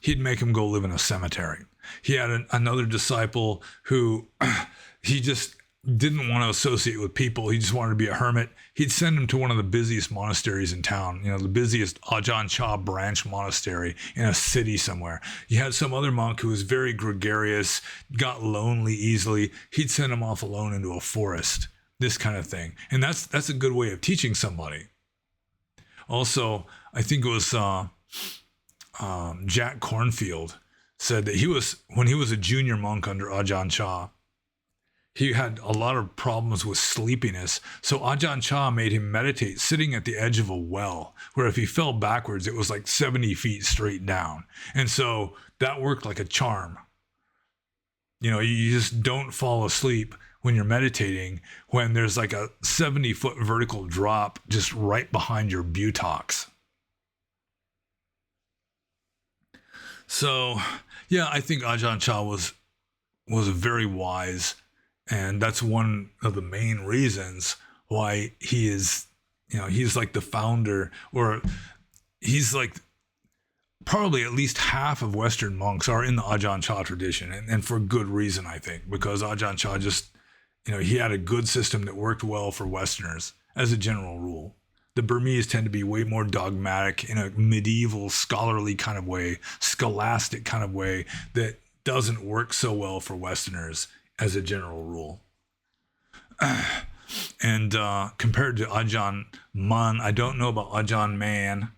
he'd make him go live in a cemetery. He had another disciple who he just didn't want to associate with people. He just wanted to be a hermit. He'd send him to one of the busiest monasteries in town, the busiest Ajahn Chah branch monastery in a city somewhere. You had some other monk who was very gregarious, got lonely easily. He'd send him off alone into a forest, this kind of thing. And that's a good way of teaching somebody. Also, I think it was Jack Cornfield said that when he was a junior monk under Ajahn Chah, he had a lot of problems with sleepiness. So Ajahn Chah made him meditate sitting at the edge of a well, where if he fell backwards, it was like 70 feet straight down. And so that worked like a charm. You just don't fall asleep when you're meditating when there's like a 70-foot vertical drop just right behind your buttocks. So, yeah, I think Ajahn Chah was very wise, and that's one of the main reasons why he is, he's like the founder, or he's like probably at least half of Western monks are in the Ajahn Chah tradition, and for good reason, I think, because Ajahn Chah just, he had a good system that worked well for Westerners as a general rule. The Burmese tend to be way more dogmatic in a medieval, scholarly kind of way, scholastic kind of way that doesn't work so well for Westerners as a general rule. And compared to Ajahn Mun, I don't know about Ajahn Man,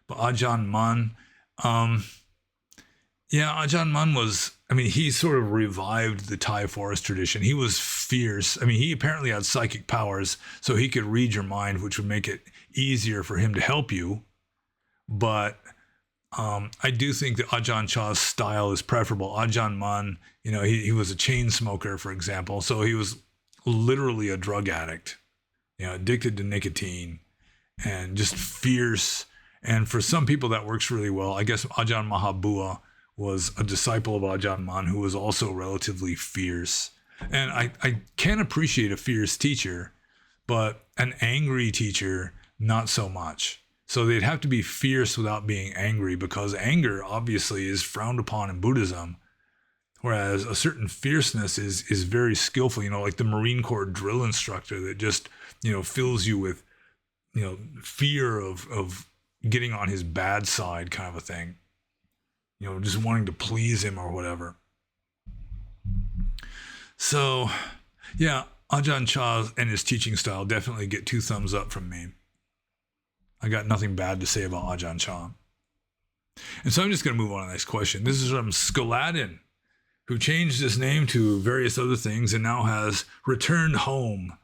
but Ajahn Mun, Ajahn Mun was, he sort of revived the Thai forest tradition. He was fierce. He apparently had psychic powers, so he could read your mind, which would make it easier for him to help you. But I do think that Ajahn Chah's style is preferable. Ajahn Mun, he was a chain smoker, for example, so he was literally a drug addict, addicted to nicotine and just fierce. And for some people that works really well. I guess Ajahn Mahabua was a disciple of Ajahn Mun who was also relatively fierce. And I can appreciate a fierce teacher, but an angry teacher, not so much. So they'd have to be fierce without being angry, because anger obviously is frowned upon in Buddhism, whereas a certain fierceness is very skillful, like the Marine Corps drill instructor that just, fills you with, fear of getting on his bad side kind of a thing, just wanting to please him or whatever. So, yeah, Ajahn Chah and his teaching style definitely get 2 thumbs up from me. I got nothing bad to say about Ajahn Chah. And so I'm just going to move on to the next question. This is from Skoladin, who changed his name to various other things and now has returned home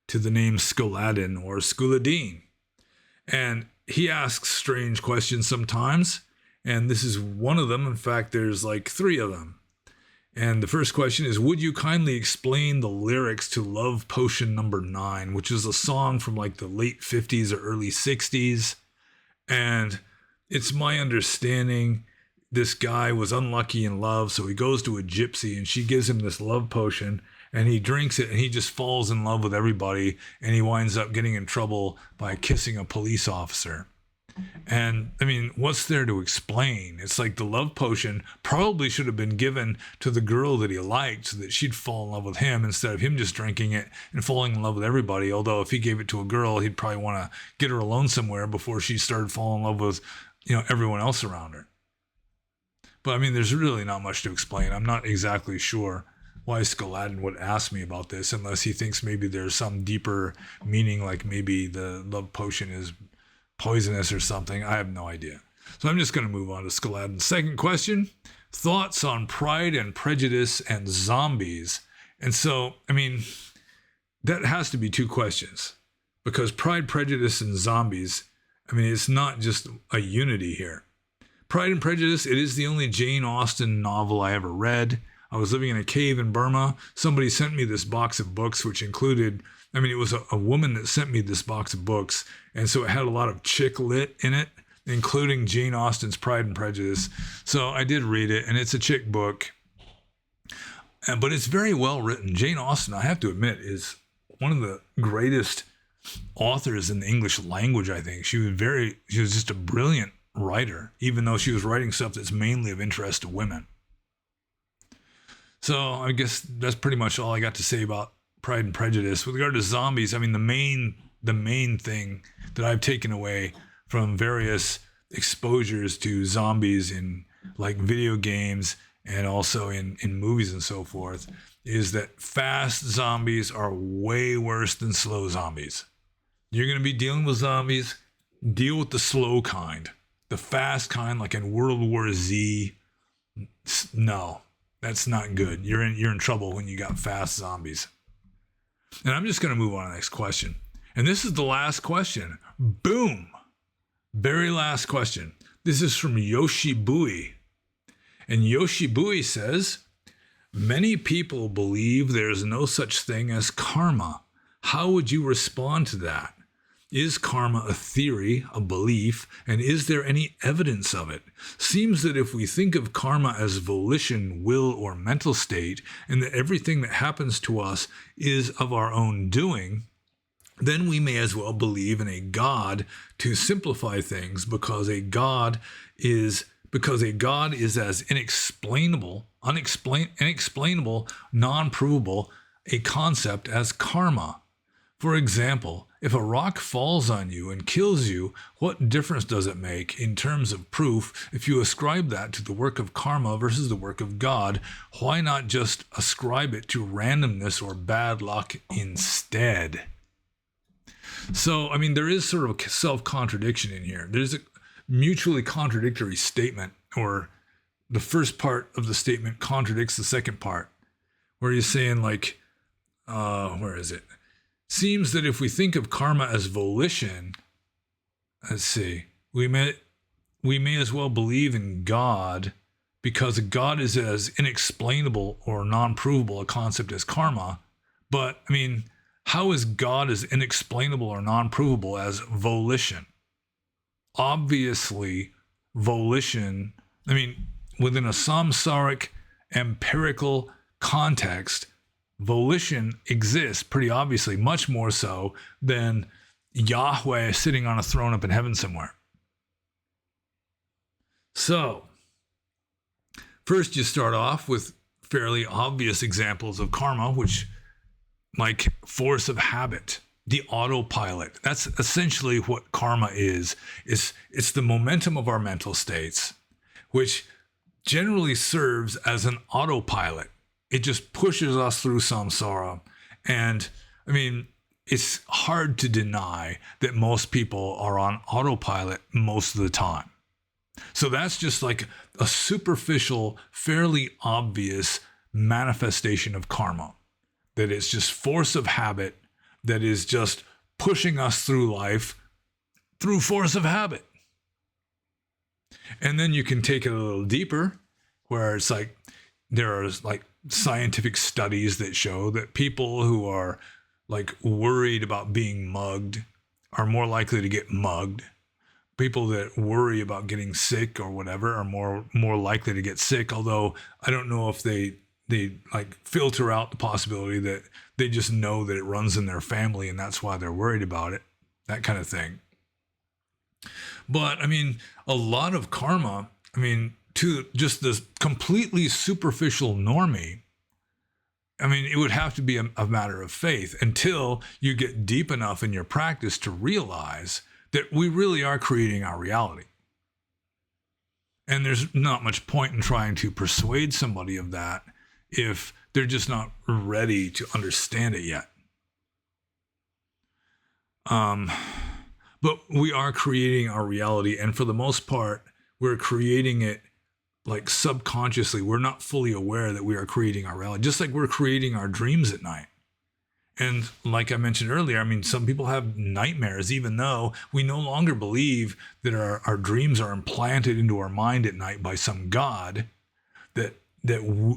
to the name Skoladin or Skuladin. And he asks strange questions sometimes, and this is one of them. In fact, there's like 3 of them. And the first question is, would you kindly explain the lyrics to Love Potion Number 9, which is a song from like the late 50s or early 60s. And it's my understanding this guy was unlucky in love, so he goes to a gypsy and she gives him this love potion, and he drinks it and he just falls in love with everybody, and he winds up getting in trouble by kissing a police officer. And what's there to explain? It's like the love potion probably should have been given to the girl that he liked so that she'd fall in love with him instead of him just drinking it and falling in love with everybody. Although if he gave it to a girl, he'd probably want to get her alone somewhere before she started falling in love with, everyone else around her. But there's really not much to explain. I'm not exactly sure why Skoladin would ask me about this, unless he thinks maybe there's some deeper meaning, like maybe the love potion is poisonous or something. I have no idea. So I'm just going to move on to Skoladin's second question. Thoughts on Pride and Prejudice and zombies. And so, that has to be 2 questions, because Pride, Prejudice, and zombies, it's not just a unity here. Pride and Prejudice, it is the only Jane Austen novel I ever read. I was living in a cave in Burma. Somebody sent me this box of books, which included, it was a woman that sent me this box of books. And so it had a lot of chick lit in it, including Jane Austen's Pride and Prejudice. So I did read it, and it's a chick book. But it's very well written. Jane Austen, I have to admit, is one of the greatest authors in the English language, I think. She was just a brilliant writer, even though she was writing stuff that's mainly of interest to women. So I guess that's pretty much all I got to say about Pride and Prejudice. With regard to zombies, the main thing that I've taken away from various exposures to zombies in like video games and also in movies and so forth is that fast zombies are way worse than slow zombies. You're going to be dealing with zombies Deal with the slow kind. The fast kind, like in World War Z, no, that's not good. You're in trouble when you got fast zombies. And I'm just going to move on to the next question. And this is the last question. Boom. Very last question. This is from Yoshibui. And Yoshibui says, many people believe there's no such thing as karma. How would you respond to that? Is karma a theory, a belief, and is there any evidence of it? Seems that if we think of karma as volition, will, or mental state, and that everything that happens to us is of our own doing, then we may as well believe in a God to simplify things, because a God is as inexplainable, non-provable a concept as karma. For example, if a rock falls on you and kills you, what difference does it make in terms of proof if you ascribe that to the work of karma versus the work of God? Why not just ascribe it to randomness or bad luck instead? So, I mean, there is sort of a self-contradiction in here. There's a mutually contradictory statement, or the first part of the statement contradicts the second part, where he's saying like, where is it? Seems that if we think of karma as volition, let's see, we may as well believe in God, because God is as inexplainable or non-provable a concept as karma. But I mean, how is God as inexplainable or non-provable as volition? Obviously, volition, I mean, within a samsaric empirical context, volition exists pretty obviously, much more so than Yahweh sitting on a throne up in heaven somewhere. So, first you start off with fairly obvious examples of karma, which, like force of habit, the autopilot. That's essentially what karma is. It's the momentum of our mental states, which generally serves as an autopilot. It just pushes us through samsara. And I mean, it's hard to deny that most people are on autopilot most of the time. So that's just like a superficial, fairly obvious manifestation of karma. That it's just force of habit that is just pushing us through life through force of habit. And then you can take it a little deeper, where it's like, there are like scientific studies that show that people who are like worried about being mugged are more likely to get mugged. People that worry about getting sick or whatever are more likely to get sick. Although I don't know if they like filter out the possibility that they just know that it runs in their family and that's why they're worried about it, that kind of thing. But I mean, a lot of karma, I mean, to just this completely superficial normie, I mean, it would have to be a matter of faith until you get deep enough in your practice to realize that we really are creating our reality. And there's not much point in trying to persuade somebody of that if they're just not ready to understand it yet. But we are creating our reality, and for the most part, we're creating it like subconsciously. We're not fully aware that we are creating our reality, just like we're creating our dreams at night. And like I mentioned earlier, I mean, some people have nightmares, even though we no longer believe that our dreams are implanted into our mind at night by some God, that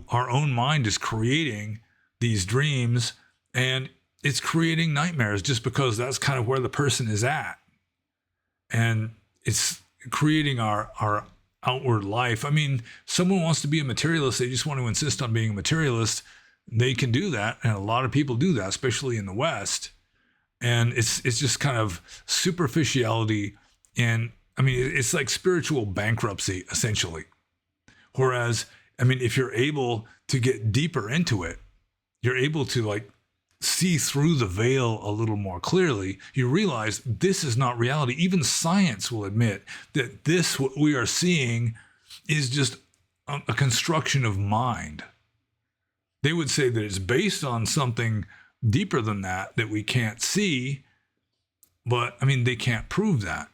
our own mind is creating these dreams, and it's creating nightmares just because that's kind of where the person is at. And it's creating our outward life. I mean, someone wants to be a materialist, they just want to insist on being a materialist. They can do that, and a lot of people do that, especially in the West. And it's just kind of superficiality, and I mean, it's like spiritual bankruptcy, essentially. Whereas, I mean, if you're able to get deeper into it, you're able to like see through the veil a little more clearly. You realize this is not reality. Even science will admit that this, what we are seeing, is just a construction of mind. They would say that it's based on something deeper than that we can't see, but I mean, they can't prove that.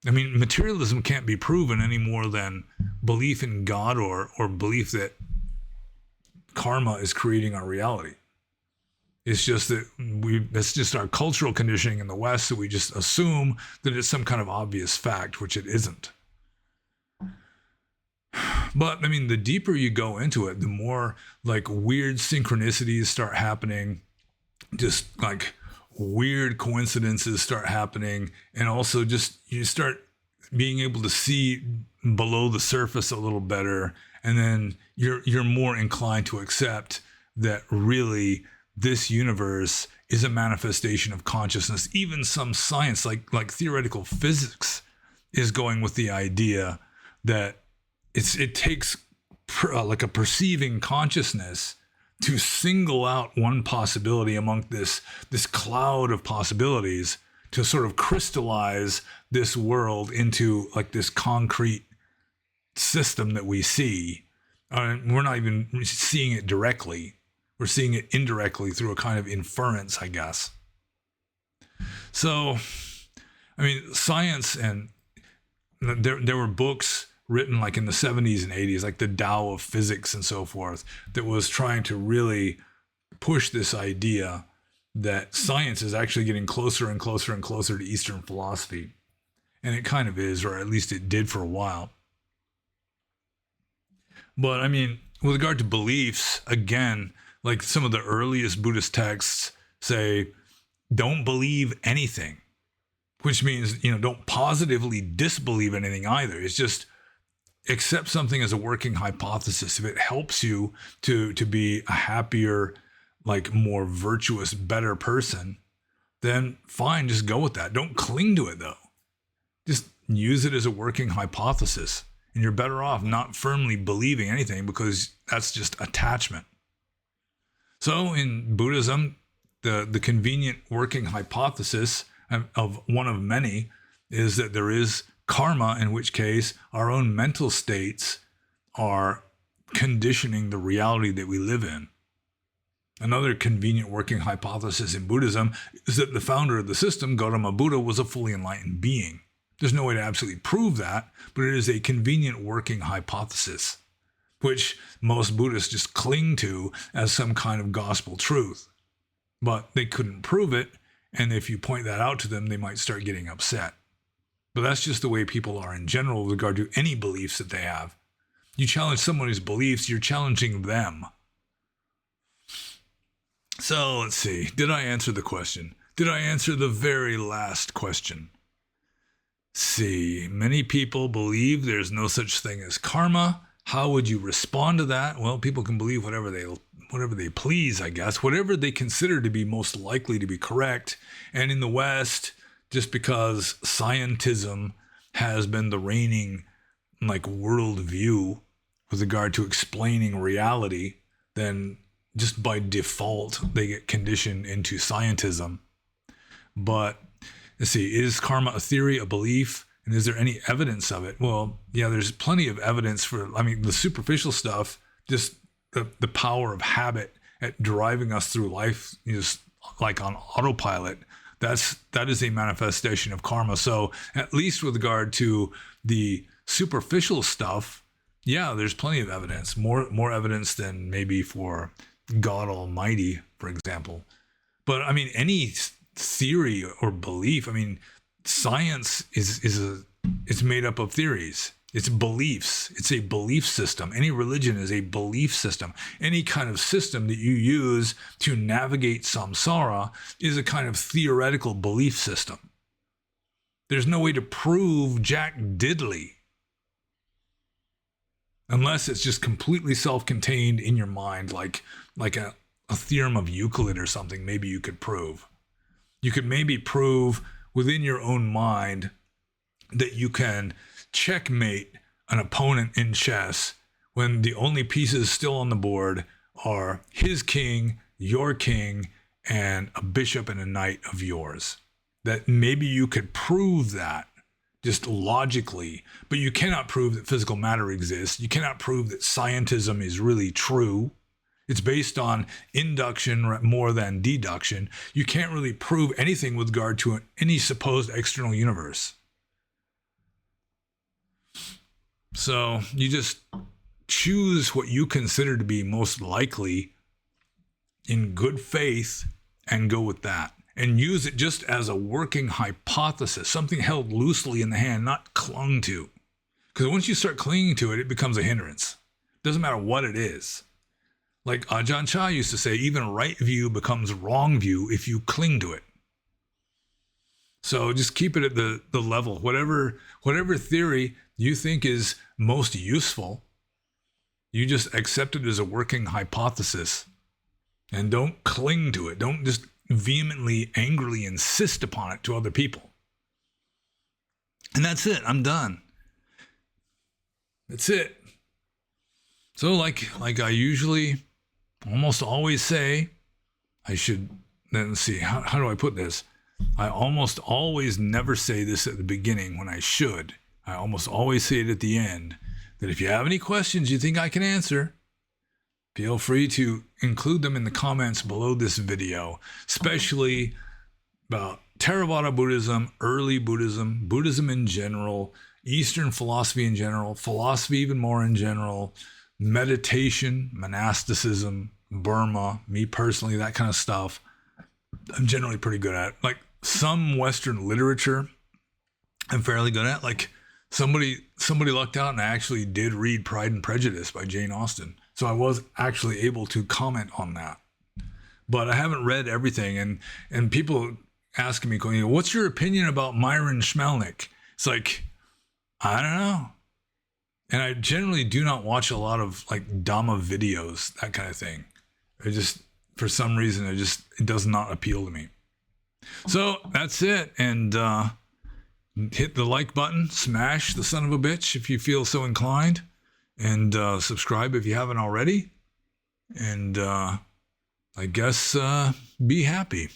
I mean, materialism can't be proven any more than belief in God or belief that karma is creating our reality. It's just that that's just our cultural conditioning in the West, so we just assume that it's some kind of obvious fact, which it isn't. But I mean, the deeper you go into it, the more like weird synchronicities start happening, just like weird coincidences start happening, and also just you start being able to see below the surface a little better, and then you're more inclined to accept that really this universe is a manifestation of consciousness. Even some science, like theoretical physics, is going with the idea that it takes like a perceiving consciousness to single out one possibility among this cloud of possibilities to sort of crystallize this world into like this concrete system that we see. We're not even seeing it directly. We're seeing it indirectly through a kind of inference, I guess. So, I mean, science, and there were books written like in the 70s and 80s, like the Tao of Physics and so forth, that was trying to really push this idea that science is actually getting closer and closer and closer to Eastern philosophy. And it kind of is, or at least it did for a while. But I mean, with regard to beliefs, again, like some of the earliest Buddhist texts say, don't believe anything, which means, don't positively disbelieve anything either. It's just accept something as a working hypothesis. If it helps you to be a happier, like more virtuous, better person, then fine, just go with that. Don't cling to it though. Just use it as a working hypothesis. And you're better off not firmly believing anything, because that's just attachment. So in Buddhism, the convenient working hypothesis of one of many is that there is karma, in which case our own mental states are conditioning the reality that we live in. Another convenient working hypothesis in Buddhism is that the founder of the system, Gautama Buddha, was a fully enlightened being. There's no way to absolutely prove that, but it is a convenient working hypothesis, which most Buddhists just cling to as some kind of gospel truth. But they couldn't prove it, and if you point that out to them, they might start getting upset. But that's just the way people are in general with regard to any beliefs that they have. You challenge somebody's beliefs, you're challenging them. So let's see. Did I answer the question? Did I answer the very last question? See, many people believe there's no such thing as karma. How would you respond to that? Well, people can believe whatever they please, I guess, whatever they consider to be most likely to be correct. And in the West, just because scientism has been the reigning like worldview with regard to explaining reality, then just by default they get conditioned into scientism. But let's see, is karma a theory, a belief, and is there any evidence of it? Well, yeah, there's plenty of evidence for, the superficial stuff, just the power of habit at driving us through life, just like on autopilot. That is a manifestation of karma. So at least with regard to the superficial stuff, yeah, there's plenty of evidence, more evidence than maybe for God Almighty, for example. But any theory or belief, science it's made up of theories. It's beliefs. It's a belief system. Any religion is a belief system. Any kind of system that you use to navigate samsara is a kind of theoretical belief system. There's no way to prove jack diddly unless it's just completely self-contained in your mind, like a theorem of Euclid or something. Maybe you could prove. You could maybe prove within your own mind that you can checkmate an opponent in chess when the only pieces still on the board are his king, your king, and a bishop and a knight of yours. That maybe you could prove that just logically, but you cannot prove that physical matter exists. You cannot prove that scientism is really true. It's based on induction more than deduction. You can't really prove anything with regard to any supposed external universe. So you just choose what you consider to be most likely in good faith and go with that. And use it just as a working hypothesis, something held loosely in the hand, not clung to. Because once you start clinging to it, it becomes a hindrance. Doesn't matter what it is. Like Ajahn Chah used to say, even right view becomes wrong view if you cling to it. So just keep it at the level. Whatever theory you think is most useful, you just accept it as a working hypothesis. And don't cling to it. Don't just vehemently, angrily insist upon it to other people. And that's it. I'm done. That's it. So like I usually almost always say, I should then see, how do I put this? I almost always never say this at the beginning when I should. I almost always say it at the end, that if you have any questions you think I can answer, feel free to include them in the comments below this video, especially about Theravada Buddhism, early Buddhism, Buddhism in general, Eastern philosophy in general, philosophy even more in general, meditation, monasticism, Burma, me personally, that kind of stuff. I'm generally pretty good at. Like some Western literature, I'm fairly good at. Like somebody lucked out and I actually did read Pride and Prejudice by Jane Austen. So I was actually able to comment on that. But I haven't read everything. And people asking me, going, what's your opinion about Myron Schmelnick? It's like, I don't know. And I generally do not watch a lot of like Dhamma videos, that kind of thing. I just, for some reason, it does not appeal to me. So that's it. And hit the like button, smash the son of a bitch if you feel so inclined. And subscribe if you haven't already. And I guess be happy.